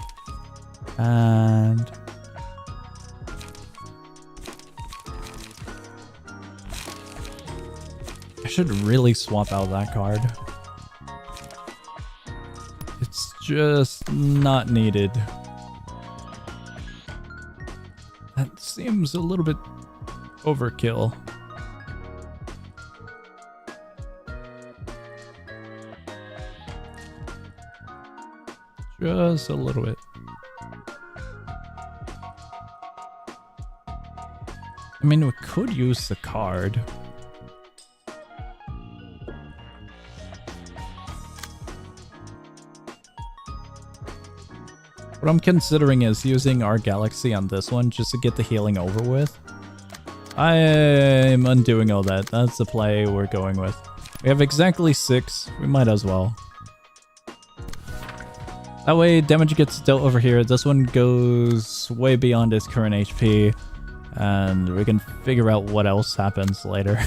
[SPEAKER 1] And... I should really swap out that card. It's just not needed. That seems a little bit overkill. Just a little bit. I mean, we could use the card. What I'm considering is using our Galaxy on this one just to get the healing over with. I'm undoing all that. That's the play we're going with. We have exactly 6. We might as well. That way, damage gets dealt over here. This one goes way beyond its current HP. And we can figure out what else happens later.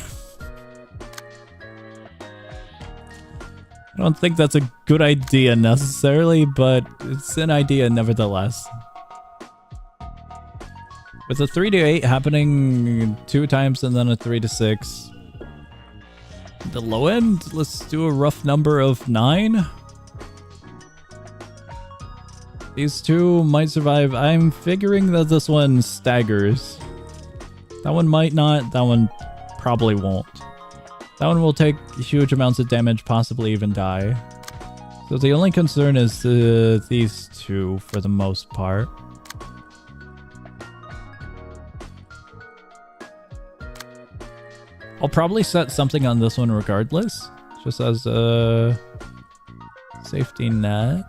[SPEAKER 1] I don't think that's a good idea necessarily, but it's an idea nevertheless. With a 3 to 8 happening 2 times and then a 3 to 6. The low end, let's do a rough number of 9. These 2 might survive. I'm figuring that this one staggers. That one might not, that one probably won't. That one will take huge amounts of damage, possibly even die. So the only concern is these 2 for the most part. I'll probably set something on this one regardless, just as a safety net.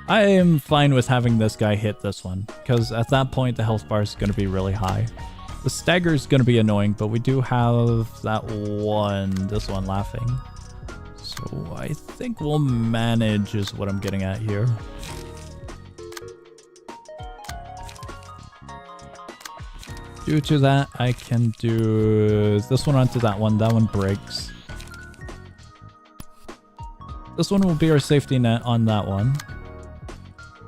[SPEAKER 1] I am fine with having this guy hit this one, because at that point the health bar is going to be really high. The stagger is going to be annoying, but we do have that one, this one laughing. So I think we'll manage is what I'm getting at here. Due to that, I can do this one onto that one. That one breaks. This one will be our safety net on that one.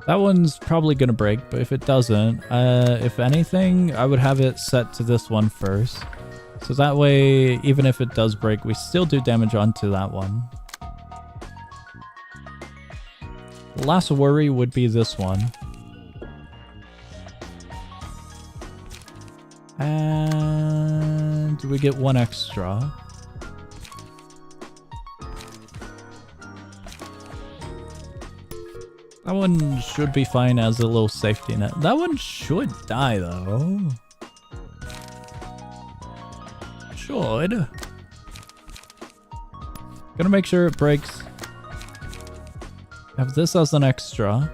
[SPEAKER 1] That one's probably going to break, but if it doesn't, if anything, I would have it set to this one first. So that way, even if it does break, we still do damage onto that one. The last worry would be this one. And we get 1 extra. That one should be fine as a little safety net. That one should die though. Should. Gonna make sure it breaks. Have this as an extra.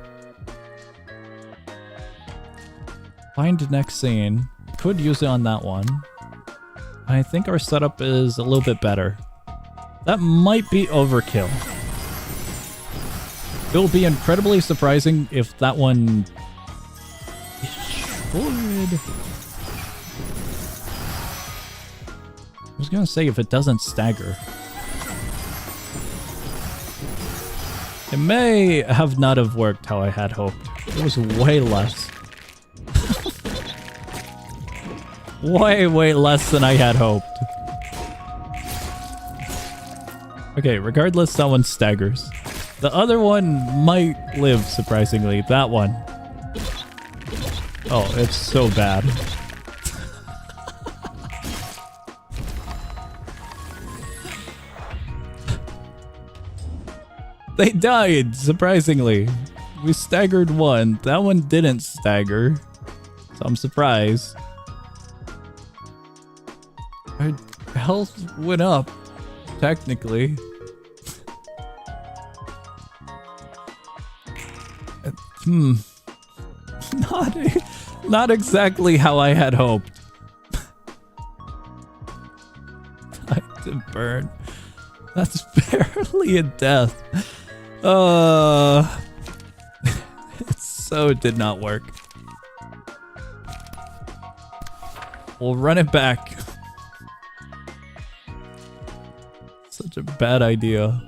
[SPEAKER 1] Find next scene. Could use it on that one. I think our setup is a little bit better. That might be overkill. It will be incredibly surprising if that one should. I was gonna say if it doesn't stagger. It may have not have worked how I had hoped. It was way less. way less than I had hoped. Okay, regardless, that one staggers. The other one might live, surprisingly. That one. Oh, it's so bad. They died, surprisingly. We staggered one. That one didn't stagger. So I'm surprised. Our health went up, technically. Not exactly how I had hoped. I did burn. That's barely a death. It so did not work. We'll run it back. Such a bad idea.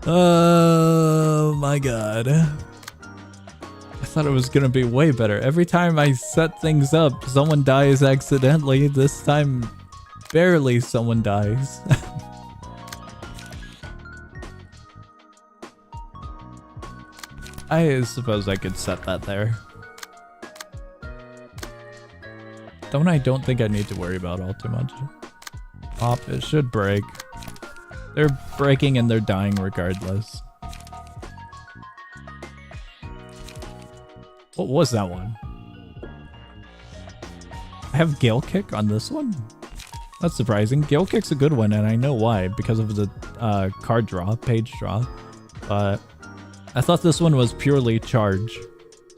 [SPEAKER 1] Oh my god. I thought it was gonna be way better. Every time I set things up, someone dies accidentally. This time, barely someone dies. I suppose I could set that there. I don't think I need to worry about all too much. Pop, it should break. They're breaking and they're dying regardless. What was that one? I have Gale Kick on this one? That's surprising. Gale Kick's a good one, and I know why, because of the card draw, page draw. But I thought this one was purely charge.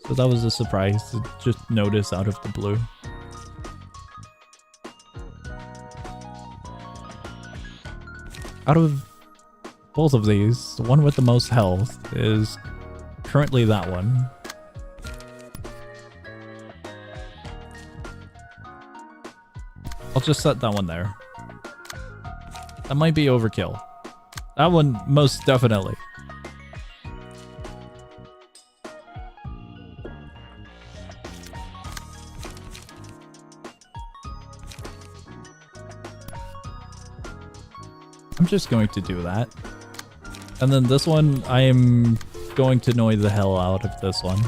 [SPEAKER 1] So that was a surprise to just notice out of the blue. Out of both of these, the one with the most health is currently that one. I'll just set that one there. That might be overkill. That one, most definitely. I'm just going to do that. And then this one, I am going to annoy the hell out of this one.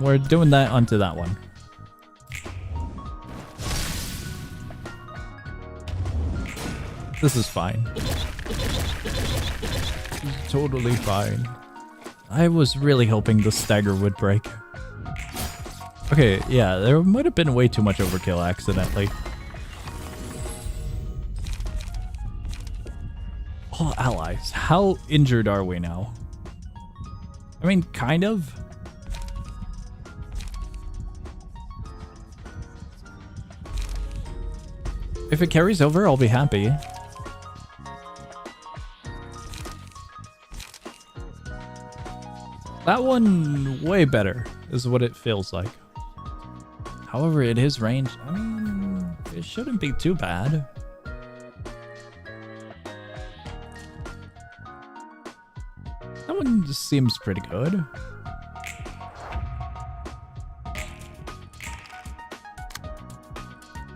[SPEAKER 1] We're doing that onto that one. This is fine. This is totally fine. I was really hoping the stagger would break. Okay, yeah, there might have been way too much overkill accidentally. All allies. How injured are we now? I mean, kind of. If it carries over, I'll be happy. That one, way better, is what it feels like. However, at his range, I mean, it shouldn't be too bad. That one just seems pretty good.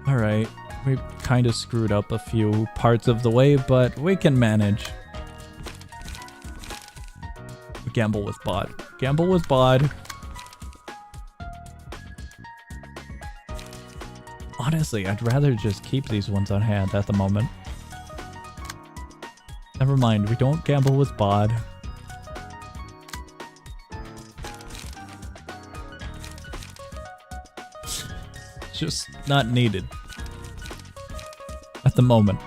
[SPEAKER 1] Alright, we kind of screwed up a few parts of the way, but we can manage. Gamble with bot. Gamble with bot. Honestly, I'd rather just keep these ones on hand at the moment. Never mind, we don't gamble with bod. Just not needed. At the moment.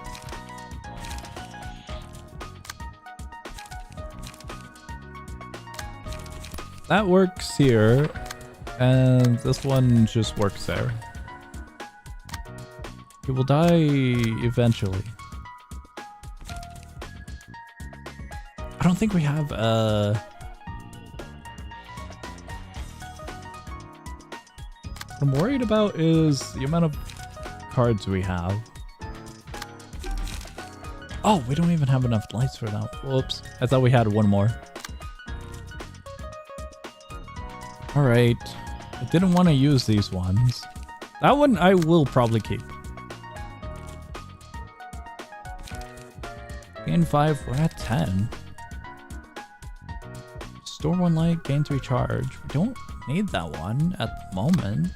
[SPEAKER 1] That works here, and this one just works there. He will die eventually. I don't think we have what I'm worried about is the amount of cards we have. Oh, we don't even have enough lights for that. Whoops. I thought we had one more. Alright. I didn't want to use these ones. That one I will probably keep. Gain 5, we're at 10. Store 1 light, gain 3 charge. We don't need that one at the moment.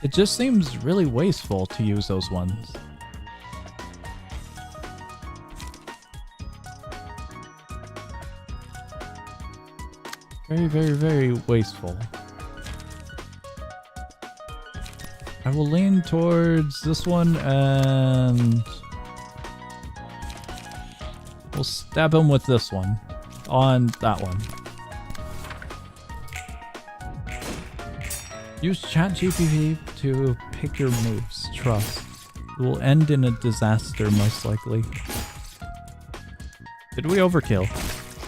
[SPEAKER 1] It just seems really wasteful to use those ones. Very, very, very wasteful. I will lean towards this one and we'll stab him with this one on that one. Use ChatGPT to pick your moves. Trust. It will end in a disaster most likely. Did we overkill?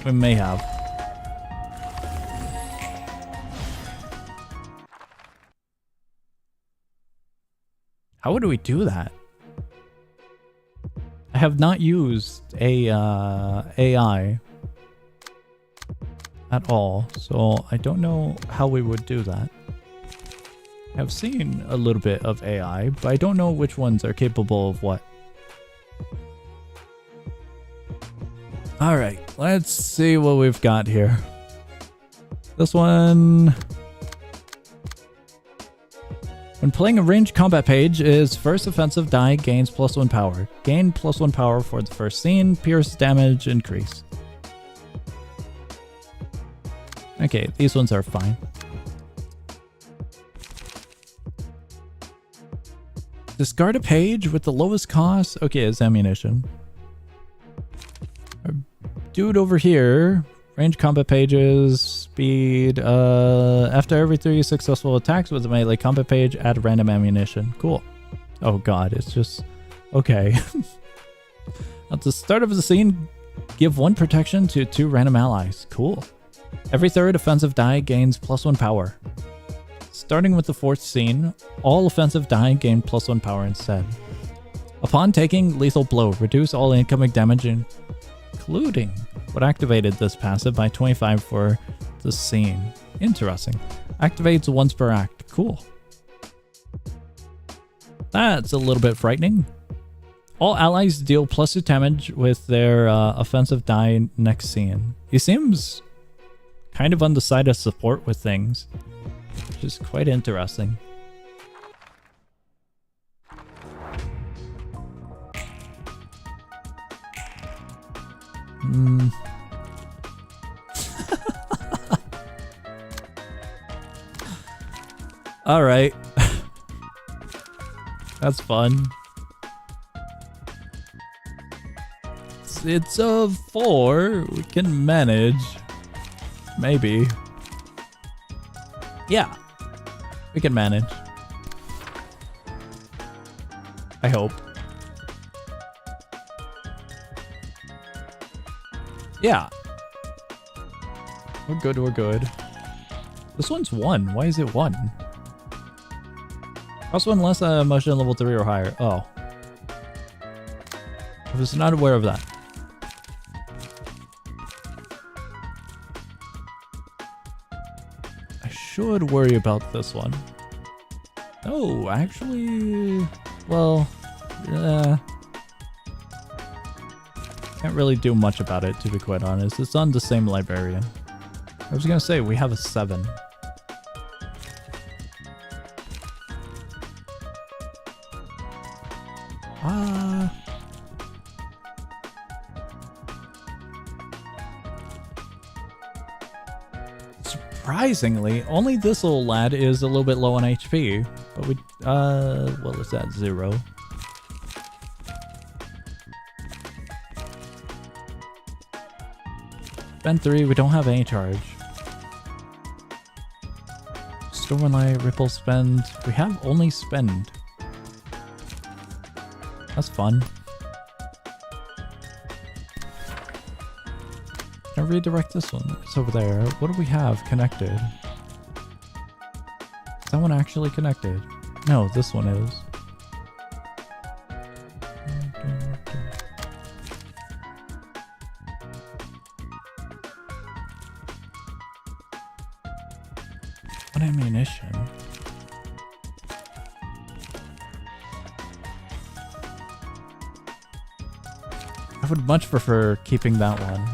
[SPEAKER 1] We may have. How would we do that? I have not used a AI at all, so I don't know how we would do that. I've seen a little bit of AI, but I don't know which ones are capable of what. Alright, let's see what we've got here. This one... When playing a ranged combat page, is first offensive die gains +1 power. Gain +1 power for the first scene, pierce damage increase. Okay, these ones are fine. Discard a page with the lowest cost. Okay, it's ammunition. Our dude over here. Range combat pages, speed. After every 3 successful attacks with a melee combat page, add random ammunition. Cool. Oh god, it's just... Okay. At the start of the scene, give 1 protection to 2 random allies. Cool. Every 3rd offensive die gains +1 power. Starting with the 4th scene, all offensive die gain +1 power instead. Upon taking lethal blow, reduce all incoming damage, including what activated this passive by 25 for the scene. Interesting. Activates once per act. Cool. That's a little bit frightening. All allies deal +2 damage with their offensive die next scene. He seems kind of on the side of support with things, which is quite interesting. All right. That's fun. It's a 4. We can manage. Maybe. Yeah. We can manage. I hope. Yeah. We're good, we're good. This one's 1. Why is it 1? Cost 1 less emotion level 3 or higher. Oh. I was not aware of that. I should worry about this one. Oh, actually... Well... Can't really do much about it, to be quite honest. It's on the same librarian. I was gonna say, we have a 7. Surprisingly, only this little lad is a little bit low on HP. But we, what is that? 0. Spend 3, we don't have any charge. Stormlight, Ripple, spend. We have only spend. That's fun. Can I redirect this one? It's over there. What do we have connected? Is that one actually connected? No, this one is. What ammunition? I would much prefer keeping that one.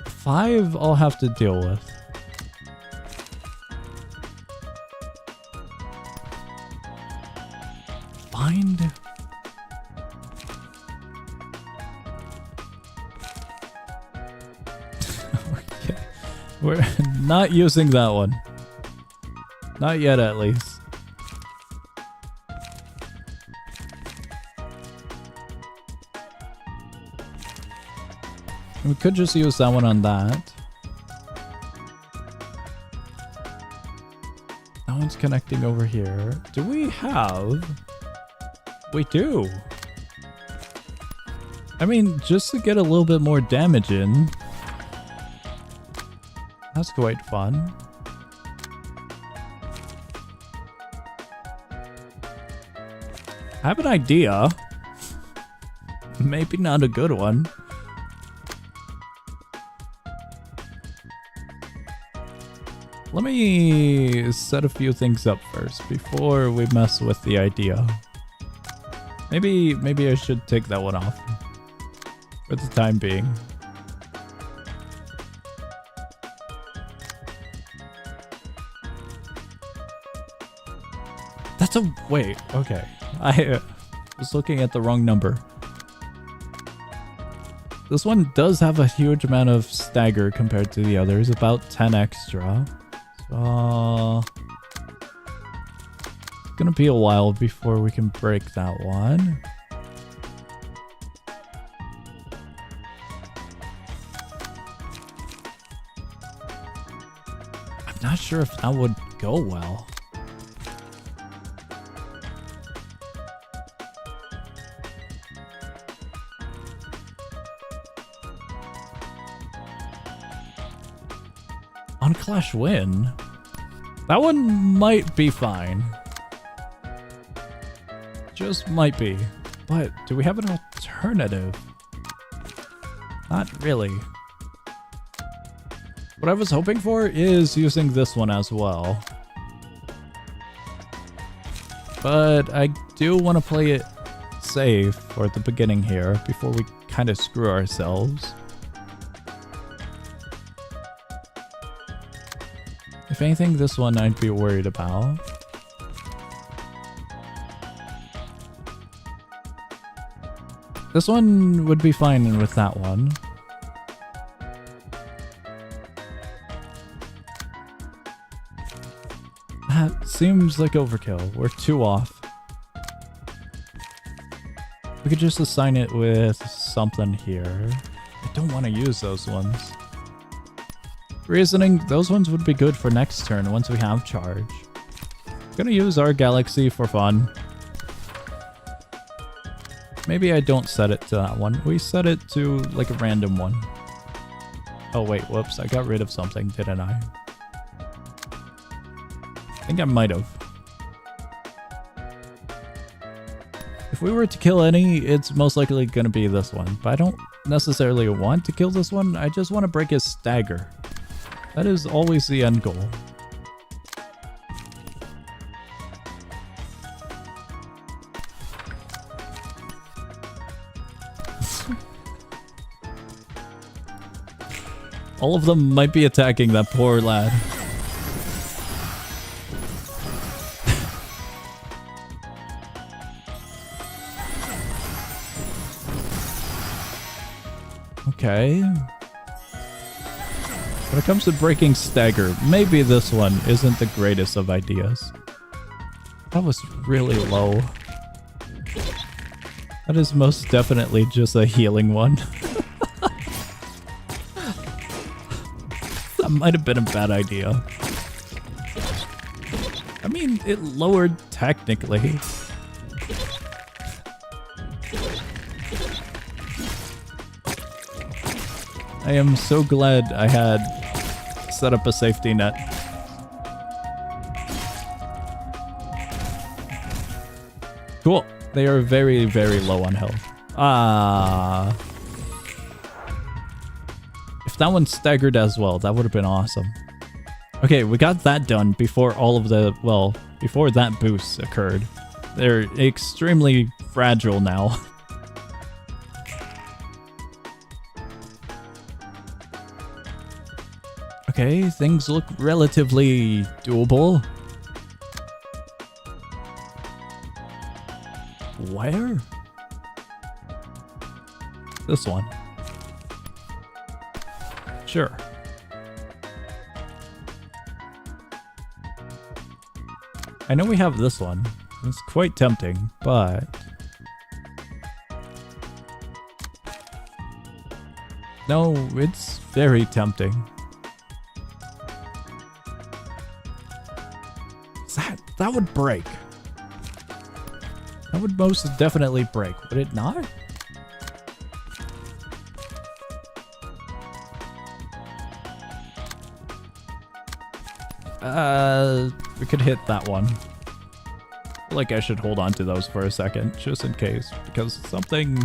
[SPEAKER 1] 5 I'll have to deal with. Find? Okay. We're not using that one. Not yet, at least. We could just use that one on that. That one's connecting over here. Do we have... We do. I mean, just to get a little bit more damage in. That's quite fun. I have an idea. Maybe not a good one. Let me set a few things up first before we mess with the idea. Maybe I should take that one off for the time being. That's a... Wait, okay. I was looking at the wrong number. This one does have a huge amount of stagger compared to the others, about 10 extra. So... it's gonna be a while before we can break that one. I'm not sure if that would go well. On Clash Win? That one might be fine. Just might be. But do we have an alternative? Not really. What I was hoping for is using this one as well. But I do want to play it safe for the beginning here before we kind of screw ourselves. If anything, this one I'd be worried about. This one would be fine with that one. That seems like overkill. We're 2 off. We could just assign it with something here. I don't want to use those ones. Reasoning, those ones would be good for next turn once we have charge. Gonna use our galaxy for fun. Maybe I don't set it to that one. We set it to like a random one. Oh wait, whoops, I got rid of something, didn't I? I think I might have. If we were to kill any, it's most likely gonna be this one. But I don't necessarily want to kill this one, I just want to break his stagger. That is always the end goal. All of them might be attacking that poor lad. Okay. When it comes to breaking stagger, maybe this one isn't the greatest of ideas. That was really low. That is most definitely just a healing one. That might have been a bad idea. I mean, it lowered technically. I am so glad I had set up a safety net. Cool. They are very, very low on health. Ah. If that one staggered as well, that would have been awesome. Okay, we got that done before all of the, well, before that boost occurred. They're extremely fragile now. Okay, things look relatively doable. Where? This one. Sure. I know we have this one. It's quite tempting, but... no, it's very tempting. That would break. That would most definitely break, would it not? We could hit that one. I feel like I should hold on to those for a second, just in case, because something...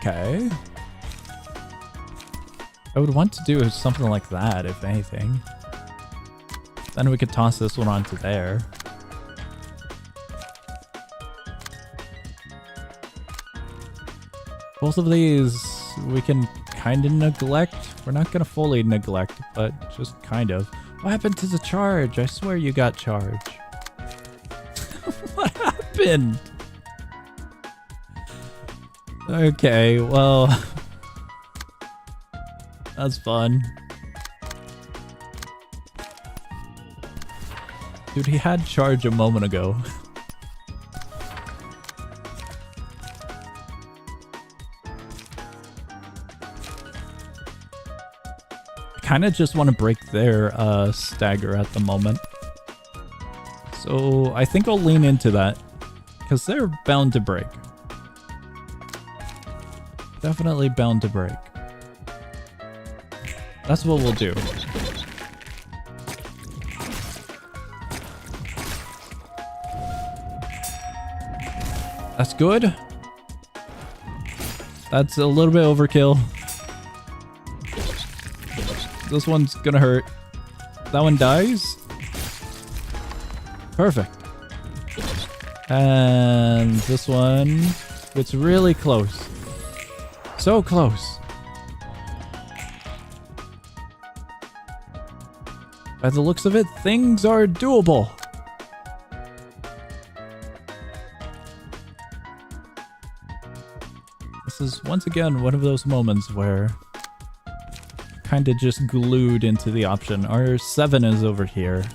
[SPEAKER 1] okay. I would want to do something like that, if anything. Then we could toss this one onto there. Both of these we can kind of neglect. We're not going to fully neglect, but just kind of. What happened to the charge? I swear you got charge. What happened? Okay, well... That's fun. Dude, he had charge a moment ago. I kind of just want to break their stagger at the moment. So I think I'll lean into that. Because they're bound to break. Definitely bound to break. That's what we'll do. That's good. That's a little bit overkill. This one's gonna hurt. That one dies. Perfect. And this one gets really close. So close. By the looks of it, things are doable. This is once again one of those moments where kind of just glued into the option. Our 7 is over here.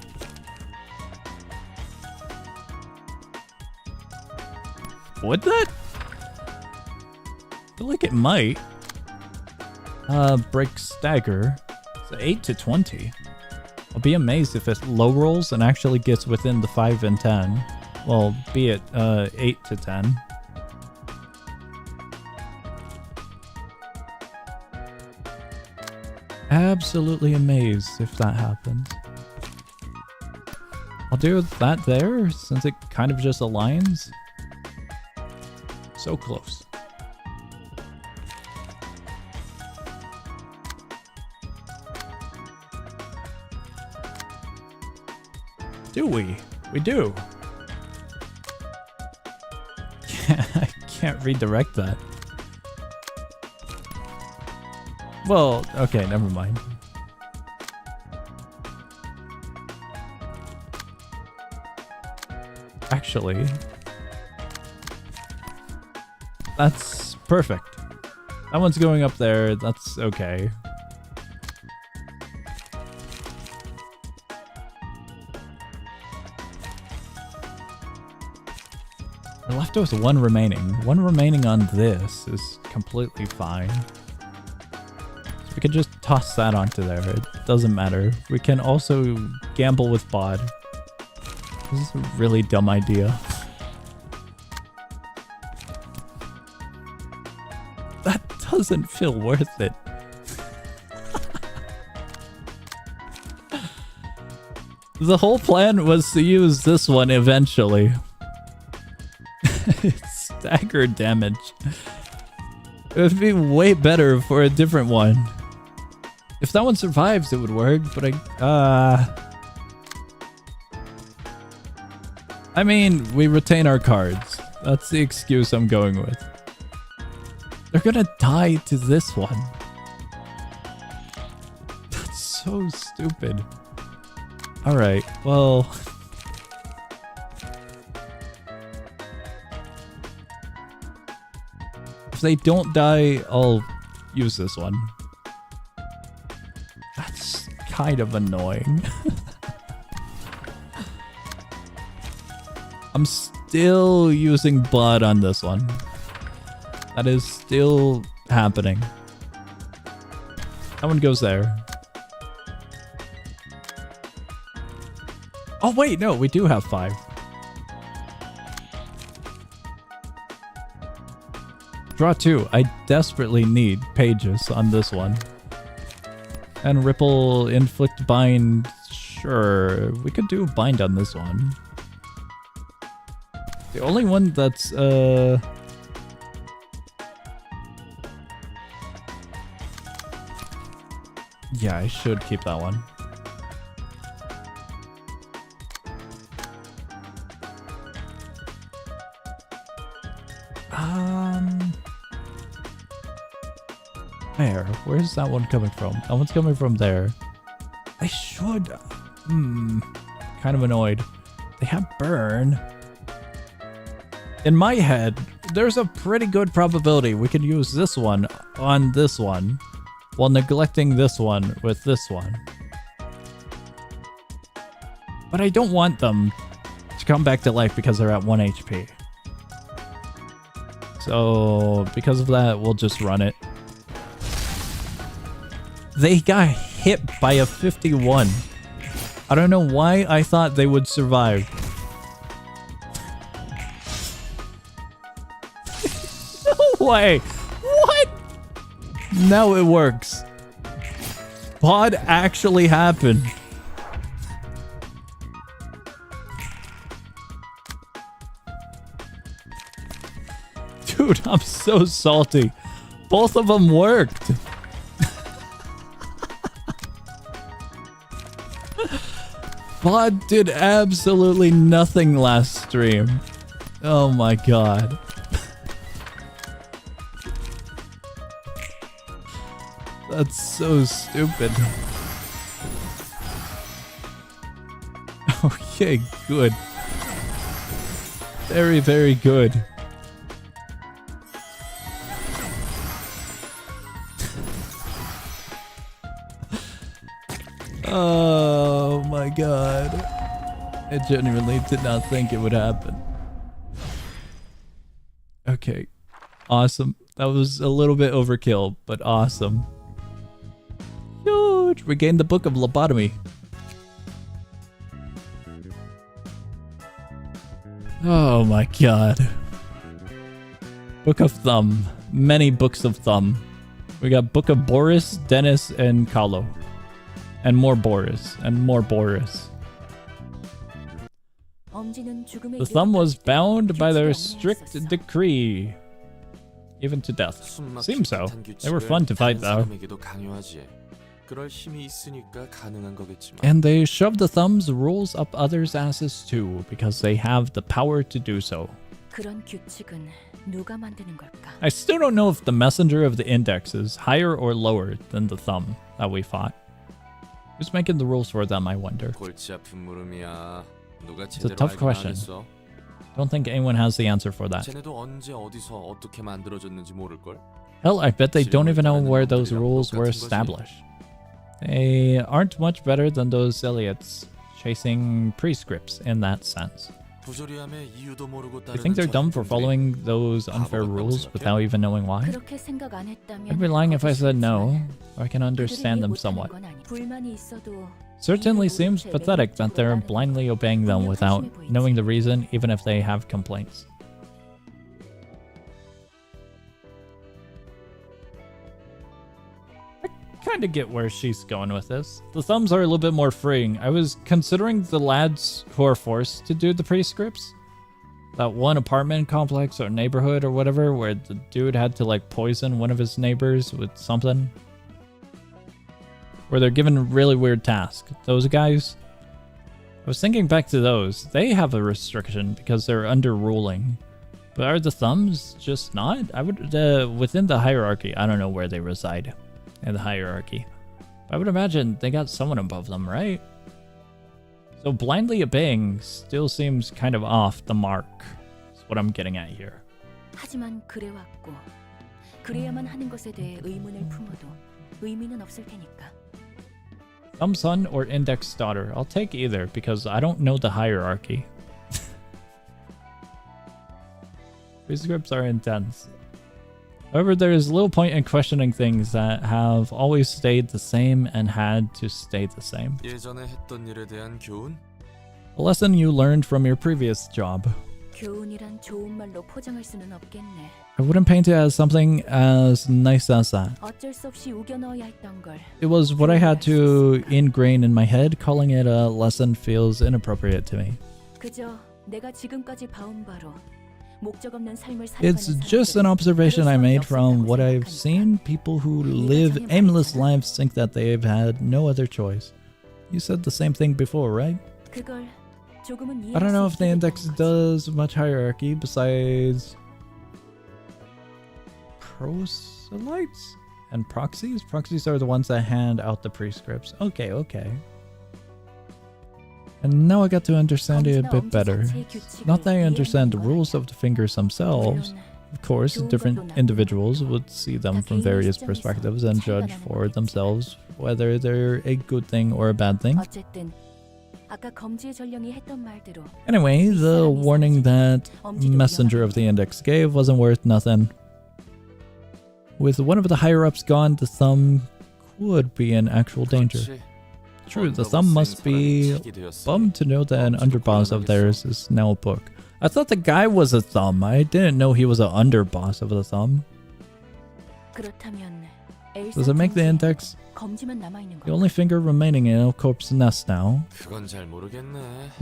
[SPEAKER 1] Would that? I feel like it might. Break stagger. So 8 to 20. I'll be amazed if it low rolls and actually gets within the 5 and 10. Well, be it 8 to 10. Absolutely amazed if that happens. I'll do that there since it kind of just aligns. So close. Do we? We do. I can't redirect that. Well, okay, never mind. Actually, that's perfect. That one's going up there. That's okay. We're left with one remaining. One remaining on this is completely fine. We can just toss that onto there. It doesn't matter. We can also gamble with bod. This is a really dumb idea. That doesn't feel worth it. The whole plan was to use this one eventually. It's staggered damage. It would be way better for a different one. If that one survives, it would work, but I mean, we retain our cards. That's the excuse I'm going with. They're gonna die to this one. That's so stupid. Alright, well... If they don't die, I'll use this one. That's kind of annoying. I'm still using blood on this one. That is still happening. That one goes there. Oh wait, no, we do have 5. Draw 2. I desperately need pages on this one. And ripple, inflict, bind. Sure, we could do bind on this one. The only one that's yeah, I should keep that one. Where's that one coming from? That one's coming from there. I should. Kind of annoyed. They have burn. In my head, there's a pretty good probability we can use this one on this one while neglecting this one with this one. But I don't want them to come back to life because they're at 1 HP. So, because of that, we'll just run it. They got hit by a 51. I don't know why I thought they would survive. No way! What? Now it works. Pod actually happened. Dude, I'm so salty. Both of them worked. Pod did absolutely nothing last stream. Oh my god. That's so stupid. Okay, good. Very, very good. Oh my god. I genuinely did not think it would happen. Okay. Awesome. That was a little bit overkill, but awesome. Huge! Regained the Book of Lobotomy. Oh my god. Book of Thumb. Many books of thumb. We got Book of Boris, Dennis, and Kahlo. And more Boris. And more Boris. The thumb was bound by their strict decree. Even to death. Seems so. They were fun to fight though. And they shoved the thumb's rules up others' asses too, because they have the power to do so. I still don't know if the messenger of the index is higher or lower than the thumb that we fought. Who's making the rules for them, I wonder? It's a tough question. Don't think anyone has the answer for that. Hell, I bet they don't even know where those rules were established. They aren't much better than those Elliotts chasing prescripts in that sense. You think they're dumb for following those unfair rules without even knowing why? I'd be lying if I said no. I can understand them somewhat. Certainly seems pathetic that they're blindly obeying them without knowing the reason, even if they have complaints. I kind of get where she's going with this. The thumbs are a little bit more freeing. I was considering the lads who are forced to do the prescripts. That one apartment complex or neighborhood or whatever where the dude had to like poison one of his neighbors with something. Where they're given a really weird task. Those guys, I was thinking back to those. They have a restriction because they're under ruling. But are the thumbs just not? I would, within the hierarchy, I don't know where they reside in the hierarchy. I would imagine they got someone above them, right? So blindly obeying still seems kind of off the mark. That's what I'm getting at here.
[SPEAKER 4] 하지만 그래왔고 그래야만 하는 것에 대해 의문을 품어도 의미는 없을 테니까.
[SPEAKER 1] Thumb son or index daughter? I'll take either because I don't know the hierarchy. Prescripts are intense. However, there is little point in questioning things that have always stayed the same and had to stay the same. A lesson you learned from your previous job.
[SPEAKER 4] 교훈이란 좋은 말로 포장할 수는 없겠네.
[SPEAKER 1] I wouldn't paint it as something as nice as that.
[SPEAKER 4] 어쩔 수 없이 우겨 넣어야 했던 걸.
[SPEAKER 1] It was what I had to ingrain in my head. Calling it a lesson feels inappropriate to me.
[SPEAKER 4] 그저 내가 지금까지 봐온 바로 목적 없는 삶을
[SPEAKER 1] It's just an observation I made from what I've seen. People who live aimless lives think that they've had no other choice. You said the same thing before, right?
[SPEAKER 4] 그걸
[SPEAKER 1] I don't know if the index does much hierarchy besides proselytes? And proxies? Proxies are the ones that hand out the prescripts. Okay, okay. And now I got to understand it a bit better. Not that I understand the rules of the fingers themselves. Of course, different individuals would see them from various perspectives and judge for themselves whether they're a good thing or a bad thing. Anyway, the warning that Messenger of the Index gave wasn't worth nothing. With one of the higher-ups gone, the thumb could be in actual danger. True, the thumb must be bummed to know that an underboss of theirs is now a book. I thought the guy was a thumb. I didn't know he was an underboss of the thumb. Does it make the index the only finger remaining in El Corp's nest now? I'm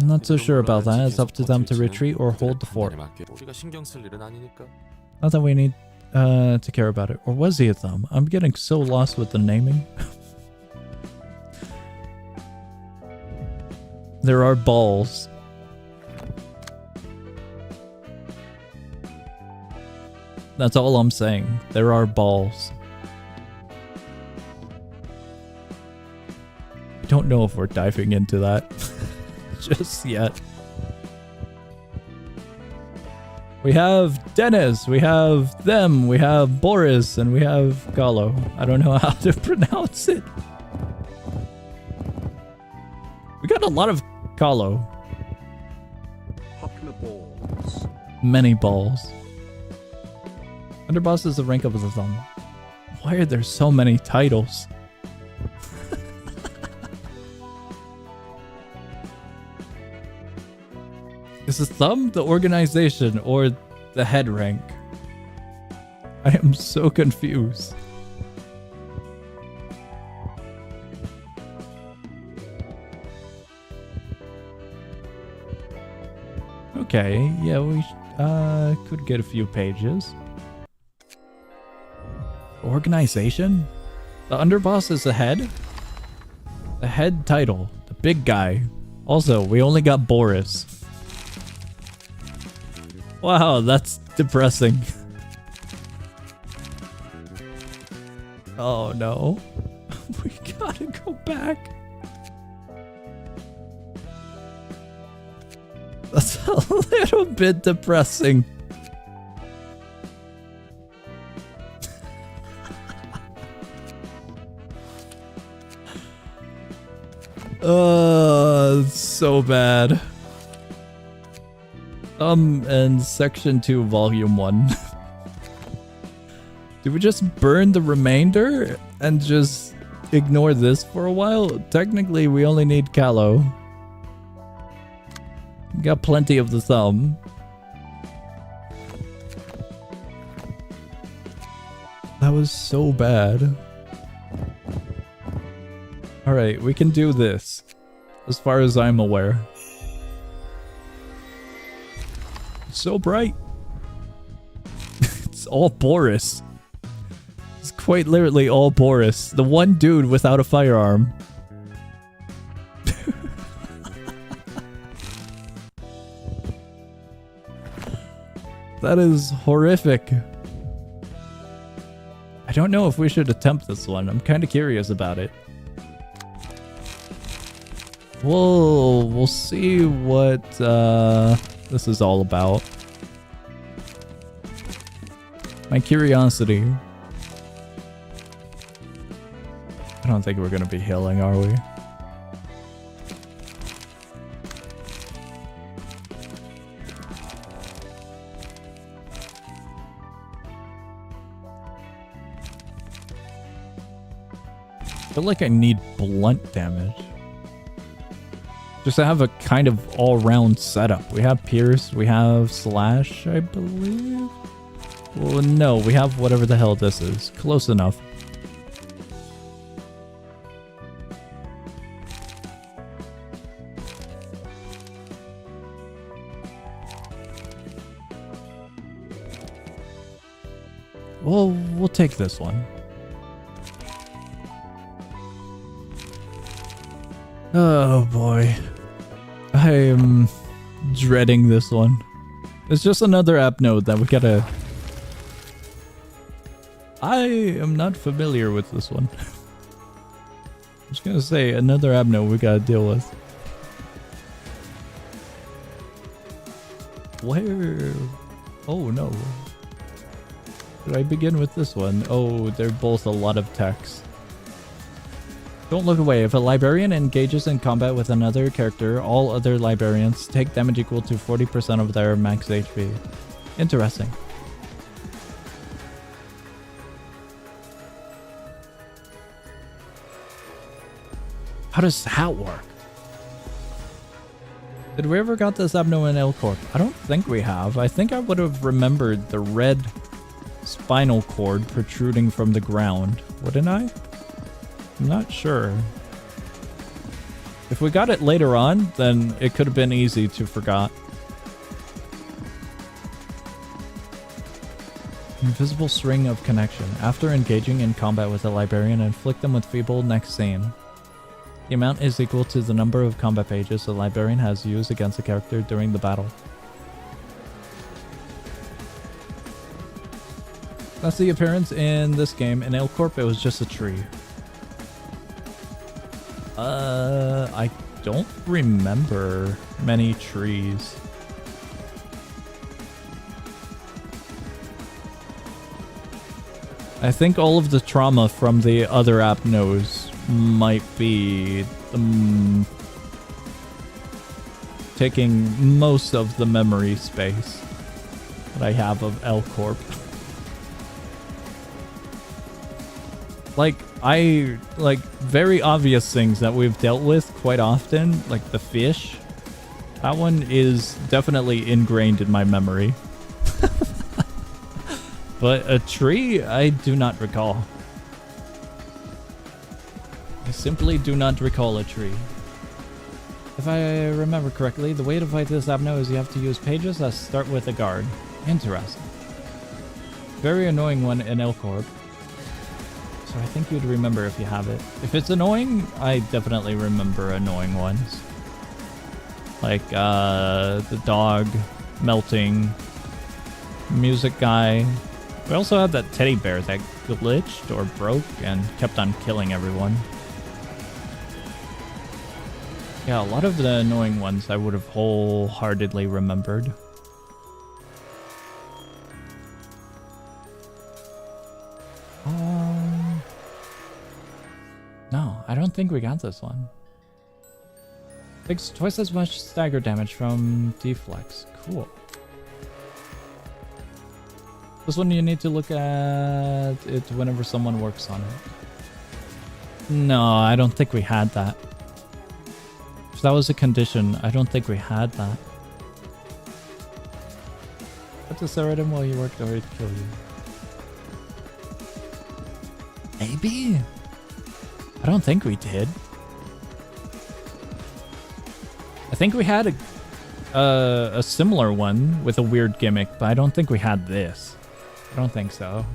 [SPEAKER 1] not so sure about that. It's up to them to retreat or hold the fort. Not that we need to care about it. Or was he a thumb? I'm getting so lost with the naming. There are balls. That's all I'm saying. There are balls. I don't know if we're diving into that just yet. We have Dennis, we have them, we have Boris, and we have Gallo. I don't know how to pronounce it. We got a lot of Gallo.
[SPEAKER 2] balls.
[SPEAKER 1] Many balls. Underboss is the rank of the thumb. Why are there so many titles? Is the thumb the organization or the head rank? I am so confused. Okay, yeah, we could get a few pages. Organization? The underboss is the head? The head title. The big guy. Also, we only got Boris. Wow, that's depressing. Oh no. We gotta go back. That's a little bit depressing. So bad. And section 2, volume 1. Do we just burn the remainder and just ignore this for a while? Technically, we only need Callow. We got plenty of the thumb. That was so bad. Alright, we can do this. As far as I'm aware. It's so bright. It's all Boris. It's quite literally all Boris. The one dude without a firearm. That is horrific. I don't know if we should attempt this one. I'm kind of curious about it. We'll see what this is all about. My curiosity. I don't think we're gonna be healing, are we? I feel like I need blunt damage. Just to have a kind of all-round setup. We have Pierce, we have Slash, I believe? Well, no, we have whatever the hell this is. Close enough. Well, we'll take this one. Oh boy. I am dreading this one. It's just another app node that we gotta... I am not familiar with this one. I'm just gonna say another Abno we gotta deal with. Where? Oh no. Should I begin with this one? Oh, they're both a lot of text. Don't look away. If a librarian engages in combat with another character, all other librarians take damage equal to 40% of their max HP. Interesting. How does that work? Did we ever got this Abno in L Corp? I don't think we have. I think I would have remembered the red spinal cord protruding from the ground. Wouldn't I? I'm not sure. If we got it later on, then it could have been easy to forget. Invisible string of connection. After engaging in combat with a librarian, inflict them with feeble next scene. The amount is equal to the number of combat pages the librarian has used against a character during the battle. That's the appearance in this game. In L Corp, it was just a tree. I don't remember many trees. I think all of the trauma from the other Abnos might be taking most of the memory space that I have of L Corp. Like very obvious things that we've dealt with quite often, like the fish. That one is definitely ingrained in my memory. But a tree, I do not recall. I simply do not recall a tree. If I remember correctly, the way to fight this Abno is you have to use pages that start with a guard. Interesting. Very annoying one in L Corp. So I think you'd remember if you have it. If it's annoying, I definitely remember annoying ones. Like the dog melting, music guy. We also had that teddy bear that glitched or broke and kept on killing everyone. Yeah, a lot of the annoying ones I would have wholeheartedly remembered. No, I don't think we got this one. Takes twice as much stagger damage from deflex. Cool. This one you need to look at it whenever someone works on it. No, I don't think we had that. If that was a condition, I don't think we had that. Put the stare at him while you worked or he'd kill you. Maybe? I don't think we did. I think we had a similar one with a weird gimmick, but I don't think we had this. I don't think so.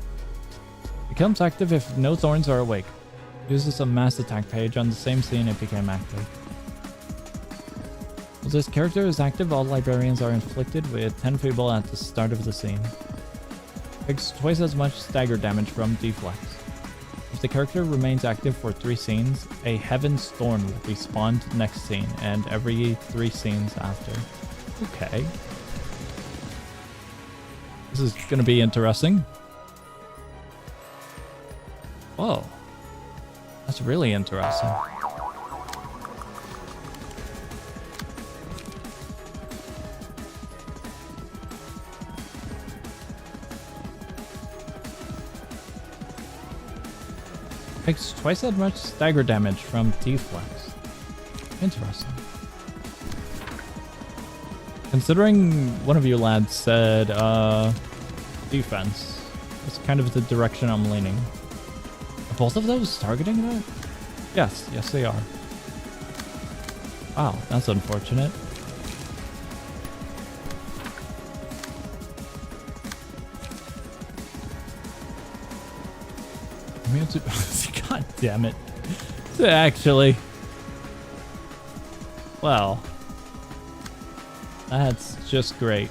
[SPEAKER 1] Becomes active if no thorns are awake. Uses a mass attack page on the same scene it became active. While this character is active, all librarians are inflicted with 10 feeble at the start of the scene. Takes twice as much stagger damage from deflex. If the character remains active for 3 scenes, a Heaven's Thorn will be spawned next scene and every 3 scenes after. Okay. This is gonna be interesting. Whoa. That's really interesting. Takes twice as much stagger damage from deflex. Interesting. Considering one of you lads said defense, that's kind of the direction I'm leaning. Are both of those targeting that? Yes, yes they are. Wow, that's unfortunate. God damn it. Actually. Well. That's just great.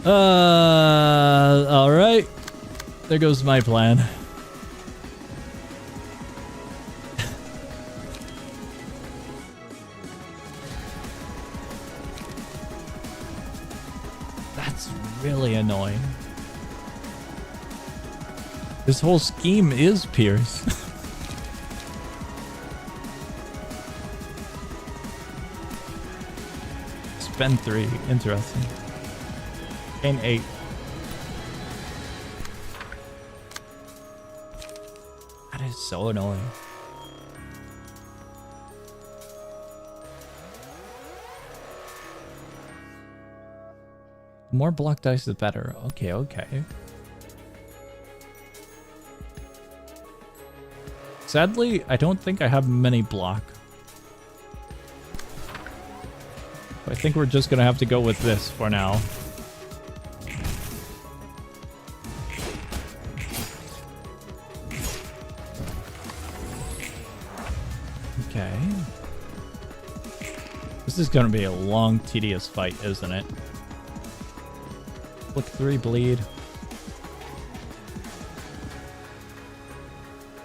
[SPEAKER 1] Alright. There goes my plan. That's really annoying. This whole scheme is Pierce. Spend 3. Interesting. Gain 8. That is so annoying. The more block dice, the better. Okay, okay. Sadly, I don't think I have many block. I think we're just gonna have to go with this for now. Okay. This is gonna be a long, tedious fight, isn't it? Flick 3 bleed.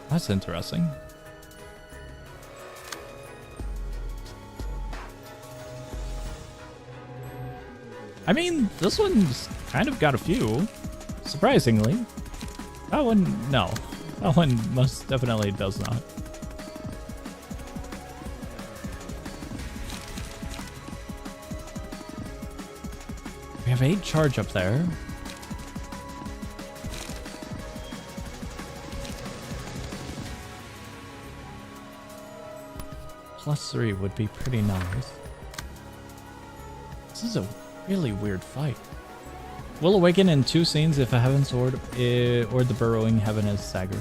[SPEAKER 1] That's interesting. I mean, this one's kind of got a few, surprisingly. That one, no. That one most definitely does not. We have 8 charge up there. +3 would be pretty nice. This is a really weird fight. Will awaken in 2 scenes if a heaven sword or the burrowing heaven is staggered.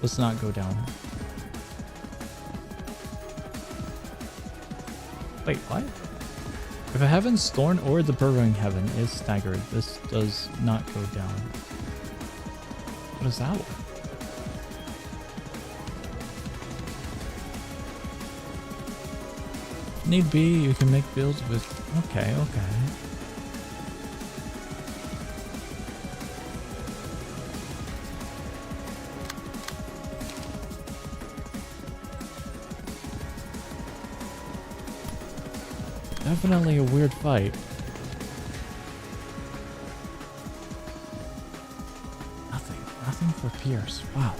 [SPEAKER 1] Let's not go down. Wait, what? If a heaven's thorn or the burrowing heaven is staggered, this does not go down. What is that one? Need be, you can make builds with... Okay, okay. Definitely a weird fight. Nothing for Pierce. Wow.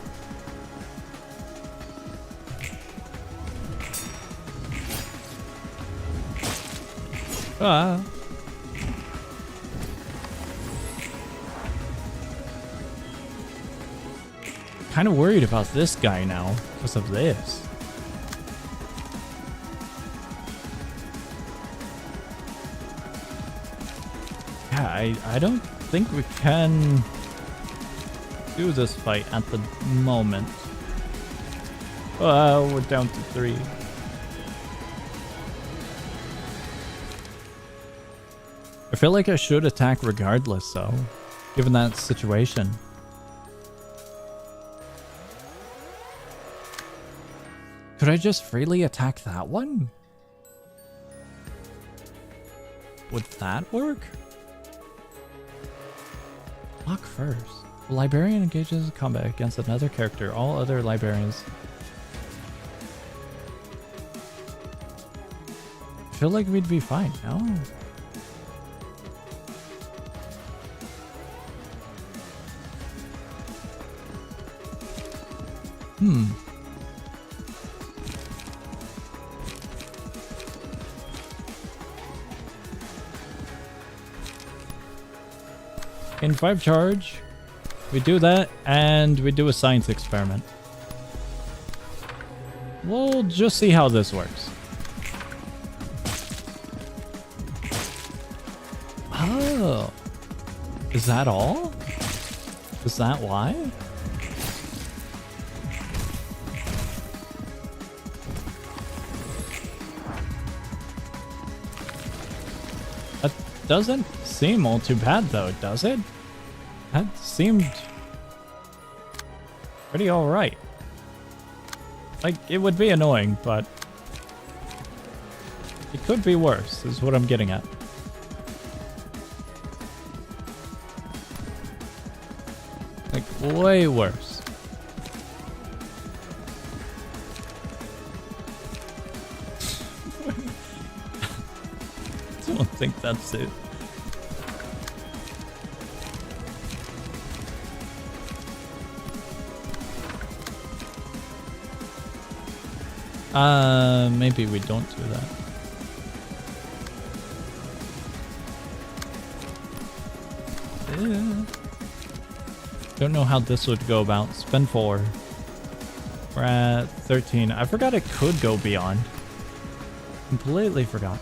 [SPEAKER 1] Kind of worried about this guy now because of this. Yeah, I don't think we can do this fight at the moment. We're down to 3. I feel like I should attack regardless, though, given that situation. Could I just freely attack that one? Would that work? Block first. The librarian engages in combat against another character. All other librarians. I feel like we'd be fine, no? In 5 charge, we do that, and we do a science experiment. We'll just see how this works. Oh. Is that all? Is that why? That doesn't seem all too bad though, does it? That seemed pretty alright. Like, it would be annoying, but it could be worse, is what I'm getting at. way worse. I don't think that's it. Maybe we don't do that. Don't know how this would go about. Spend 4. We're at 13. I forgot it could go beyond. Completely forgot.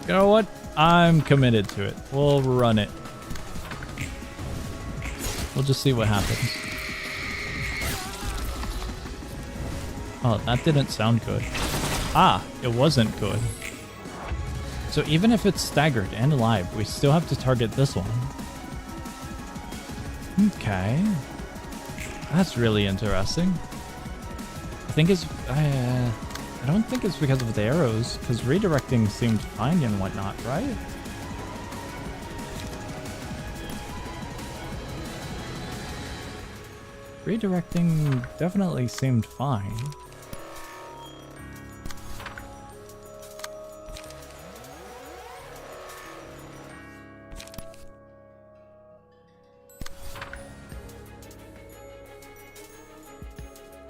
[SPEAKER 1] You know what? I'm committed to it. We'll run it. We'll just see what happens. Oh, that didn't sound good. Ah, it wasn't good. So even if it's staggered and alive, we still have to target this one. Okay. That's really interesting. I think it's... I don't think it's because of the arrows, because redirecting seemed fine and whatnot, right? Redirecting definitely seemed fine.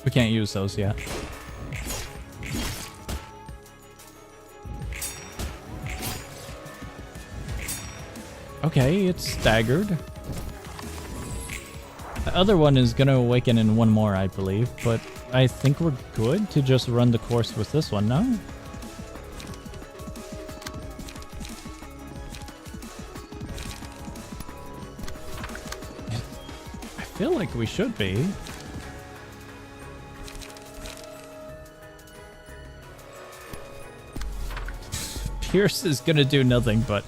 [SPEAKER 1] We can't use those yet. Okay, it's staggered. The other one is gonna awaken in one more, I believe, but I think we're good to just run the course with this one, no? I feel like we should be. Pierce is gonna do nothing, but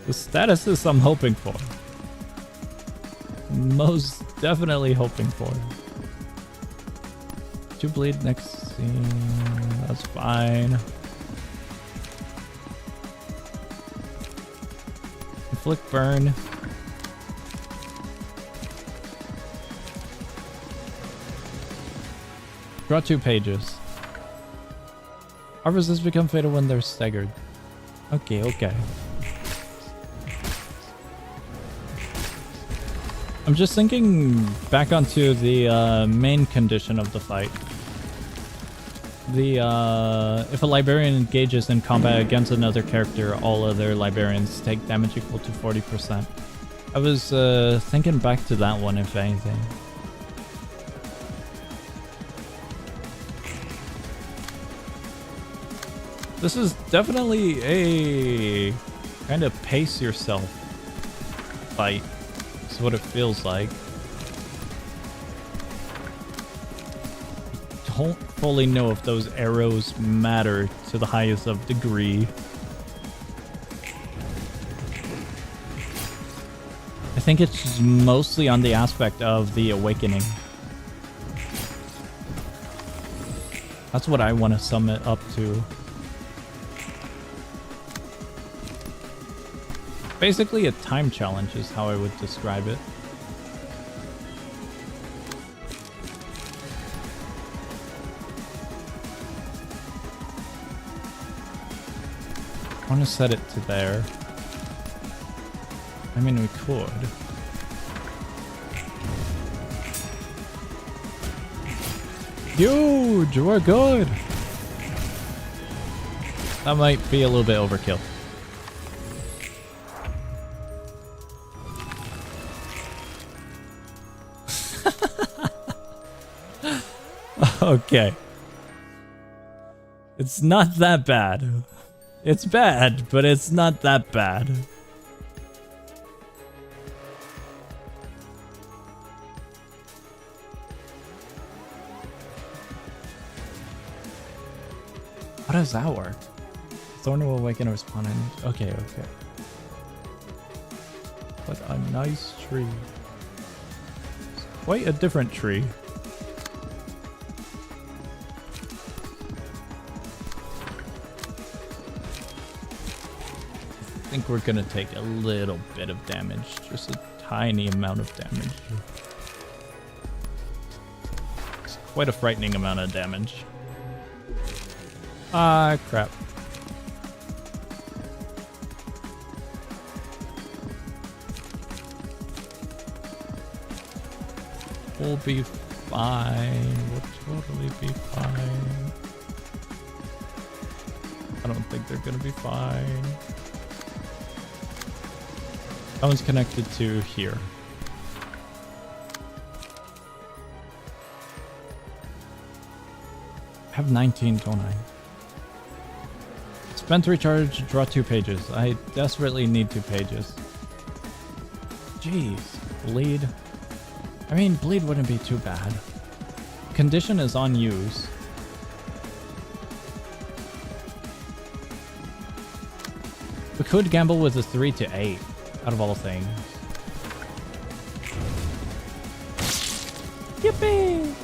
[SPEAKER 1] the statuses I'm hoping for. Most definitely hoping for. 2 bleed next scene. That's fine. Inflict burn. Draw 2 pages. Our resists become fatal when they're staggered. Okay, okay. I'm just thinking back onto the main condition of the fight. If a librarian engages in combat against another character, all other librarians take damage equal to 40%. I was thinking back to that one, if anything. This is definitely a kind of pace yourself fight. That's what it feels like. Don't fully know if those arrows matter to the highest of degree. I think it's mostly on the aspect of the awakening. That's what I want to sum it up to. Basically a time challenge is how I would describe it. I want to set it to there. I mean, we could. Huge! We're good! That might be a little bit overkill. Okay. It's not that bad. It's bad, but it's not that bad. How does that work? Thorn will awaken or respond. Okay, okay. What a nice tree. It's quite a different tree. think we're gonna take a little bit of damage. Just a tiny amount of damage. It's quite a frightening amount of damage. Ah, crap. We'll be fine. We'll totally be fine. I don't think they're gonna be fine. That one's connected to here. I have 19, don't I? Spent recharge, draw 2 pages. I desperately need 2 pages. Jeez. Bleed. I mean, bleed wouldn't be too bad. Condition is on use. We could gamble with a 3 to 8, out of all things. Yippee!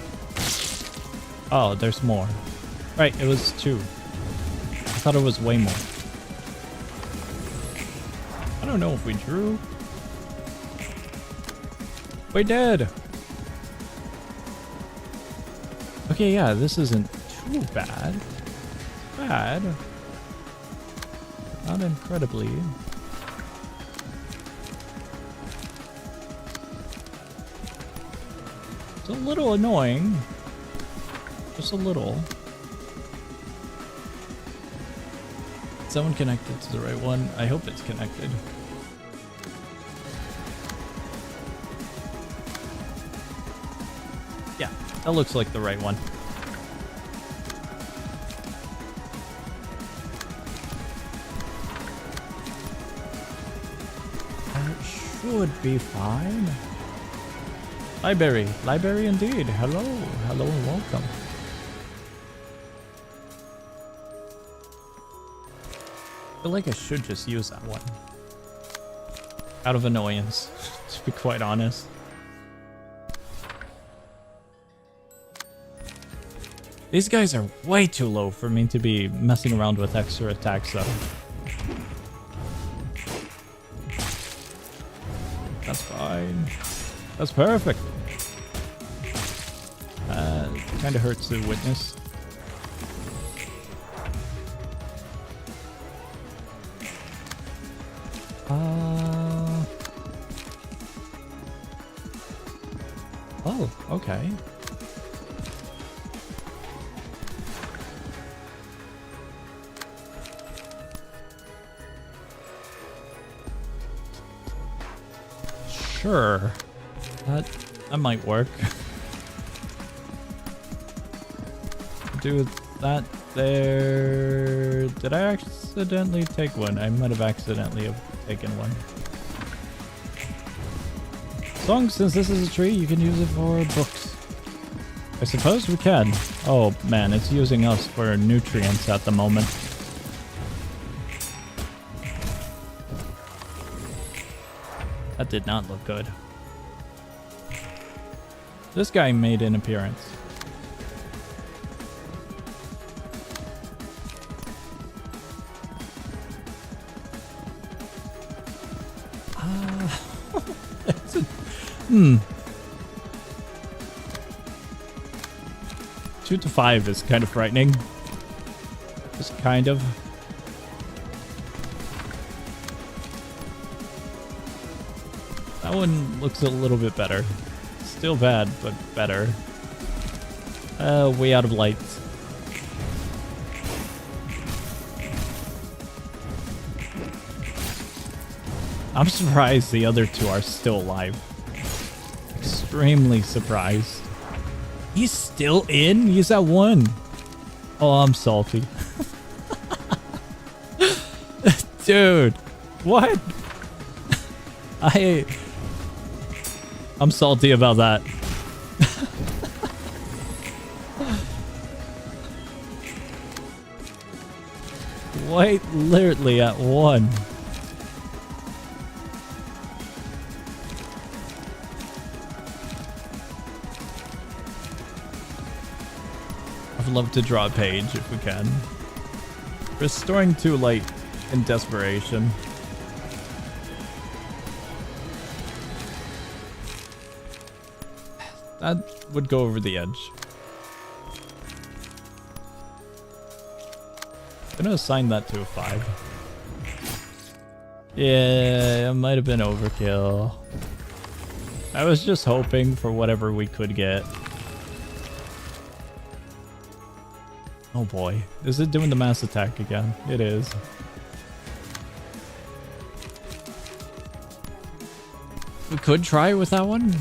[SPEAKER 1] Oh, there's more. Right, it was 2. I thought it was way more. I don't know if we drew. We did! Okay, yeah, this isn't too bad. Bad. Not incredibly. It's a little annoying. Just a little. Is that one connected to the right one? I hope it's connected. Yeah, that looks like the right one. Would be fine. Library. Library indeed. Hello. Hello and welcome. I feel like I should just use that one. Out of annoyance, to be quite honest. These guys are way too low for me to be messing around with extra attacks though. That's fine. That's perfect. Kind of hurts the witness. Oh, okay. Sure. That might work. Do that there. Did I accidentally take one? I might have accidentally have taken one. As long since this is a tree, you can use it for books. I suppose we can. Oh man, it's using us for nutrients at the moment. That did not look good. This guy made an appearance. Hmm. 2 to 5 is kind of frightening. Just kind of. That one looks a little bit better. Still bad, but better. Way out of lights. I'm surprised the other 2 are still alive. Extremely surprised. He's still in? He's at 1. Oh, I'm salty. Dude, what? I'm salty about that. Quite literally at 1. I'd love to draw a page if we can. Restoring 2 light in desperation. That would go over the edge. I'm gonna assign that to a 5. Yeah, it might have been overkill. I was just hoping for whatever we could get. Oh boy. Is it doing the mass attack again? It is. We could try with that one.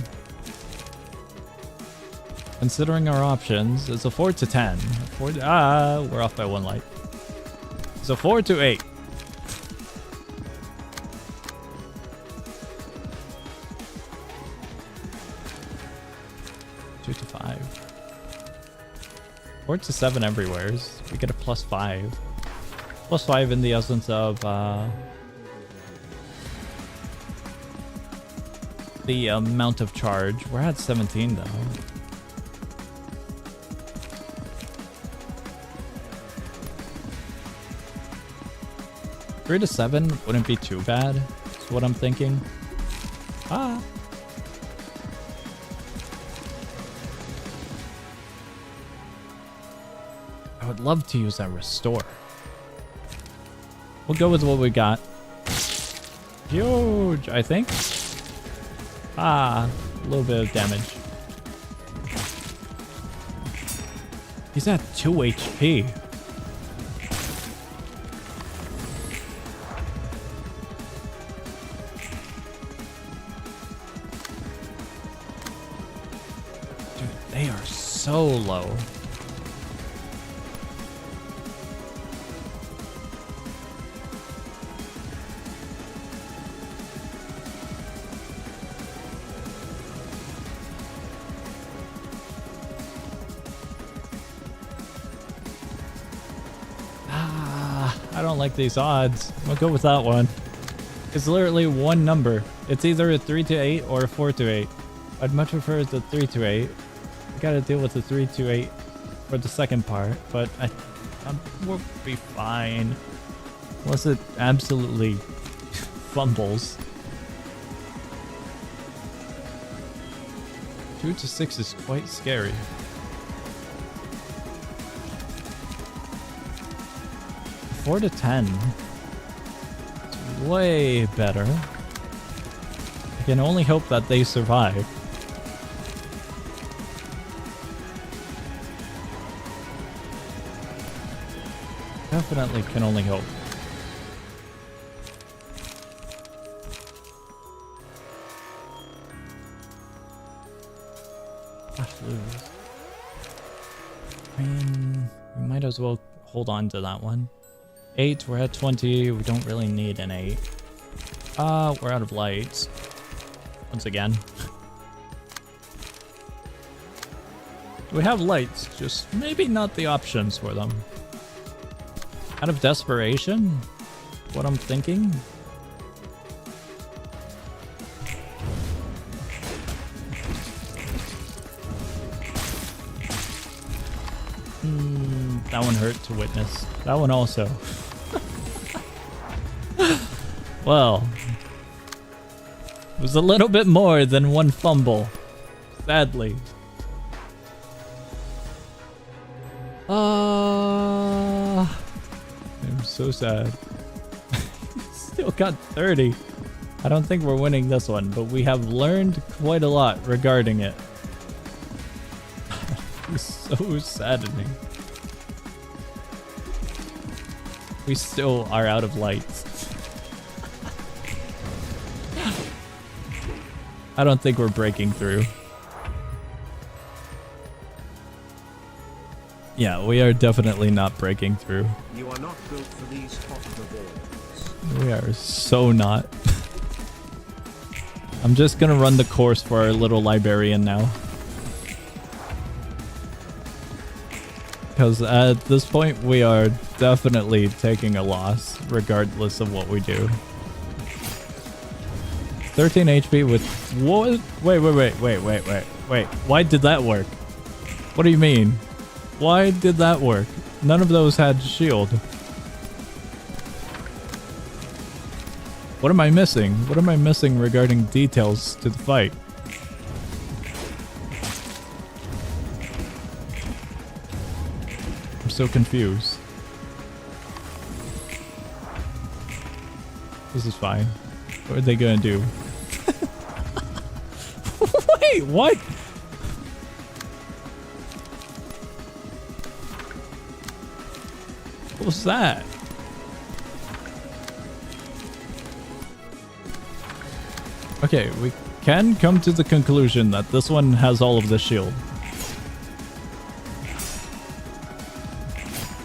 [SPEAKER 1] Considering our options, it's a 4 to 10. We're off by 1 light. It's a 4 to 8. Two to 5. 4 to 7 everywhere. We get a +5. +5 in the essence of the amount of charge. We're at 17 though. Three to 7 wouldn't be too bad. That's what I'm thinking. I would love to use that restore. We'll go with what we got. Huge, I think. A little bit of damage. He's at 2 HP. Dude, they are so low. I don't like these odds. We'll go with that one. It's literally one number. It's either a 3 to 8 or a 4 to 8. I'd much prefer the 3 to 8. I gotta deal with the 3 to 8 for the second part, but we'll be fine. Unless it absolutely fumbles. 2 to 6 is quite scary. 4 to 10. It's way better. I can only hope that they survive. Definitely can only hope. I mean, we might as well hold on to that one. 8, we're at 20. We don't really need an 8. We're out of lights. Once again. We have lights, just maybe not the options for them. Out of desperation? What I'm thinking? That one hurt to witness. That one also. Well, it was a little bit more than one fumble, sadly. I'm so sad. Still got 30. I don't think we're winning this one, but we have learned quite a lot regarding it. It's so saddening. We still are out of lights. I don't think we're breaking through. Yeah, we are definitely not breaking through.
[SPEAKER 2] You are not built for these hot balls.
[SPEAKER 1] We are so not. I'm just gonna run the course for our little librarian now. Because at this point, we are definitely taking a loss, regardless of what we do. 13 HP with what? Wait. Why did that work? What do you mean? Why did that work? None of those had shield. What am I missing? What am I missing regarding details to the fight? so confused. This is fine. What are they gonna do? Wait, what? What was that? Okay, we can come to the conclusion that this one has all of the shield.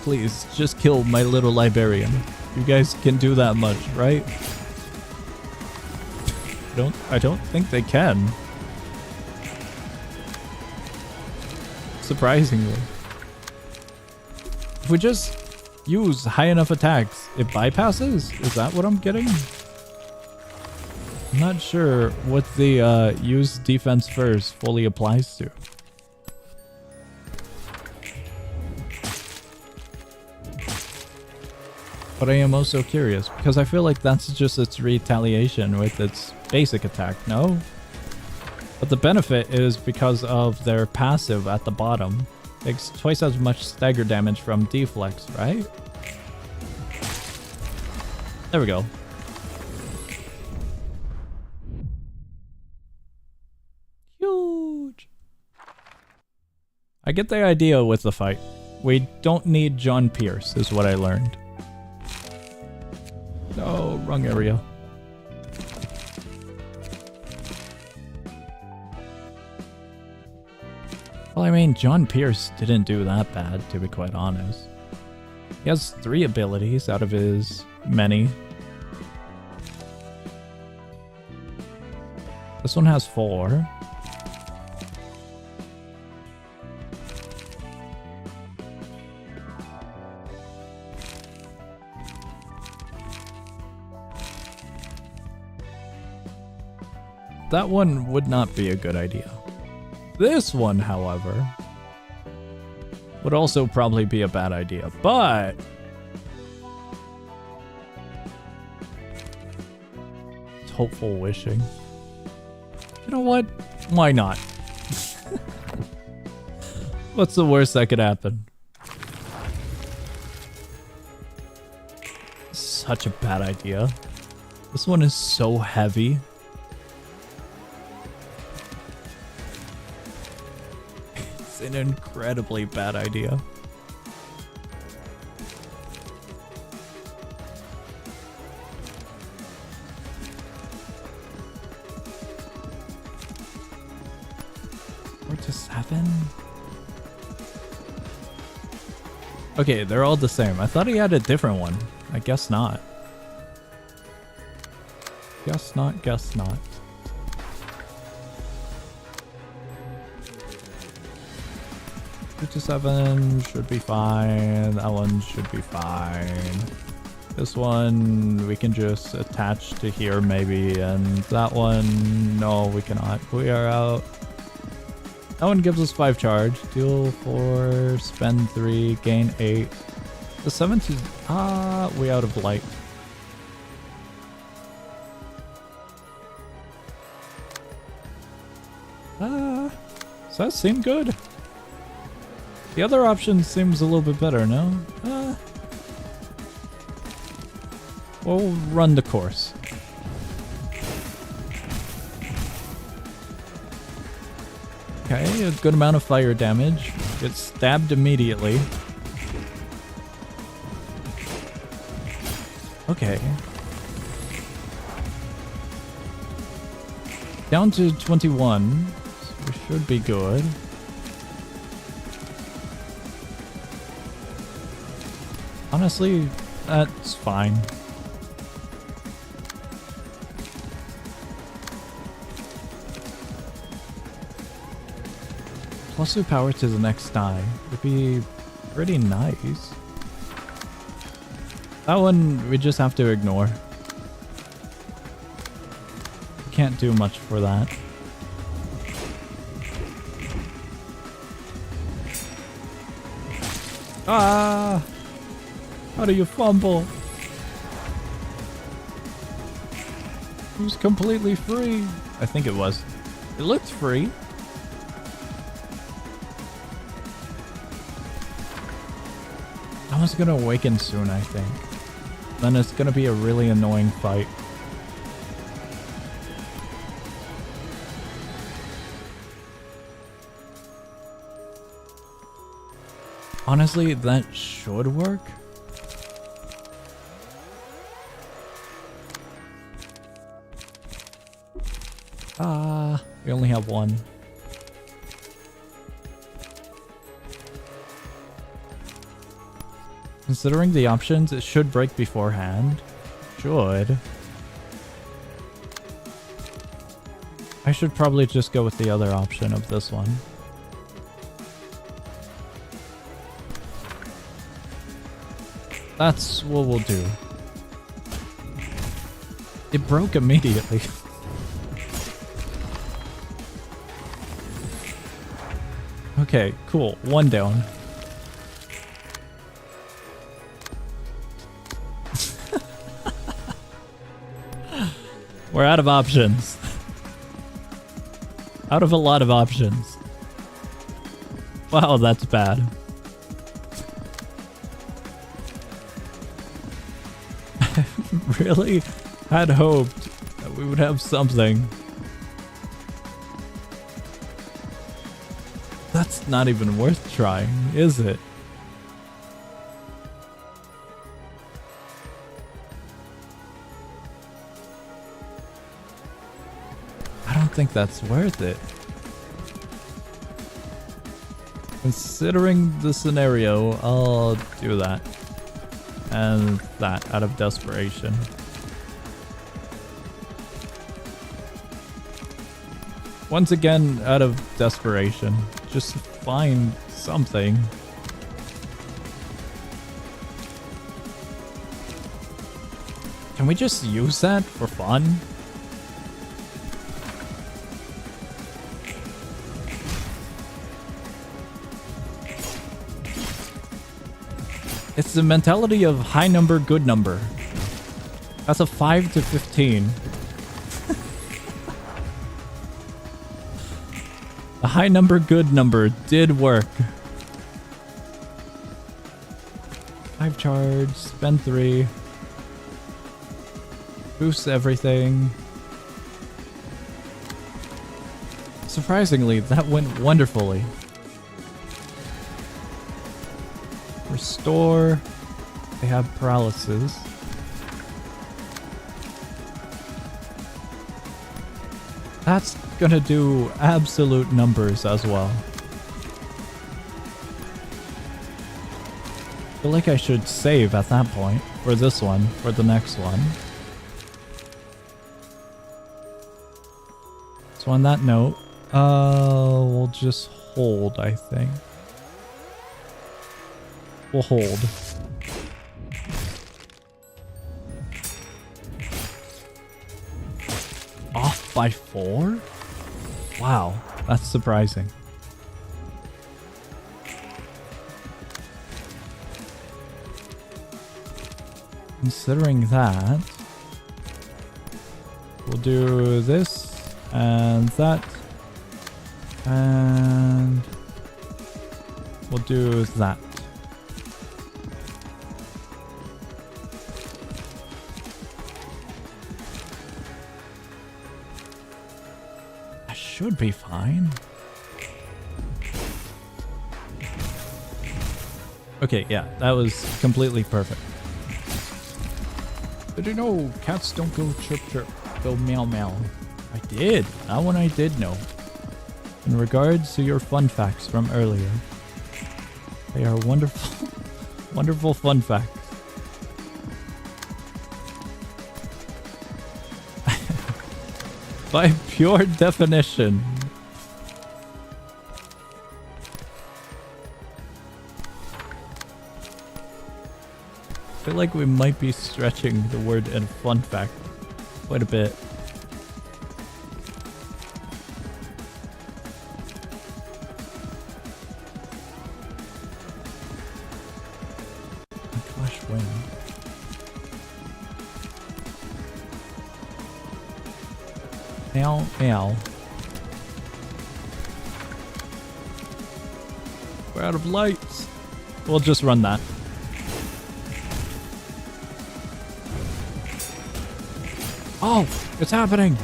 [SPEAKER 1] Please, just kill my little librarian. You guys can do that much, right? I don't think they can. Surprisingly. If we just use high enough attacks, it bypasses? Is that what I'm getting? I'm not sure what the use defense first fully applies to. But I am also curious, because I feel like that's just its retaliation with its basic attack, no? But the benefit is because of their passive at the bottom. Takes twice as much stagger damage from deflex, right? There we go. Huge. I get the idea with the fight. We don't need John Pierce, is what I learned. No, wrong area. Well, I mean, John Pierce didn't do that bad, to be quite honest. He has 3 abilities out of his many. This one has 4. That one would not be a good idea. This one, however, would also probably be a bad idea, but it's hopeful wishing. You know what? Why not? What's the worst that could happen? Such a bad idea. This one is so heavy. An incredibly bad idea. Four to 7. Okay, they're all the same. I thought he had a different one. I guess not. Guess not, guess not. 7 should be fine. That one should be fine. This one we can just attach to here maybe, and that one, no, we cannot. We are out. That one gives us 5 charge. Deal 4, spend 3, gain 8. The 17, way out of light. Does that seem good? The other option seems a little bit better, no? We'll run the course. Okay, a good amount of fire damage. Gets stabbed immediately. Okay. Down to 21. So we should be good. Honestly, that's fine. Plus 2 power to the next die would be pretty nice. That one we just have to ignore. Can't do much for that. Ah! How do you fumble? It was completely free. I think it was. It looked free. Someone's gonna awaken soon, I think. Then it's gonna be a really annoying fight. Honestly, that should work. We only have one. Considering the options, it should break beforehand. Should. I should probably just go with the other option of this one. That's what we'll do. It broke immediately. Okay, cool. One down. We're out of options. Out of a lot of options. Wow, that's bad. Really had hoped that we would have something. That's not even worth trying, is it? I don't think that's worth it. Considering the scenario, I'll do that. And that out of desperation. Once again, out of desperation. Just find something. Can we just use that for fun? It's the mentality of high number, good number. That's a 5 to 15. The high number, good number did work. 5 charge, spend 3. Boosts everything. Surprisingly, that went wonderfully. Restore. They have paralysis. That's gonna do absolute numbers as well. I feel like I should save at that point for this one, for the next one. So on that note, we'll just hold, I think. We'll hold. Off by 4? Wow, that's surprising. Considering that, we'll do this and that, and we'll do that. Should be fine. Okay, yeah, that was completely perfect. Did you know cats don't go chirp chirp, go meow meow? I did. That one I did know. In regards to your fun facts from earlier, they are wonderful, wonderful fun facts. By pure definition. I feel like we might be stretching the word in fun fact quite a bit. Gosh, when? Meow, meow. We're out of lights. We'll just run that. Oh, it's happening.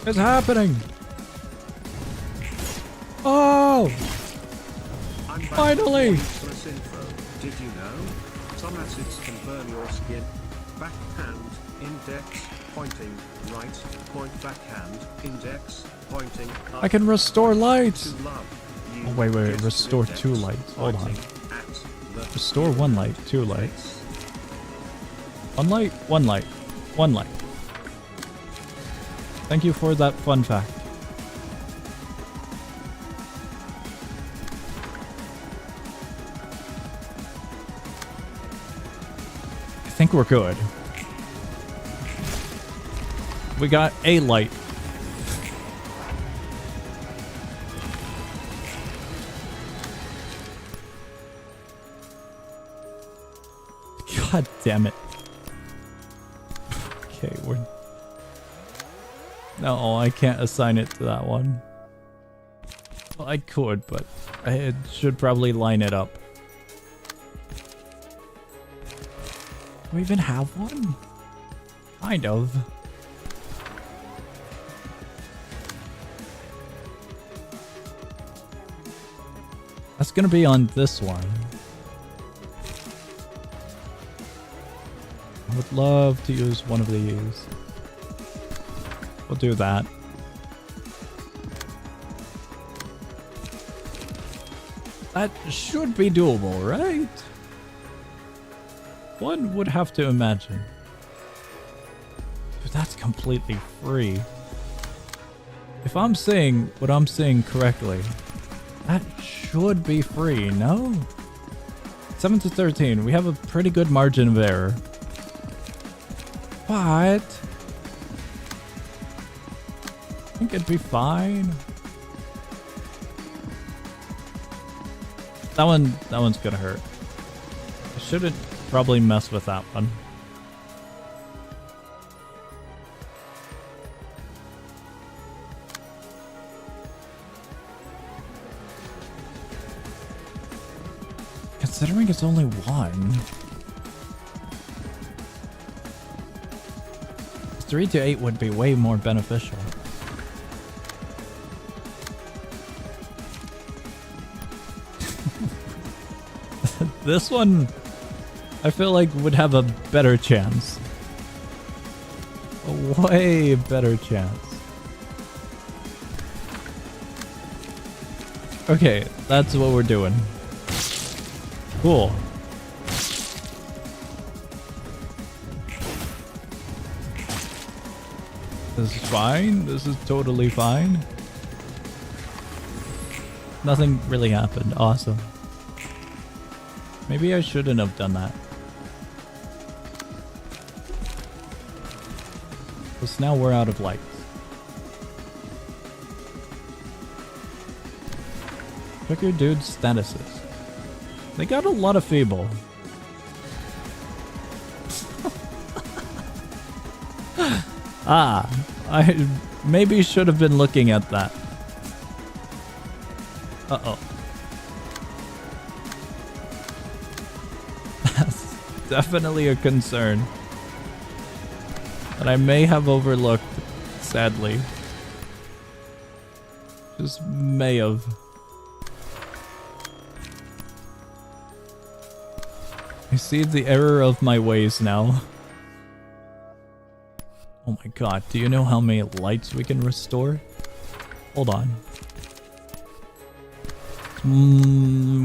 [SPEAKER 1] It's happening. Oh,
[SPEAKER 2] I'm back
[SPEAKER 1] finally.
[SPEAKER 2] with useless info. Did you know? Some acids can burn your skin. Backhand, index, pointing, right, point backhand, index, pointing up.
[SPEAKER 1] I can restore lights.
[SPEAKER 2] To love, you
[SPEAKER 1] Oh, wait,
[SPEAKER 2] gesture
[SPEAKER 1] restore
[SPEAKER 2] index,
[SPEAKER 1] 2 lights. Hold on.
[SPEAKER 2] pointing at the
[SPEAKER 1] Restore 1 light, 2 lights. 1 light, 1 light, 1 light. Thank you for that fun fact. I think we're good. We got a light. God damn it. Okay, we're... No, I can't assign it to that one. Well, I could, but I should probably line it up. Do we even have one? Kind of. That's gonna be on this one. I would love to use one of these. We'll do that. That should be doable, right? One would have to imagine. But that's completely free. If I'm saying what I'm saying correctly, that should be free, no? 7 to 13. We have a pretty good margin of error. But I think it'd be fine. That one's gonna hurt. I shouldn't probably mess with that one. Considering it's only one. 3 to 8 would be way more beneficial. This one, I feel like would have a better chance. A way better chance. Okay, that's what we're doing. Cool. This is fine. This is totally fine. Nothing really happened. Awesome. Maybe I shouldn't have done that. Because now we're out of lights. Check your dude's statuses. They got a lot of feeble. Ah, I maybe should have been looking at that. Uh-oh. That's definitely a concern that I may have overlooked, sadly. Just may have. I see the error of my ways now. Oh my god, do you know how many lights we can restore? Hold on.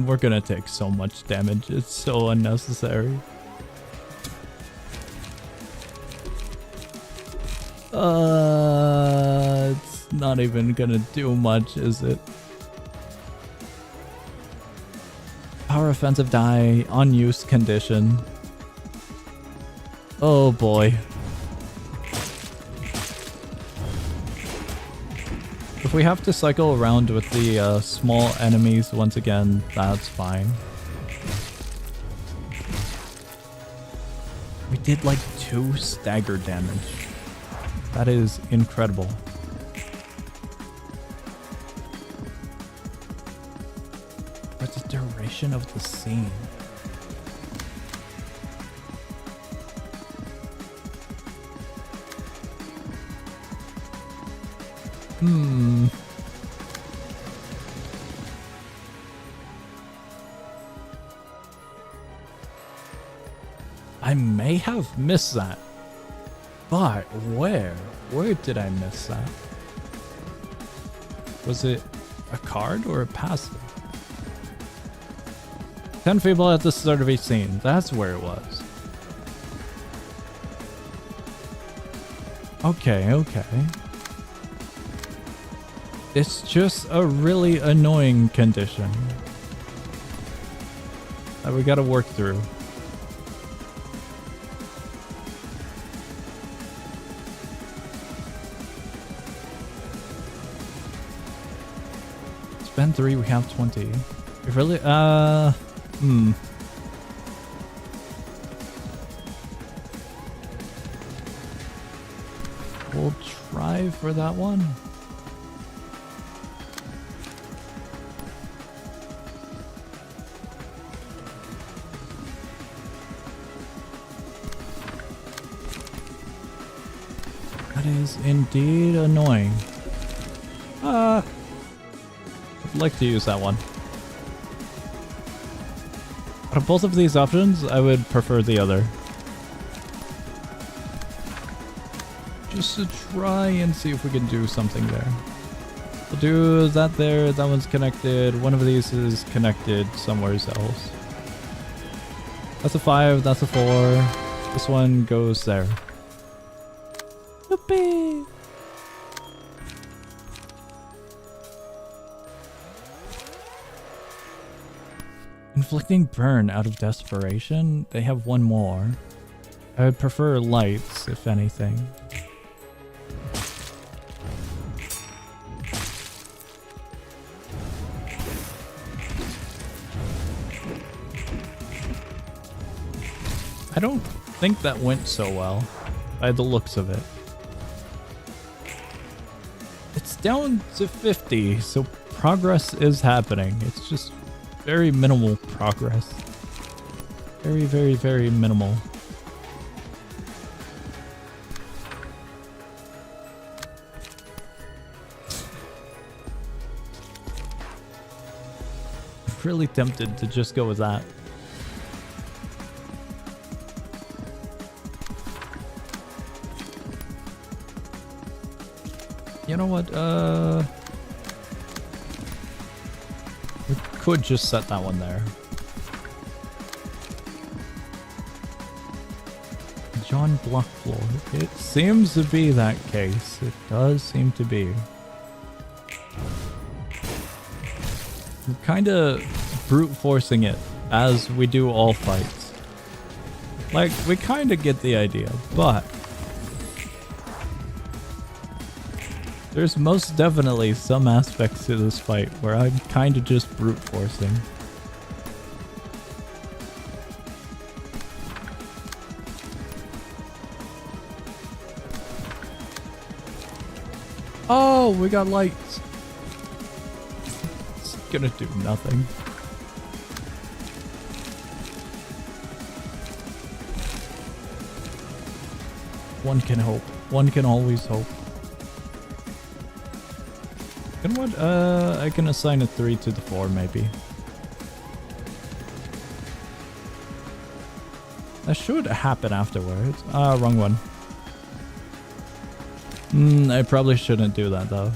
[SPEAKER 1] We're gonna take so much damage. It's so unnecessary. It's not even gonna do much, is it? Power offensive die, unused condition. Oh boy. If we have to cycle around with the small enemies once again, that's fine. We did like 2 stagger damage. That is incredible. What's the duration of the scene? I may have missed that. But where? Where did I miss that? Was it a card or a passive? 10 Fable at the start of each scene. That's where it was. Okay, okay. It's just a really annoying condition that we gotta work through. Spend 3, we have 20. It really, We'll try for that one. That is indeed annoying. I'd like to use that one. Out of both of these options, I would prefer the other. Just to try and see if we can do something there. We'll do that there, that one's connected. One of these is connected somewhere else. That's a 5, that's a 4. This one goes there. Yippee! Inflicting burn out of desperation. They have one more. I would prefer lights, if anything. I don't think that went so well, by the looks of it. It's down to 50, so progress is happening. It's just very minimal progress. Very, very, very minimal. I'm really tempted to just go with that. You know what, we could just set that one there. John Blockfloor. It seems to be that case. It does seem to be. We're kind of brute forcing it as we do all fights. Like, we kind of get the idea, but there's most definitely some aspects to this fight where I'm kind of just brute forcing. Oh, we got lights. It's gonna do nothing. One can hope. One can always hope. You know what? I can assign a 3 to the 4 maybe. That should happen afterwards. Ah, wrong one. I probably shouldn't do that though.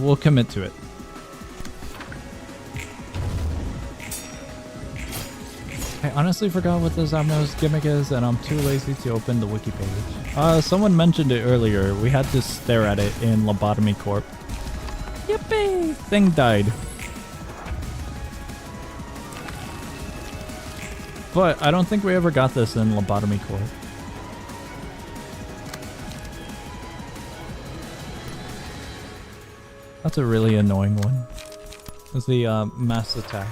[SPEAKER 1] We'll commit to it. I honestly forgot what the Zamno's gimmick is, and I'm too lazy to open the wiki page. Someone mentioned it earlier. We had to stare at it in Lobotomy Corp. Yippee! Thing died. But I don't think we ever got this in Lobotomy Corp. That's a really annoying one. It's the mass attack.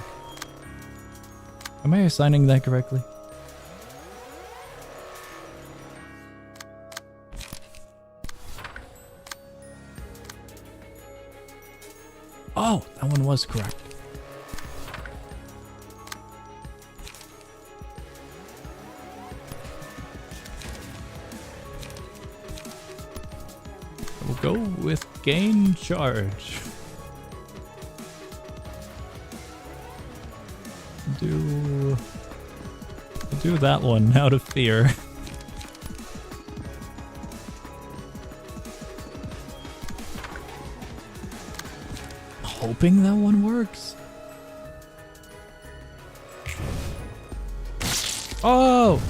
[SPEAKER 1] Am I assigning that correctly? Oh, that one was correct. We'll go with gain charge. Do that one out of fear. Hoping that one works. Oh!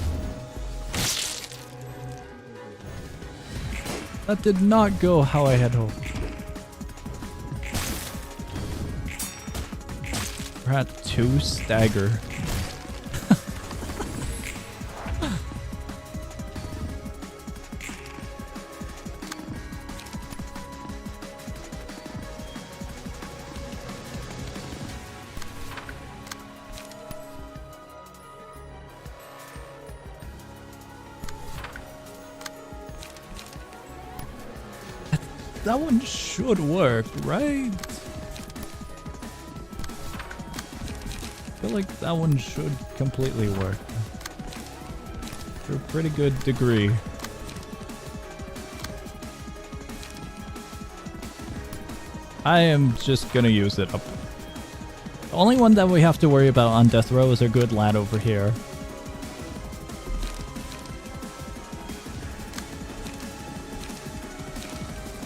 [SPEAKER 1] That did not go how I had hoped. We're at 2 stagger. That one should work, right? I feel like that one should completely work. To a pretty good degree. I am just gonna use it up. The only one that we have to worry about on death row is our good lad over here.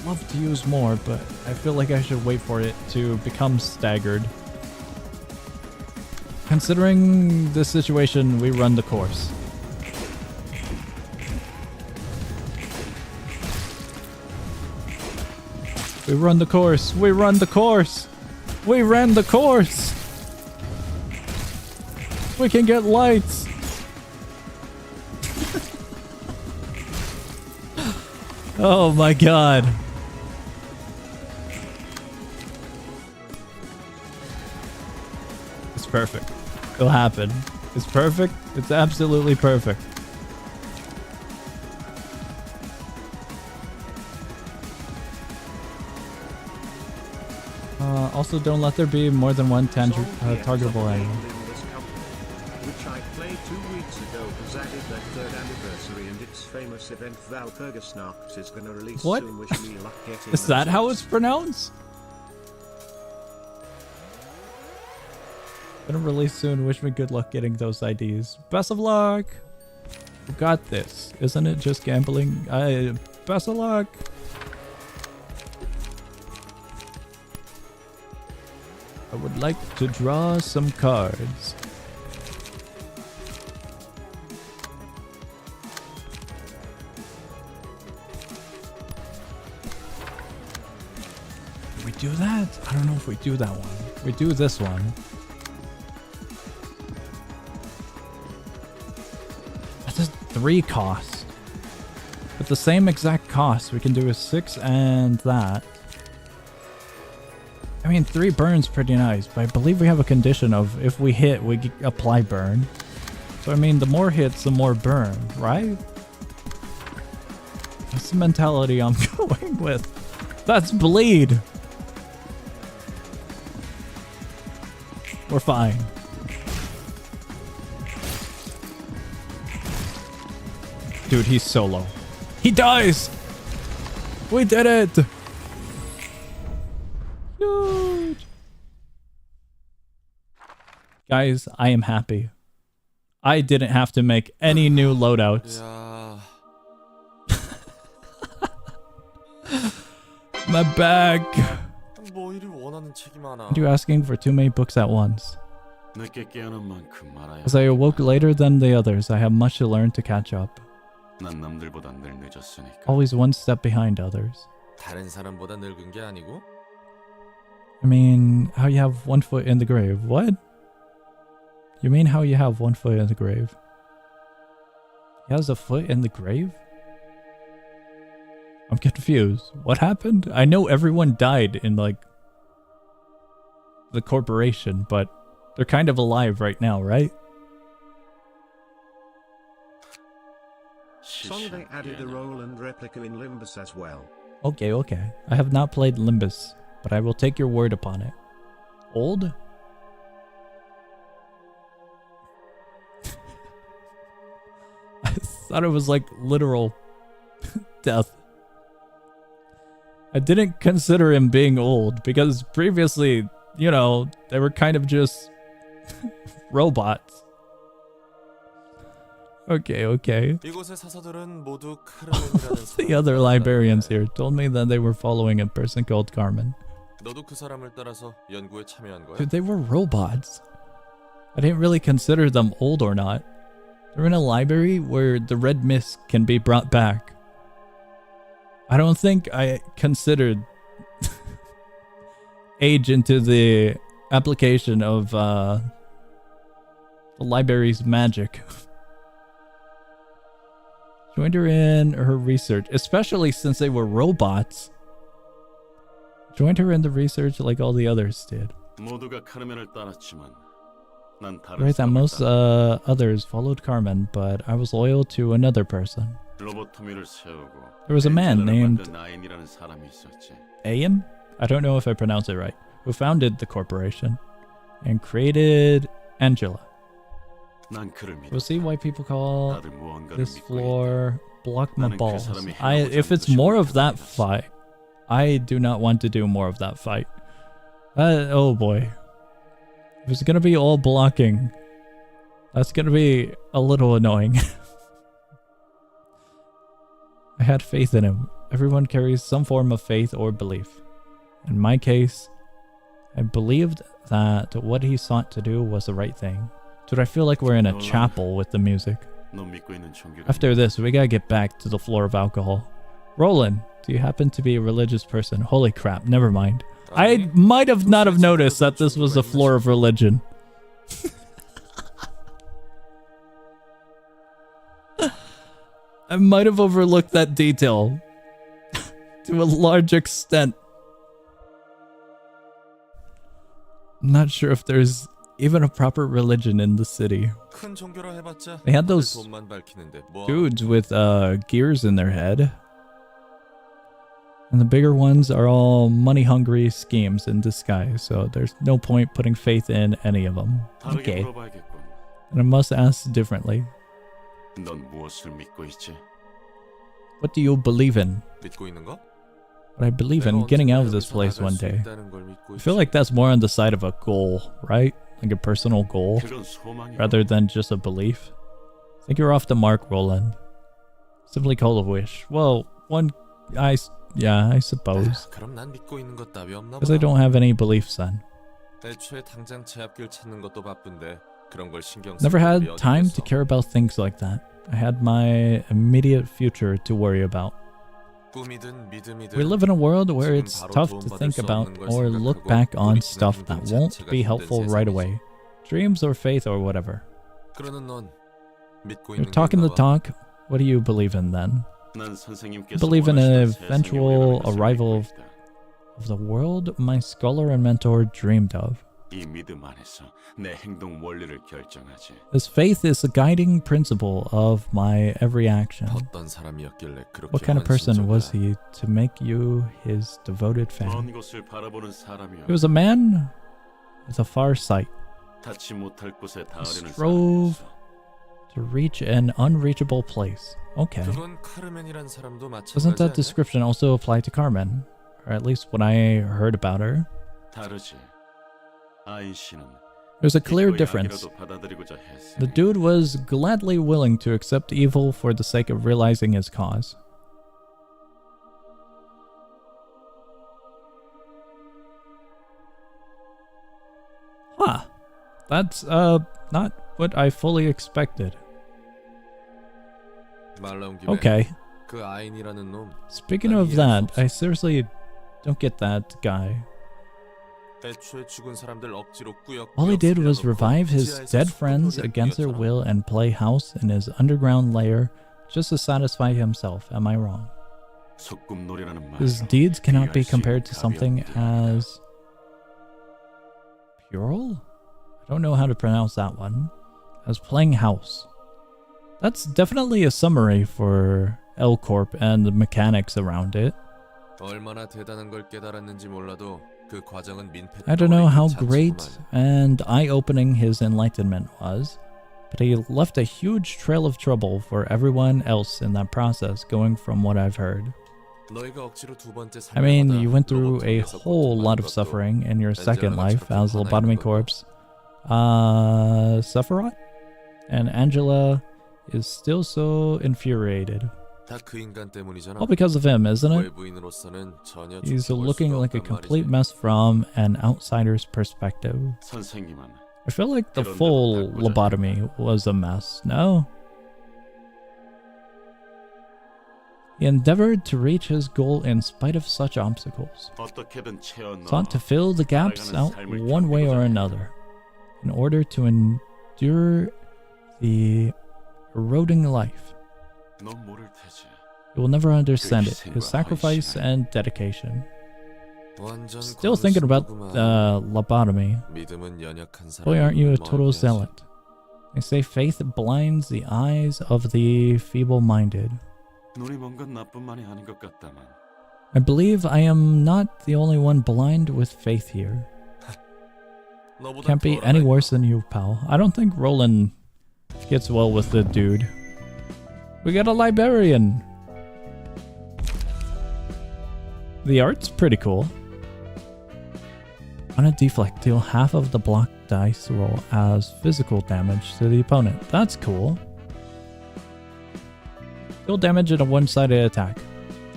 [SPEAKER 1] Love to use more, but I feel like I should wait for it to become staggered. Considering this situation, we run the course. We run the course. We run the course. We ran the course. We can get lights. Oh my god. It's perfect. It'll happen. It's perfect. It's absolutely perfect. Also, don't let there be more than one targetable item.
[SPEAKER 2] Which I played 2 weeks ago has added their 3rd anniversary and its famous event Valpurgisnacht is gonna release
[SPEAKER 1] What?
[SPEAKER 2] soon. Wish me luck getting
[SPEAKER 1] Is that
[SPEAKER 2] those
[SPEAKER 1] how
[SPEAKER 2] things.
[SPEAKER 1] it's pronounced? Gonna release soon. Wish me good luck getting those IDs. Best of luck. We got this. Isn't it just gambling? Best of luck. I would like to draw some cards. Do we do that? I don't know if we do that one. We do this one. That's a 3 cost. With the same exact cost, we can do a 6 and that. I mean, 3 burns pretty nice, but I believe we have a condition of if we hit, we apply burn. So I mean, the more hits, the more burn, right? That's the mentality I'm going with. That's bleed. We're fine. Dude, he's so low. He dies! We did it! Huge! Guys, I am happy. I didn't have to make any new loadouts.
[SPEAKER 6] 야,
[SPEAKER 1] My bag!
[SPEAKER 6] 뭐 이리 원하는 책이 많아.
[SPEAKER 1] Are you asking for too many books at once?
[SPEAKER 3] 늦게 깨어난 만큼 말아야
[SPEAKER 1] As I awoke later than the others, I have much to learn to catch up.
[SPEAKER 3] 난 남들보다 늘 늦었으니까.
[SPEAKER 1] Always one step behind others.
[SPEAKER 6] 다른 사람보다 늙은 게 아니고?
[SPEAKER 1] I mean, how you have one foot in the grave. What? You mean how you have one foot in the grave? He has a foot in the grave? I'm confused. What happened? I know everyone died in, like, the corporation, but they're kind of alive right now, right?
[SPEAKER 2] Song they added a Roland replica in Limbus as well.
[SPEAKER 1] Okay, okay. I have not played Limbus, but I will take your word upon it. Old? I thought it was like literal death. I didn't consider him being old because previously, you know, they were kind of just robots. Okay.
[SPEAKER 6] 이곳의 사서들은 모두 카르멘이라는
[SPEAKER 1] The other librarians here told me that they were following a person called Carmen.
[SPEAKER 6] 너도 그 사람을 따라서 연구에 참여한 거야?
[SPEAKER 1] Dude, they were robots. I didn't really consider them old or not. They're in a library where the red mist can be brought back. I don't think I considered age into the application of the library's magic. Joined her in her research, especially since they were robots. Joined her in the research like all the others did.
[SPEAKER 3] 모두가 카르멘을 따랐지만 난 다른
[SPEAKER 1] Right, that
[SPEAKER 3] 사람을
[SPEAKER 1] most others followed Carmen, but I was loyal to another person.
[SPEAKER 3] 로보토미를 세우고
[SPEAKER 1] There was a man named
[SPEAKER 3] 만든 아인이라는 사람이 있었지.
[SPEAKER 1] Ayan? I don't know if I pronounced it right. Who founded the corporation and created Angela.
[SPEAKER 3] 난 그를 믿어.
[SPEAKER 1] We'll see why people call
[SPEAKER 3] 다들 무언가를
[SPEAKER 1] this
[SPEAKER 3] 믿고
[SPEAKER 1] floor block my
[SPEAKER 3] 나는 그
[SPEAKER 1] balls.
[SPEAKER 3] 사람이
[SPEAKER 1] If it's
[SPEAKER 3] 해보자는
[SPEAKER 1] more
[SPEAKER 3] 것이
[SPEAKER 1] of that
[SPEAKER 3] 옳다고
[SPEAKER 1] fight, I do not want to do more of that fight. Oh boy. If it's gonna be all blocking, that's gonna be a little annoying. I had faith in him. Everyone carries some form of faith or belief. In my case, I believed that what he sought to do was the right thing. Dude, I feel like we're in a chapel with the music.
[SPEAKER 3] 너 믿고 있는 종교가
[SPEAKER 1] After this, we gotta get back to the floor of alcohol. Roland, do you happen to be a religious person? Holy crap, never mind. I might have not have noticed that this was the floor of religion. I might have overlooked that detail to a large extent. I'm not sure if there's even a proper religion in the city.
[SPEAKER 6] 큰 종교라 해봤자
[SPEAKER 1] They had
[SPEAKER 6] 다들
[SPEAKER 1] those
[SPEAKER 6] 돈만 밝히는데 뭐
[SPEAKER 1] dudes with gears in their head. And the bigger ones are all money-hungry schemes in disguise, so there's no point putting faith in any of them.
[SPEAKER 3] 다르게
[SPEAKER 1] Okay,
[SPEAKER 3] 물어봐야겠군.
[SPEAKER 1] and I must ask differently.
[SPEAKER 3] 넌 무엇을 믿고 있지?
[SPEAKER 1] What do you believe in?
[SPEAKER 6] 믿고 있는 거?
[SPEAKER 1] But I believe in
[SPEAKER 6] 내가
[SPEAKER 1] getting
[SPEAKER 6] 언젠가
[SPEAKER 1] out of this
[SPEAKER 6] 여기서
[SPEAKER 1] place
[SPEAKER 6] 나갈
[SPEAKER 1] one
[SPEAKER 6] 수
[SPEAKER 1] day.
[SPEAKER 6] 있다는 걸 믿고
[SPEAKER 1] I feel
[SPEAKER 6] 있지.
[SPEAKER 1] like that's more on the side of a goal, right? Like a personal goal,
[SPEAKER 3] 그건 소망이야.
[SPEAKER 1] rather than just a belief. I think you're off the mark, Roland. Simply call a wish. Well, yeah, I suppose.
[SPEAKER 6] 그럼 난 믿고 있는 것 따위 없나
[SPEAKER 1] Because I
[SPEAKER 6] 보다.
[SPEAKER 1] don't have any beliefs then.
[SPEAKER 6] 애초에 당장 제 앞길 찾는 것도 바쁜데 그런 걸 신경 쓸
[SPEAKER 1] Never
[SPEAKER 6] 필요가
[SPEAKER 1] had time to
[SPEAKER 6] 어디 있겠어.
[SPEAKER 1] care about things like that. I had my immediate future to worry about.
[SPEAKER 6] 꿈이든 믿음이든
[SPEAKER 1] We live in a world where
[SPEAKER 6] 지금
[SPEAKER 1] it's
[SPEAKER 6] 바로
[SPEAKER 1] tough to
[SPEAKER 6] 도움받을
[SPEAKER 1] think
[SPEAKER 6] 수
[SPEAKER 1] about
[SPEAKER 6] 없는 걸
[SPEAKER 1] or look
[SPEAKER 6] 생각하고
[SPEAKER 1] back on
[SPEAKER 6] 우리
[SPEAKER 1] stuff
[SPEAKER 6] 힘든
[SPEAKER 1] that won't
[SPEAKER 6] 자체가
[SPEAKER 1] be
[SPEAKER 6] 힘든
[SPEAKER 1] helpful right
[SPEAKER 6] 세상이지.
[SPEAKER 1] away. Dreams or faith or whatever.
[SPEAKER 6] 그러는 넌 믿고
[SPEAKER 1] You're
[SPEAKER 6] 있는 게
[SPEAKER 1] talking the
[SPEAKER 6] 있나 봐.
[SPEAKER 1] talk. What do you believe in then?
[SPEAKER 3] 난 선생님께서
[SPEAKER 1] Believe in an
[SPEAKER 3] 원하시는 세상이
[SPEAKER 1] eventual
[SPEAKER 3] 오게 될 것을
[SPEAKER 1] arrival
[SPEAKER 3] 믿고 있다.
[SPEAKER 1] of the world my scholar and mentor dreamed of.
[SPEAKER 3] 이 믿음 안에서 내 행동 원리를 결정하지.
[SPEAKER 1] This faith is the guiding principle of my every action.
[SPEAKER 6] 어떤 사람이었길래 그렇게
[SPEAKER 1] What kind of person was
[SPEAKER 6] 헌신적이야?
[SPEAKER 1] he to make you his devoted fan?
[SPEAKER 3] 먼 곳을 바라보는 사람이야.
[SPEAKER 1] He was a man with a far sight
[SPEAKER 3] 닿지 못할 곳에 닿으려는
[SPEAKER 1] strove
[SPEAKER 3] 사람이었어.
[SPEAKER 1] to reach an unreachable place. Okay.
[SPEAKER 6] 그건 카르멘이란 사람도
[SPEAKER 1] Doesn't that
[SPEAKER 6] 마찬가지 아니야?
[SPEAKER 1] description also apply to Carmen? Or at least when I heard about her?
[SPEAKER 3] 다르지. 아인 씨는
[SPEAKER 1] There's a clear
[SPEAKER 3] 기꺼이
[SPEAKER 1] difference.
[SPEAKER 3] 악이라도 받아들이고자 했으니
[SPEAKER 1] The dude was gladly willing to accept evil for the sake of realizing his cause. Huh. That's, not what I fully expected.
[SPEAKER 6] 말 나온 김에
[SPEAKER 1] Okay.
[SPEAKER 6] 그 아인이라는 놈
[SPEAKER 1] Speaking of that, I seriously don't get that guy.
[SPEAKER 6] 애초에 죽은 사람들 억지로 꾸역꾸역
[SPEAKER 1] All he did was
[SPEAKER 6] 살려놓고
[SPEAKER 1] revive his
[SPEAKER 6] 지하에서
[SPEAKER 1] dead friends
[SPEAKER 6] 숲을
[SPEAKER 1] against their
[SPEAKER 6] 꾸렸잖아.
[SPEAKER 1] will and play house in his underground lair just to satisfy himself. Am I wrong?
[SPEAKER 3] 소꿉놀이라는 말.
[SPEAKER 1] His deeds cannot be
[SPEAKER 3] 비교할 수
[SPEAKER 1] compared
[SPEAKER 3] 있는
[SPEAKER 1] to
[SPEAKER 3] 답이
[SPEAKER 1] something
[SPEAKER 3] 없는데.
[SPEAKER 1] as pural? I don't know how to pronounce that one. As playing house. That's definitely a summary for L Corp and the mechanics around it.
[SPEAKER 6] 얼마나 대단한 걸 깨달았는지 몰라도 그 과정은 민폐
[SPEAKER 1] I don't know how
[SPEAKER 6] 덩어리
[SPEAKER 1] great
[SPEAKER 6] 자체구만.
[SPEAKER 1] and eye-opening his enlightenment was, but he left a huge trail of trouble for everyone else in that process, going from what I've heard.
[SPEAKER 6] 너희가 억지로 두 번째
[SPEAKER 1] I mean,
[SPEAKER 6] 살면마다
[SPEAKER 1] you went through a
[SPEAKER 6] 로봇
[SPEAKER 1] whole
[SPEAKER 6] 통해서
[SPEAKER 1] lot of
[SPEAKER 6] 고통받는
[SPEAKER 1] suffering in your
[SPEAKER 6] 것도
[SPEAKER 1] second life
[SPEAKER 6] 엔젤라가
[SPEAKER 1] as a
[SPEAKER 6] 저렇게
[SPEAKER 1] lobotomy
[SPEAKER 6] 화나 있는
[SPEAKER 1] corpse. Sephiroth? And Angela is still so infuriated.
[SPEAKER 6] 다 그 인간 때문이잖아.
[SPEAKER 1] All because of him, isn't it?
[SPEAKER 6] 외부인으로서는 전혀
[SPEAKER 1] He's
[SPEAKER 6] 좋게 볼
[SPEAKER 1] looking
[SPEAKER 6] 수가
[SPEAKER 1] like a
[SPEAKER 6] 없단
[SPEAKER 1] complete
[SPEAKER 6] 말이지.
[SPEAKER 1] mess from an outsider's perspective.
[SPEAKER 3] 선생님은
[SPEAKER 1] I feel like the full lobotomy was a mess, no? He endeavored to reach his goal in spite of such obstacles.
[SPEAKER 3] 어떻게든 채워 넣어.
[SPEAKER 1] Sought to fill the gaps out one way or another in order to endure the eroding life.
[SPEAKER 3] 넌 모를 테지.
[SPEAKER 1] You will never understand it, his sacrifice and dedication.
[SPEAKER 6] 완전
[SPEAKER 1] Still thinking about lobotomy.
[SPEAKER 6] 믿음은 연약한 사람.
[SPEAKER 1] Boy, aren't you a total zealot. They say faith blinds the eyes of the feeble-minded.
[SPEAKER 3] 눈이 먼 건 나뿐만이 아닌 것 같다만.
[SPEAKER 1] I believe I am not the only one blind with faith here. Can't be any worse than you, pal. I don't think Roland gets well with the dude. We got a librarian. The art's pretty cool. On a deflect, deal half of the block dice roll as physical damage to the opponent. That's cool. Deal damage in a one-sided attack.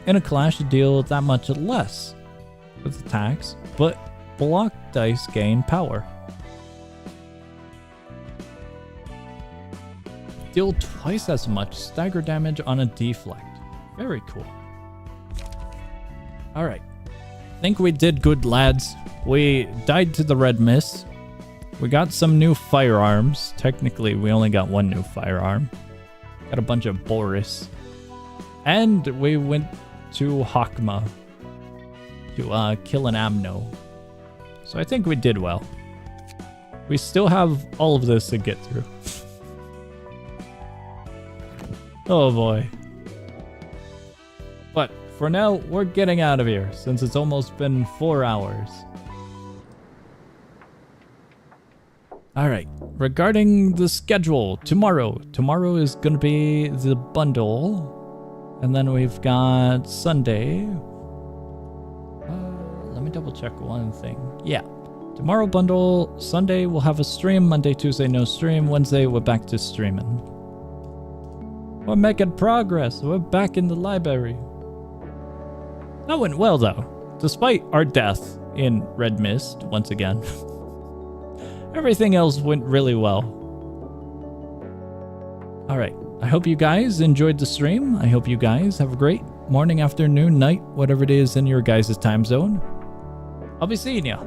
[SPEAKER 1] In a clash, you deal that much less with attacks, but block dice gain power. Deal twice as much stagger damage on a deflect. Very cool. Alright. Think we did good, lads. We died to the red mist. We got some new firearms. Technically, we only got one new firearm. Got a bunch of Boris. And we went to Hakma to kill an Amno. So I think we did well. We still have all of this to get through. Oh boy. But for now, we're getting out of here since it's almost been 4 hours. Alright, regarding the schedule, tomorrow is gonna be the bundle. And then we've got Sunday. Let me double check one thing. Yeah, tomorrow bundle, Sunday we'll have a stream, Monday, Tuesday no stream, Wednesday we're back to streaming. We're making progress, we're back in the library. That went well though, despite our death in Red Mist once again. Everything else went really well. Alright, I hope you guys enjoyed the stream. I hope you guys have a great morning, afternoon, night, whatever it is in your guys' time zone. I'll be seeing ya.